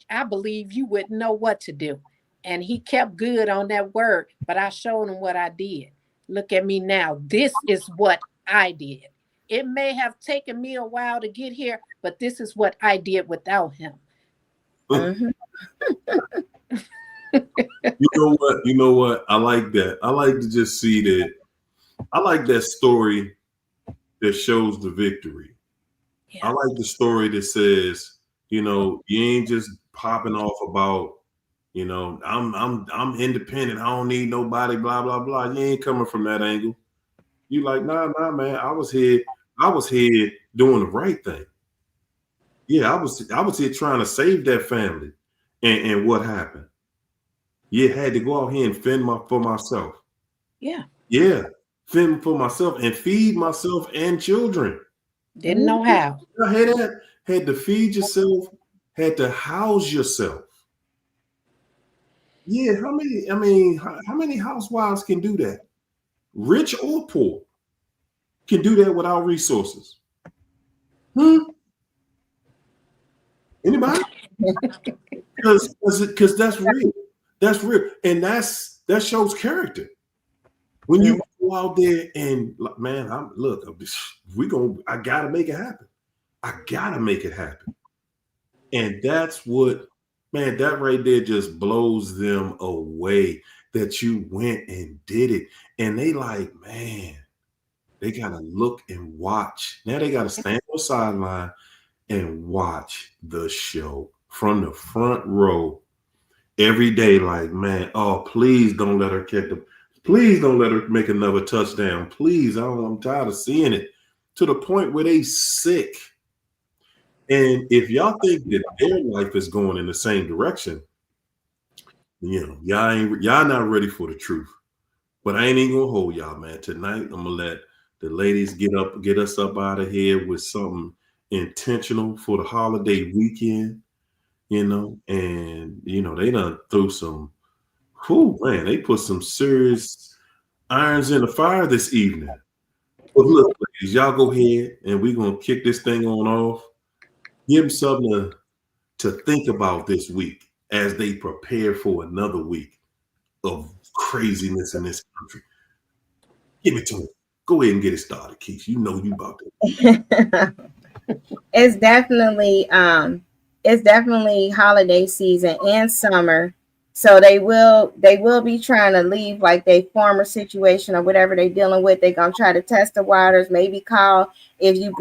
I believe you wouldn't know what to do. And he kept good on that word, but I showed him what I did. Look at me now. This is what I did. It may have taken me a while to get here, but this is what I did without him. Mhm. You know what? You know what? I like that. I like to just see that. I like that story that shows the victory. Yeah. I like the story that says, you know, you ain't just popping off about, you know, I'm independent. I don't need nobody, blah, blah, blah. You ain't coming from that angle. You like, nah, man. I was here doing the right thing. Yeah, I was here trying to save that family. And what happened? Yeah, had to go out here and fend for myself. Yeah. Yeah, fend for myself and feed myself and children. Didn't know how. I had to feed yourself, had to house yourself. Yeah, how many housewives can do that? Rich or poor can do that without resources. Anybody? Because that's real. That's real. And that shows character. When you go out there and man, I gotta make it happen. I gotta make it happen. And that's what, man, that right there just blows them away that you went and did it. And they like, man, they gotta look and watch. Now they gotta stand on the sideline and watch the show from the front row every day. Like, man, oh, please don't let her please don't let her make another touchdown. Please, I'm tired of seeing it. To the point where they sick. And if y'all think that their life is going in the same direction, you know, y'all not ready for the truth. But I ain't even gonna hold y'all, man. Tonight, I'm gonna let the ladies get us up out of here with something intentional for the holiday weekend, you know. And you know, they done threw some, man, they put some serious irons in the fire this evening. But look, ladies, y'all go ahead and we're gonna kick this thing on off. Give them something to think about this week as they prepare for another week of craziness in this country. Give it to them. Go ahead and get it started, Keith. You know you about to. It's definitely holiday season and summer. So they will be trying to leave like their former situation or whatever they're dealing with. They're gonna try to test the waters, maybe call if you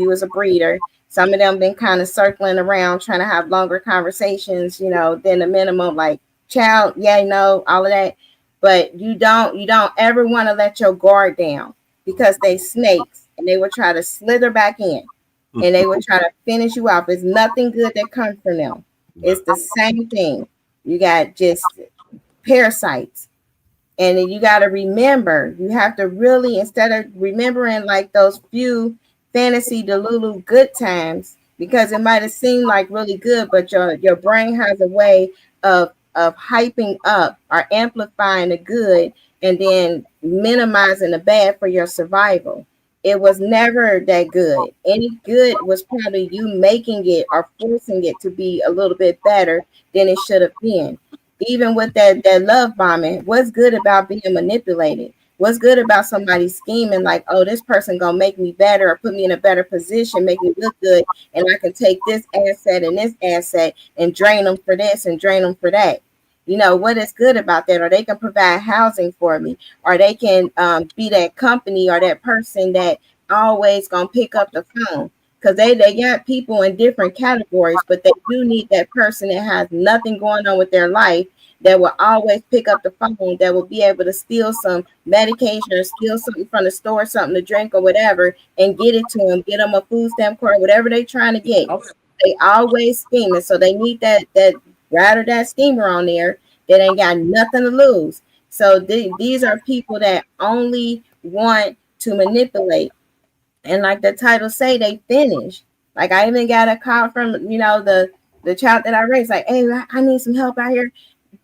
was a breeder. Some of them been kind of circling around trying to have longer conversations, you know, than the minimum, like child, yeah, no, all of that. But you don't ever want to let your guard down because they snakes and they will try to slither back in and they will try to finish you off. It's nothing good that comes from them. It's the same thing. You got just parasites. And then you got to remember, you have to really, instead of remembering like those few fantasy delulu good times, because it might have seemed like really good, but your brain has a way of hyping up or amplifying the good and then minimizing the bad for your survival. It was never that good. Any good was probably you making it or forcing it to be a little bit better than it should have been. Even with that love bombing, what's good about being manipulated? What's good about somebody scheming like, oh, this person gonna make me better or put me in a better position, make me look good, and I can take this asset and this asset and drain them for this and drain them for that. You know, what is good about that? Or they can provide housing for me, or they can be that company or that person that always gonna pick up the phone. Because they got people in different categories, but they do need that person that has nothing going on with their life that will always pick up the phone, that will be able to steal some medication or steal something from the store, something to drink or whatever, and get it to them, get them a food stamp card, whatever they're trying to get. They always scheming. So they need that schemer on there that ain't got nothing to lose. So these are people that only want to manipulate. And like the title say, they finish. Like I even got a call from, you know, the child that I raised, like, hey, I need some help out here.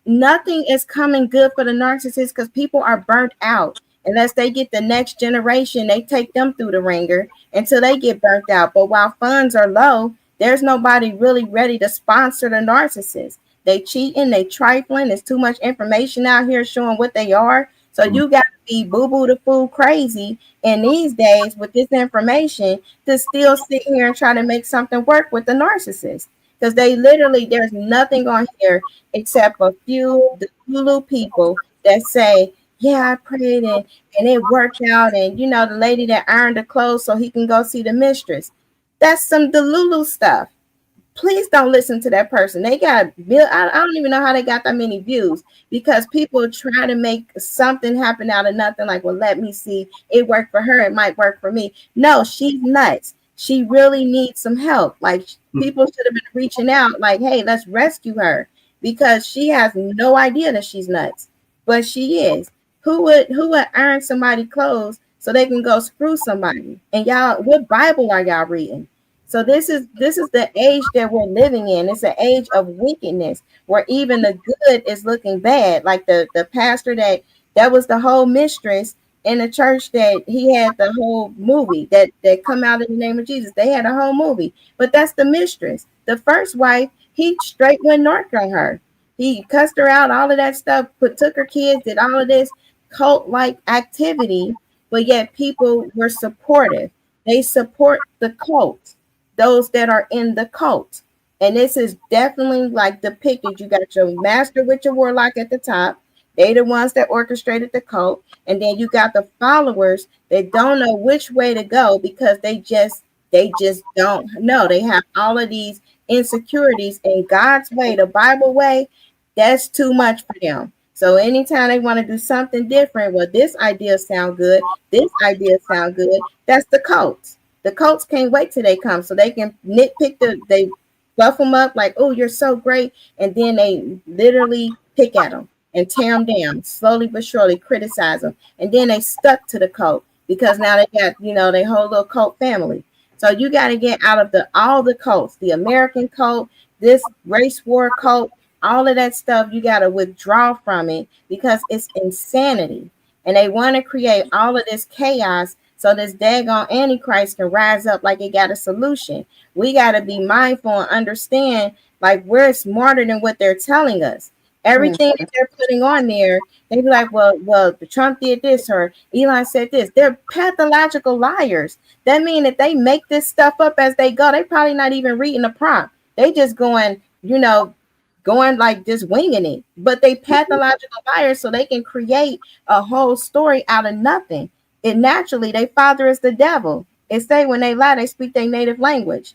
Nothing is coming good for the narcissist because people are burnt out. Unless they get the next generation, they take them through the ringer until they get burnt out. But while funds are low, There's nobody really ready to sponsor the narcissist. They cheating, they trifling. There's too much information out here showing what they are. So you got to be boo-boo the fool crazy in these days with this information to still sit here and try to make something work with the narcissist. Because they literally, there's nothing on here except a few the Lulu people that say, yeah, I prayed and it worked out. And you know, the lady that ironed the clothes so he can go see the mistress. That's some Delulu stuff. Please don't listen to that person. They got I don't even know how they got that many views, because people try to make something happen out of nothing. Like, well, let me see. It worked for her. It might work for me. No, she's nuts. She really needs some help. Like, people should have been reaching out like, hey, let's rescue her, because she has no idea that she's nuts, but she is. Who would iron somebody clothes so they can go screw somebody? And y'all, what Bible are y'all reading? So this is the age that we're living in. It's an age of wickedness where even the good is looking bad. Like the pastor that was the whole mistress in the church, that he had the whole movie that come out in the name of Jesus. They had a whole movie, but that's the mistress. The first wife, he straight went north on her. He cussed her out, all of that stuff, took her kids, did all of this cult-like activity, but yet people were supportive. They support the cult, those that are in the cult. And this is definitely like depicted. You got your master with your warlock at the top. They the ones that orchestrated the cult. And then you got the followers that don't know which way to go, because they just don't know. They have all of these insecurities, and God's way, the Bible way, that's too much for them. So anytime they want to do something different, well, this idea sound good, this idea sound good, that's the cult. The cults can't wait till they come so they can nitpick they buff them up like, oh, you're so great. And then they literally pick at them and tear them down, slowly but surely criticize them. And then they stuck to the cult because now they got, their whole little cult family. So you got to get out of all the cults, the American cult, this race war cult, all of that stuff. You got to withdraw from it because it's insanity. And they want to create all of this chaos so this daggone Antichrist can rise up like it got a solution. We got to be mindful and understand, like, we're smarter than what they're telling us. Everything that they're putting on there, they be like, well, Trump did this or Elon said this. They're pathological liars. That means that they make this stuff up as they go. They probably not even reading the prompt. They just going like just winging it. But they pathological liars, so they can create a whole story out of nothing. And naturally, their father is the devil. It say when they lie, they speak their native language.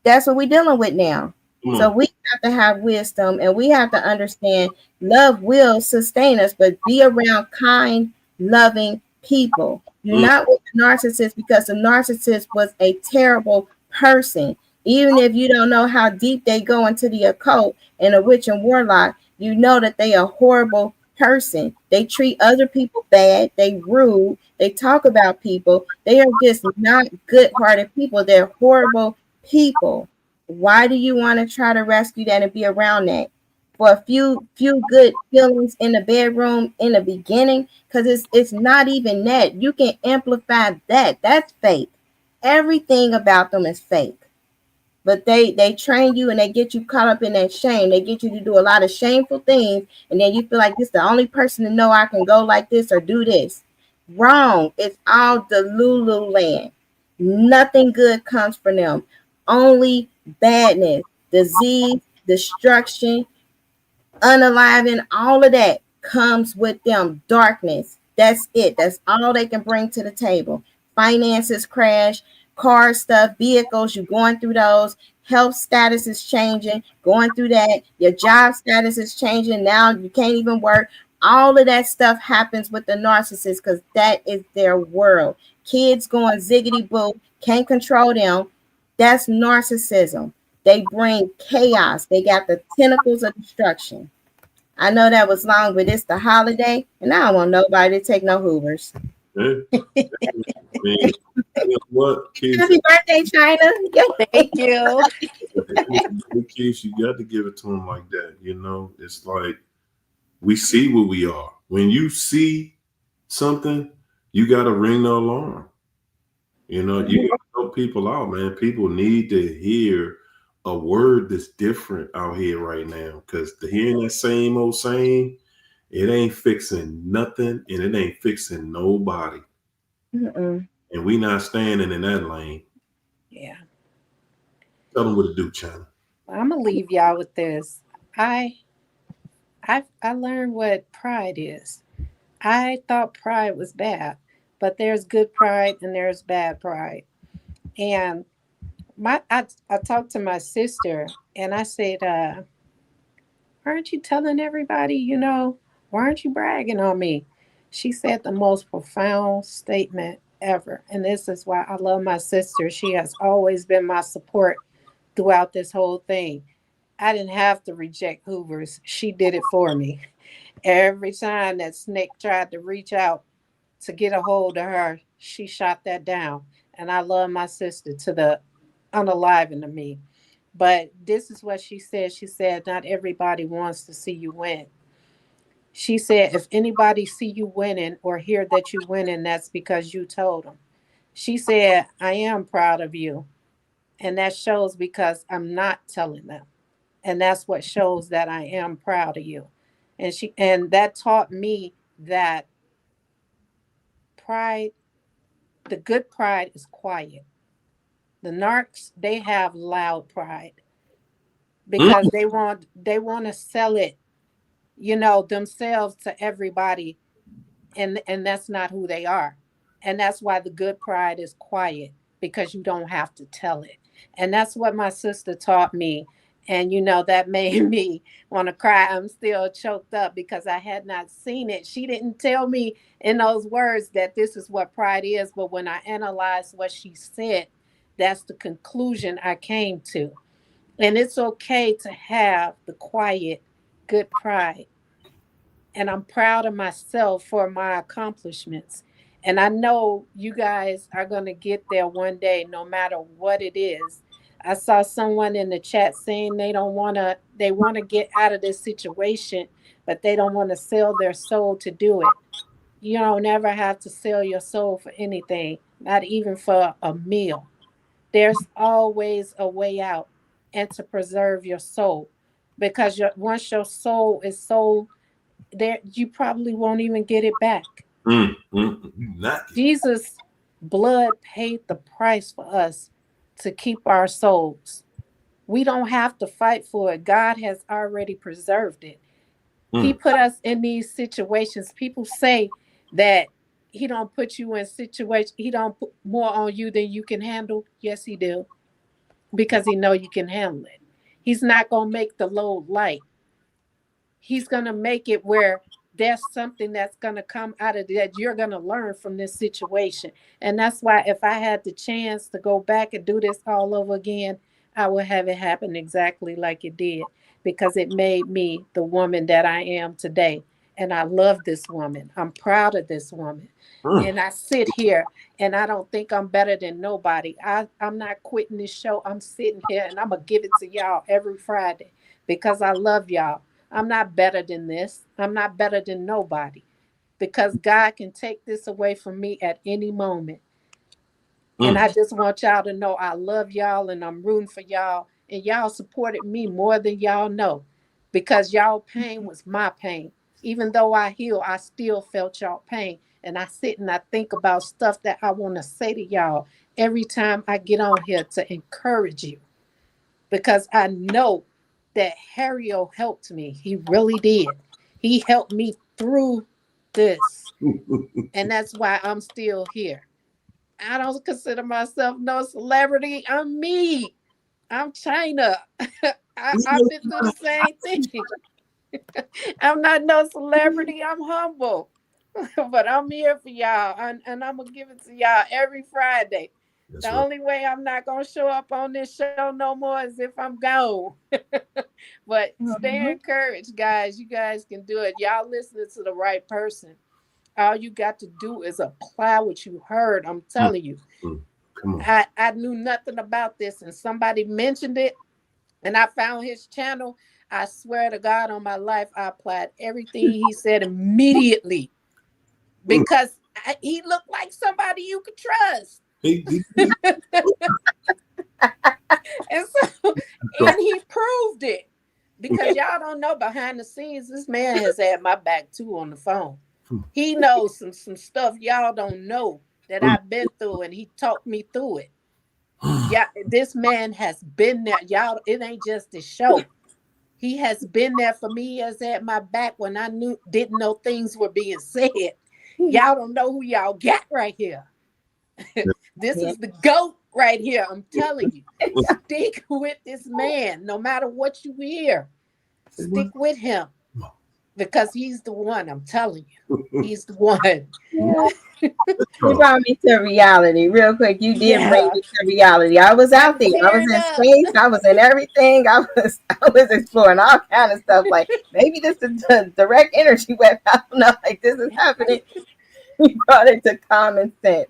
That's what we're dealing with now. So we have to have wisdom, and we have to understand love will sustain us, but be around kind, loving people. You're not with the narcissist, because the narcissist was a terrible person. Even if you don't know how deep they go into the occult and a witch and warlock, you know that they are horrible person. They treat other people bad. They rude. They talk about people. They are just not good-hearted people. They're horrible people. Why do you want to try to rescue that and be around that? For a few good feelings in the bedroom in the beginning, because it's not even that. You can amplify that. That's fake. Everything about them is fake. But they train you and they get you caught up in that shame. They get you to do a lot of shameful things, and then you feel like this is the only person to know I can go like this or do this. Wrong. It's all Delulu land. Nothing good comes from them. Only badness, disease, destruction, unaliving, all of that comes with them. Darkness. That's it. That's all they can bring to the table. Finances crash, car stuff, vehicles, you're going through those. Health status is changing, going through that. Your job status is changing. Now you can't even work. All of that stuff happens with the narcissist because that is their world. Kids going ziggity boo, can't control them. That's narcissism. They bring chaos. They got the tentacles of destruction. I know that was long, but it's the holiday, and I don't want nobody to take no Hoovers. What kids? Happy birthday, China! Thank you. Kids, you got to give it to them like that. It's like we see what we are. When you see something, you got to ring the alarm. You got to help people out, man. People need to hear a word that's different out here right now, because to hearing that same old saying, it ain't fixing nothing and it ain't fixing nobody. Mm-mm. And we not standing in that lane. Yeah. Tell them what to do, China. I'm gonna leave y'all with this. I I learned what pride is. I thought pride was bad, but there's good pride and there's bad pride. And I talked to my sister and I said, aren't you telling everybody, why aren't you bragging on me? She said the most profound statement ever. And this is why I love my sister. She has always been my support throughout this whole thing. I didn't have to reject Hoover's. She did it for me. Every time that snake tried to reach out to get a hold of her, she shot that down. And I love my sister to the unaliving of me. But this is what she said. She said, not everybody wants to see you win. She said, if anybody see you winning or hear that you winning, that's because you told them. She said, I am proud of you. And that shows because I'm not telling them. And that's what shows that I am proud of you. And that taught me that pride, the good pride is quiet. The narcs, they have loud pride because they want to sell it, themselves to everybody, and that's not who they are. And that's why the good pride is quiet, because you don't have to tell it. And that's what my sister taught me. And that made me want to cry. I'm still choked up because I had not seen it. She didn't tell me in those words that this is what pride is, but when I analyzed what she said, that's the conclusion I came to. And it's okay to have the quiet good pride, and I'm proud of myself for my accomplishments. And I know you guys are going to get there one day, no matter what it is. I saw someone in the chat saying they want to get out of this situation, but they don't want to sell their soul to do it. You don't never have to sell your soul for anything, not even for a meal. There's always a way out, and to preserve your soul, because once your soul is sold, there you probably won't even get it back. Not. Jesus' blood paid the price for us to keep our souls. We don't have to fight for it. God has already preserved it. He put us in these situations. People say that he don't put you in situations, he don't put more on you than you can handle. Yes, he do, because he know you can handle it. He's not going to make the load light. He's going to make it where there's something that's going to come out of that you're going to learn from this situation. And that's why if I had the chance to go back and do this all over again, I would have it happen exactly like it did, because it made me the woman that I am today. And I love this woman. I'm proud of this woman. And I sit here and I don't think I'm better than nobody. I'm not quitting this show. I'm sitting here and I'm going to give it to y'all every Friday because I love y'all. I'm not better than this. I'm not better than nobody, because God can take this away from me at any moment. And I just want y'all to know I love y'all and I'm rooting for y'all. And y'all supported me more than y'all know, because y'all pain was my pain. Even though I heal, I still felt y'all pain. And I sit and I think about stuff that I want to say to y'all every time I get on here to encourage you, because I know that Harrio helped me. He really did. He helped me through this. And that's why I'm still here. I don't consider myself no celebrity. I'm me. I'm China. I've been through the same thing. I'm not no celebrity. I'm humble. But I'm here for y'all. And I'm going to give it to y'all every Friday. That's The right. only way I'm not going to show up on this show no more is if I'm gone. But stay encouraged, guys. You guys can do it. Y'all listening to the right person. All you got to do is apply what you heard. I'm telling you. Come on. I knew nothing about this, and somebody mentioned it, and I found his channel. I swear to God on my life, I applied everything he said immediately, because he looked like somebody you could trust. He And so And he proved it. Because y'all don't know, behind the scenes, this man has had my back too on the phone. He knows some stuff y'all don't know that I've been through, and he talked me through it. Yeah, this man has been there. Y'all, it ain't just a show. He has been there for me. He has had my back when I didn't know things were being said. Y'all don't know who y'all got right here. This is the GOAT right here. I'm telling you. Stick with this man, no matter what you hear. Stick with him. Because he's the one, I'm telling you. He's the one. Yeah. You brought me to reality real quick. You did bring me to reality. I was out there. I was in space. I was in everything. I was exploring all kind of stuff. Like maybe this is the direct energy web. I don't know. Like this is happening. You brought it to common sense.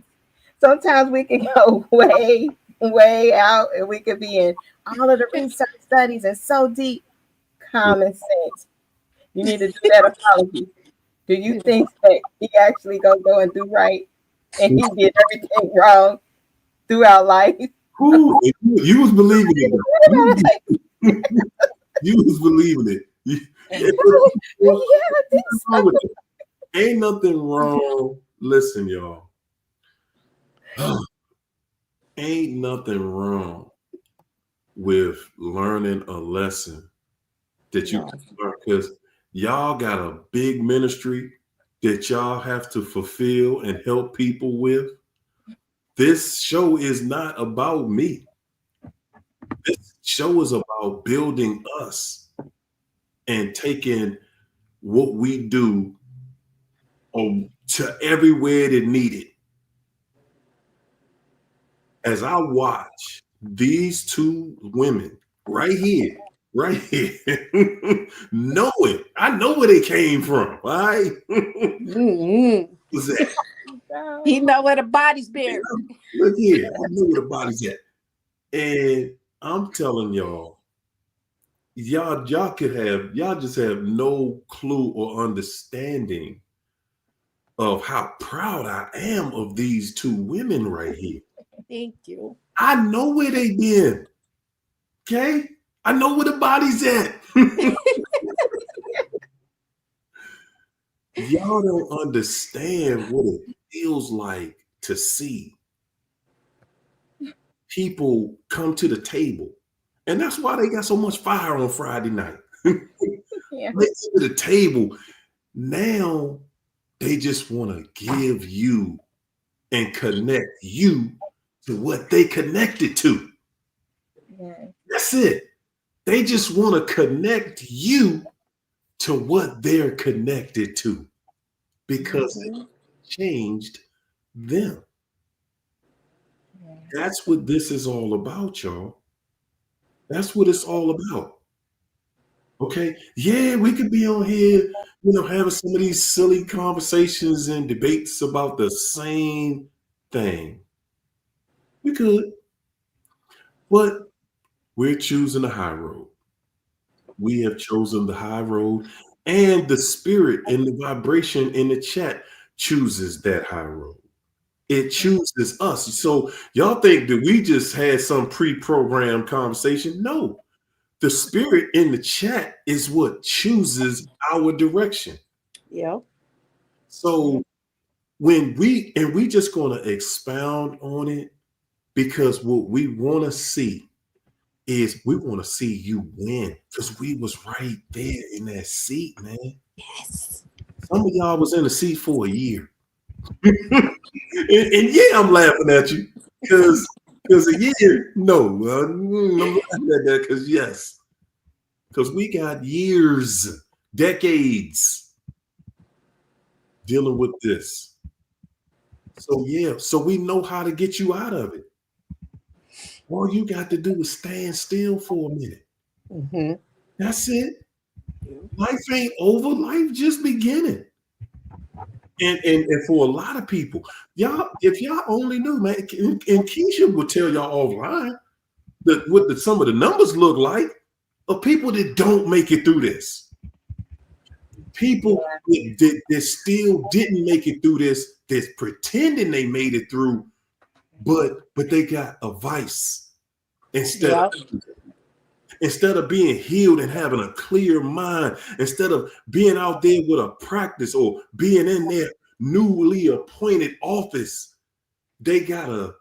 Sometimes we can go way, way out, and we could be in all of the research studies and so deep. Common sense. You need to do that apology. Do you think that he actually gonna go and do right, and he did everything wrong throughout life? Ooh, you was believing it. You was believing it. I think so. Ain't nothing wrong. Listen, y'all. Ain't nothing wrong with learning a lesson that you can learn, because y'all got a big ministry that y'all have to fulfill and help people with. This show is not about me. This show is about building us and taking what we do to everywhere that needed. As I watch these two women right here, know it. I know where they came from, right? What's that? He know where the body's buried. Look here, I know where the body's at. And I'm telling y'all just have no clue or understanding of how proud I am of these two women right here. Thank you. I know where they been. Okay? I know where the body's at. Y'all don't understand what it feels like to see people come to the table. And that's why they got so much fire on Friday night. Yeah. They to the table. Now they just want to give you and connect you to what they connected to. Yeah. That's it. They just want to connect you to what they're connected to, because it changed them. Yeah. That's what this is all about, y'all. That's what it's all about. Okay? Yeah, we could be on here, having some of these silly conversations and debates about the same thing. We could. But we're choosing the high road. We have chosen the high road, and the spirit and the vibration in the chat chooses that high road. It chooses us. So y'all think that we just had some pre-programmed conversation? No, the spirit in the chat is what chooses our direction. Yeah. So when we just going to expound on it, because what we want to see is we want to see you win, because we was right there in that seat, man. Yes. Some of y'all was in the seat for a year. and yeah, I'm laughing at you because a year, no, I'm laughing at that because yes, because we got years, decades dealing with this. So yeah, so we know how to get you out of it. All you got to do is stand still for a minute. Mm-hmm. That's it. Life ain't over. Life just beginning. And for a lot of people, y'all, if y'all only knew, man, and Keisha would tell y'all offline that what some of the numbers look like of people that don't make it through this. People that still didn't make it through this, that's pretending they made it through, but they got a vice instead of. instead of being healed and having a clear mind, instead of being out there with a practice or being in their newly appointed office, they got a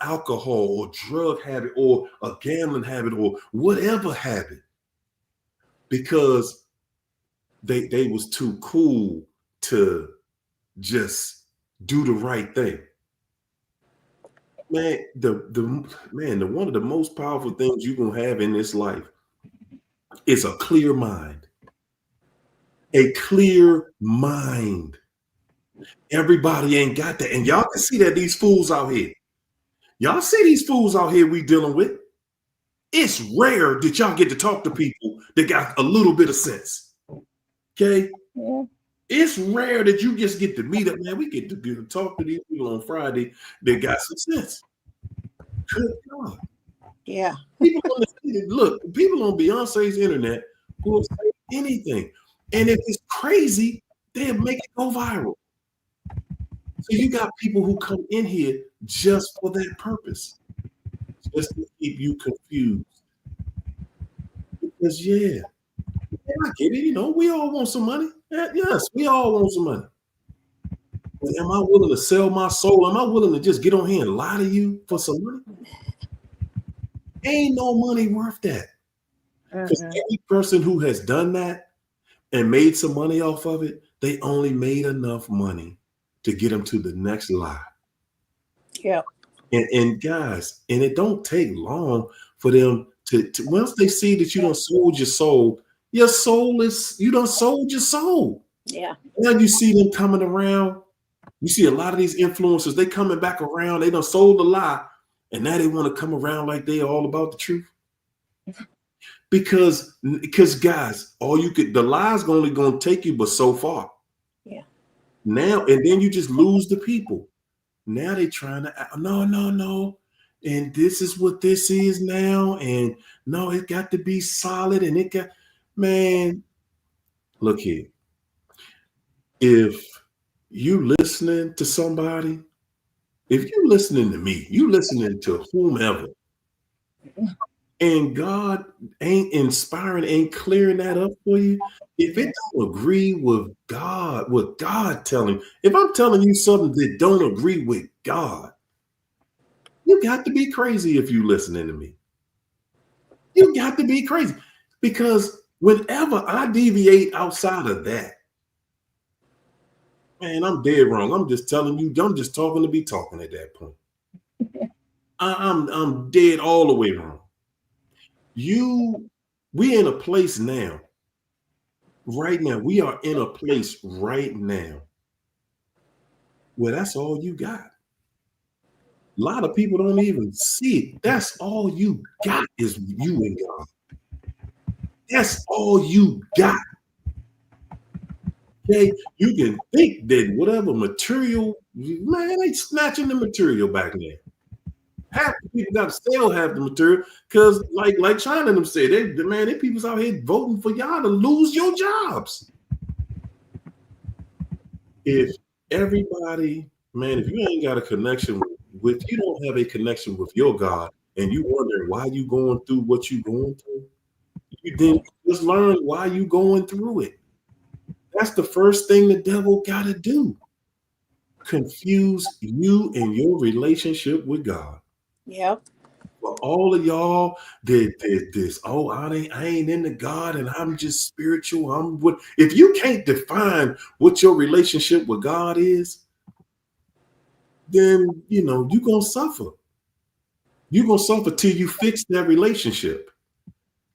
alcohol or drug habit or a gambling habit or whatever habit, because they was too cool to just do the right thing. Man, the one of the most powerful things you're gonna have in this life is a clear mind. A clear mind. Everybody ain't got that. And y'all can see that these fools out here. Y'all see these fools out here we dealing with. It's rare that y'all get to talk to people that got a little bit of sense. Okay? Yeah. It's rare that you just get to meet up, man. We get to talk to these people on Friday that got some sense. Good God. Yeah. People on people on Beyonce's internet who will say anything. And if it's crazy, they'll make it go viral. So you got people who come in here just for that purpose. Just to keep you confused. Because I get it, we all want some money. Yes, we all want some money. But am I willing to sell my soul? Am I willing to just get on here and lie to you for some money? Ain't no money worth that. Because every person who has done that and made some money off of it, they only made enough money to get them to the next lie. Yeah. And guys, and it don't take long for them to once they see that you done sold your soul, you done sold your soul. Yeah. Now you see them coming around. You see a lot of these influencers, they coming back around. They done sold the lie, and now they want to come around like they all about the truth. Because guys, the lie's only gonna take you but so far. Yeah. Now, and then you just lose the people. Now they trying to no. And this is what this is now. And no, it got to be solid. And man, look here. If you listening to somebody, if you listening to me, you listening to whomever, and God ain't inspiring, ain't clearing that up for you, if it don't agree with God, what God telling, if I'm telling you something that don't agree with God, you got to be crazy if you listening to me. You got to be crazy, because whenever I deviate outside of that, man, I'm dead wrong. I'm just telling you, I'm just talking to be talking at that point. I'm dead all the way wrong. We in a place now. Right now, we are in a place right now where that's all you got. A lot of people don't even see it. That's all you got is you and God. That's all you got. Okay, you can think that whatever material, man, they snatching the material back then. Half the people got to still have the material because, like China and them said, they people's out here voting for y'all to lose your jobs. If everybody, man, if you ain't got a connection with, you don't have a connection with your God, and you wondering why you going through what you going through, you then just learn why you going through it. That's the first thing the devil got to do. Confuse you and your relationship with God. Yep. For all of y'all that I ain't into God and I'm just spiritual. If you can't define what your relationship with God is, then you're gonna suffer. You're gonna suffer till you fix that relationship.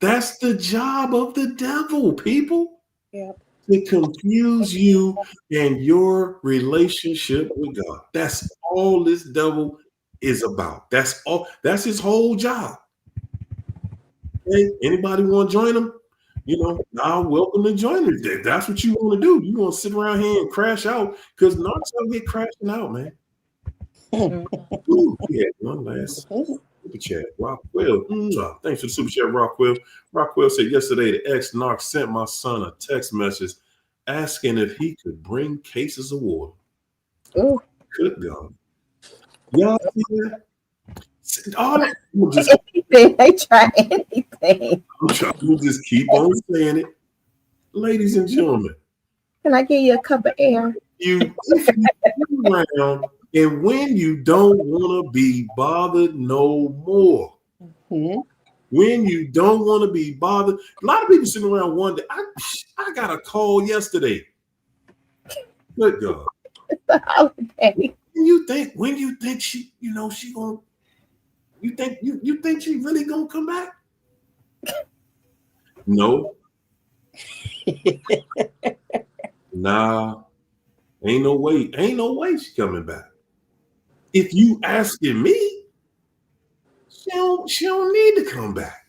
That's the job of the devil, people. Yep. To confuse you and your relationship with God. That's all this devil is about. That's all. That's his whole job. Hey, anybody want to join him? I'm welcome to join him. If that's what you want to do. You want to sit around here and crash out because Narcs out here crashing out, man. Ooh, yeah, one last super chat. Rockwell. Thanks for the super chat, Rockwell. Rockwell said yesterday the ex-Narc sent my son a text message asking if he could bring cases of water. Ooh. Good God. Y'all see that? Anything, they try anything. thing. I'm trying to just keep on saying it. Ladies and gentlemen, Can I give you a cup of air? if you sit around and when you don't want to be bothered no more, when you don't want to be bothered, a lot of people sitting around wonder, I got a call yesterday. Good God. It's the holiday. When you think she, she gonna, you think she really gonna come back? No. Nah. Ain't no way she coming back. If you asking me, she don't need to come back.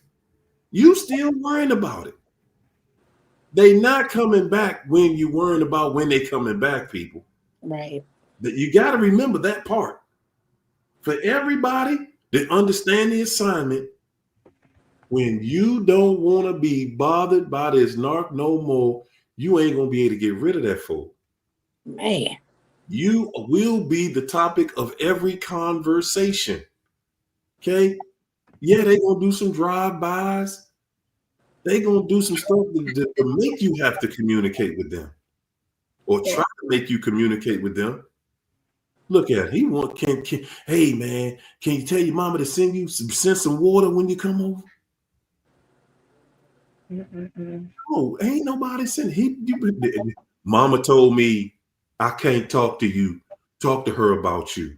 You still worrying about it. They not coming back when you worrying about when they coming back, people. Right. You got to remember that part. For everybody that understand the assignment, when you don't want to be bothered by this narc no more, you ain't gonna be able to get rid of that fool. Man. You will be the topic of every conversation. Okay? Yeah, they gonna do some drive-bys. They gonna do some stuff to make you have to communicate with them, or try to make you communicate with them. Look at it. Hey man, can you tell your mama to send some water when you come over? Oh, ain't nobody sending. Mama told me I can't talk to you. Talk to her about you.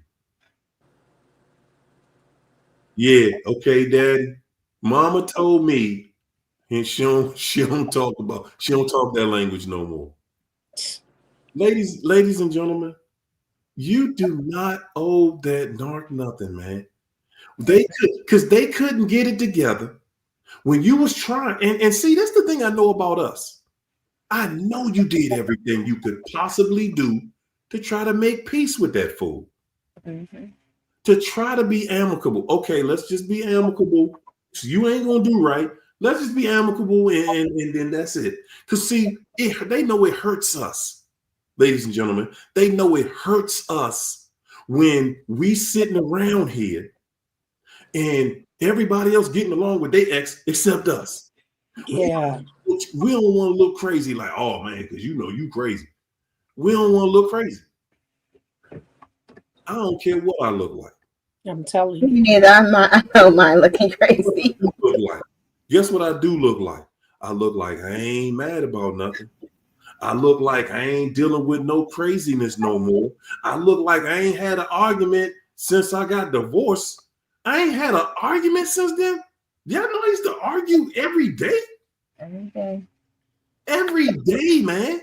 Yeah, okay, Daddy. Mama told me, and she don't talk that language no more. Ladies and gentlemen, you do not owe that narc nothing, man. They couldn't get it together when you was trying. And see, that's the thing I know about us. I know you did everything you could possibly do to try to make peace with that fool. To try to be amicable. Okay, let's just be amicable. So you ain't gonna do right. Let's just be amicable and then that's it. Because see, they know it hurts us, ladies and gentlemen. They know it hurts us when we sitting around here and everybody else getting along with their ex except us. Yeah. We don't want to look crazy like, oh man, because you crazy. We don't want to look crazy. I don't care what I look like. I'm telling you. Neither. I don't mind looking crazy. Guess what I do look like? I look like I ain't mad about nothing. I look like I ain't dealing with no craziness no more. I look like I ain't had an argument since I got divorced. I ain't had an argument since then. Y'all know I used to argue every day. Every day, man.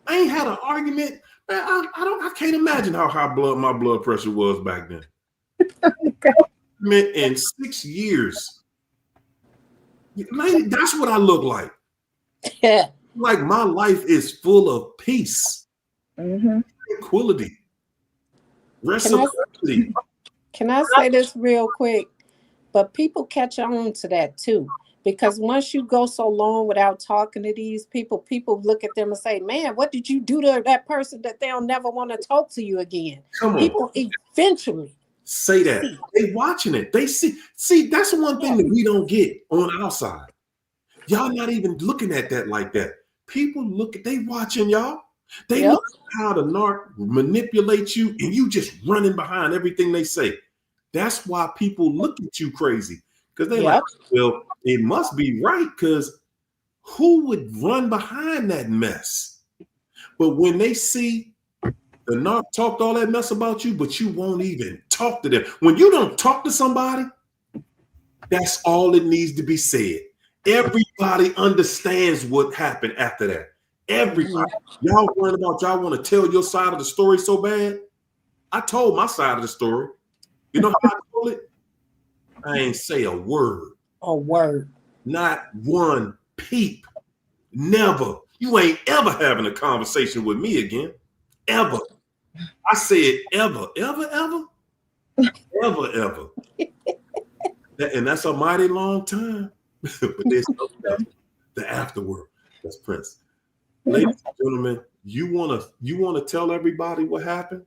I ain't had an argument. Man, I can't imagine how high my blood pressure was back then. In 6 years. Lady, that's what I look like. Yeah. Like my life is full of peace, tranquility, reciprocity. Can I say this real quick? But people catch on to that too. Because once you go so long without talking to these people look at them and say, man, what did you do to that person that they'll never want to talk to you again? Come on. People eventually say that. They watching it. They see, that's one thing that we don't get on our side. Y'all not even looking at that like that. People they watching y'all. They look at how the narc manipulate you and you just running behind everything they say. That's why people look at you crazy. Because they like, well, it must be right, because who would run behind that mess? But when they see the narc talked all that mess about you, but you won't even talk to them. When you don't talk to somebody, that's all that needs to be said. Everybody understands what happened after that. Everybody. Y'all worried about y'all want to tell your side of the story so bad? I told my side of the story. You know how I told it? I ain't say a word. A word. Not one peep. Never. You ain't ever having a conversation with me again. Ever. I said ever. Ever. And that's a mighty long time. But there's the afterword. That's Prince. Ladies and gentlemen, you wanna tell everybody what happened?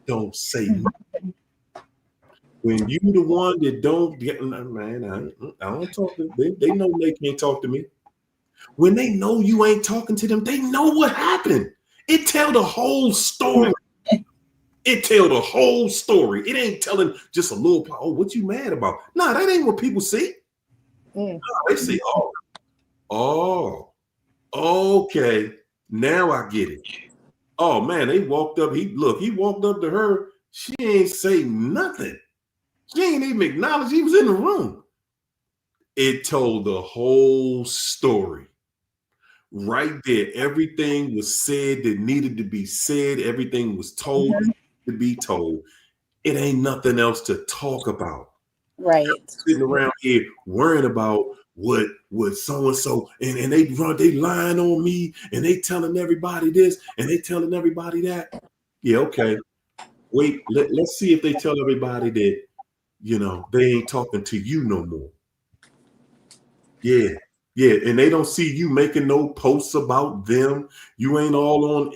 Don't say nothing. When you the one that don't get, man, I don't talk to them. They know they can't talk to me. When they know you ain't talking to them, they know what happened. It tell the whole story. It tell the whole story. It ain't telling just a little part. Oh, what you mad about? Nah, that ain't what people see. Mm. Nah, they see, oh, okay. Now I get it. Oh man, they walked up. He walked up to her. She ain't say nothing. She ain't even acknowledge he was in the room. It told the whole story. Right there, everything was said that needed to be said. Everything was told to be told. It ain't nothing else to talk about. Right. Sitting around here worrying about what so and so, and they lying on me, and they telling everybody this, and they telling everybody that. Yeah, okay. Wait, let's see if they tell everybody that, they ain't talking to you no more. Yeah, and they don't see you making no posts about them. You ain't all on,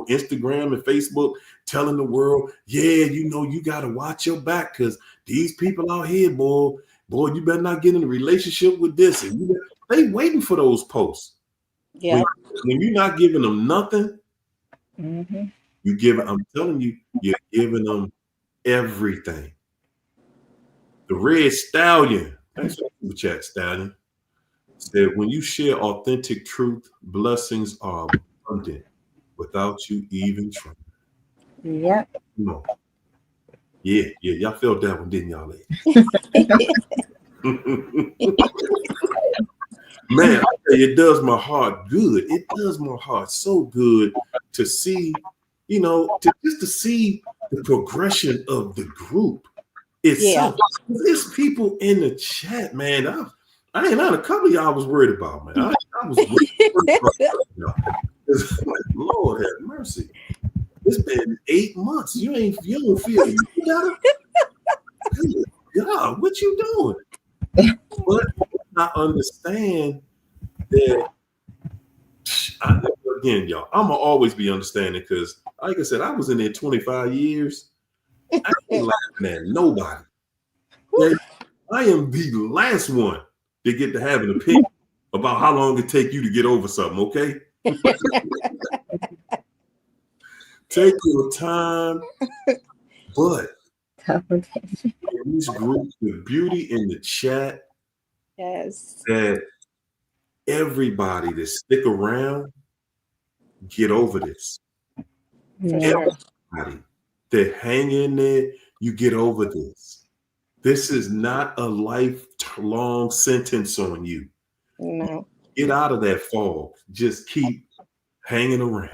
Instagram and Facebook telling the world, yeah, you got to watch your back because these people out here, boy, you better not get in a relationship with this. And they waiting for those posts. Yeah. When you're not giving them nothing, Mm-hmm. I'm telling you, you're giving them everything. The Red Stallion, thanks for the chat, Stallion. Said, when you share authentic truth, blessings are abundant without you even trying. Yep. No. Yeah, y'all felt that one, didn't y'all? Man, I tell you, it does my heart good. It does my heart so good to see, to see the progression of the group itself. Yeah. There's people in the chat, man. I ain't on a couple of y'all I was worried about, man. I was worried about y'all. Lord have mercy. It's been 8 months. You don't feel you got it. God, what you doing? But I understand that. Again, y'all, I'm gonna always be understanding because, like I said, I was in there 25 years. I ain't laughing at nobody. I am the last one to get to have an opinion about how long it take you to get over something, okay? Take your time, but in this group, the beauty in the chat, yes, that everybody that stick around get over this. Everybody that hang in there, you get over this. This is not a lifelong sentence on you. No. Get out of that fog. Just keep hanging around.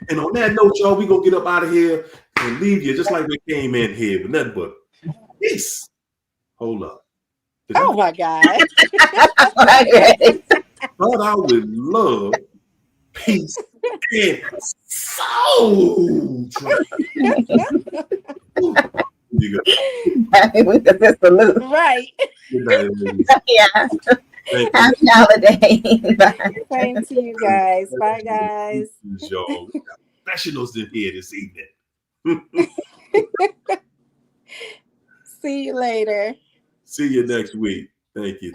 And on that note, y'all, we gonna get up out of here and leave you just like we came in here with nothing but peace. Hold up. Oh my God. But I would love peace and soul. You go. Salute. Right. Good night, ladies. Yeah. Happy holiday. Bye. Same to you guys. Bye, guys. Y'all, we got professionals in here this evening. See you later. See you next week. Thank you.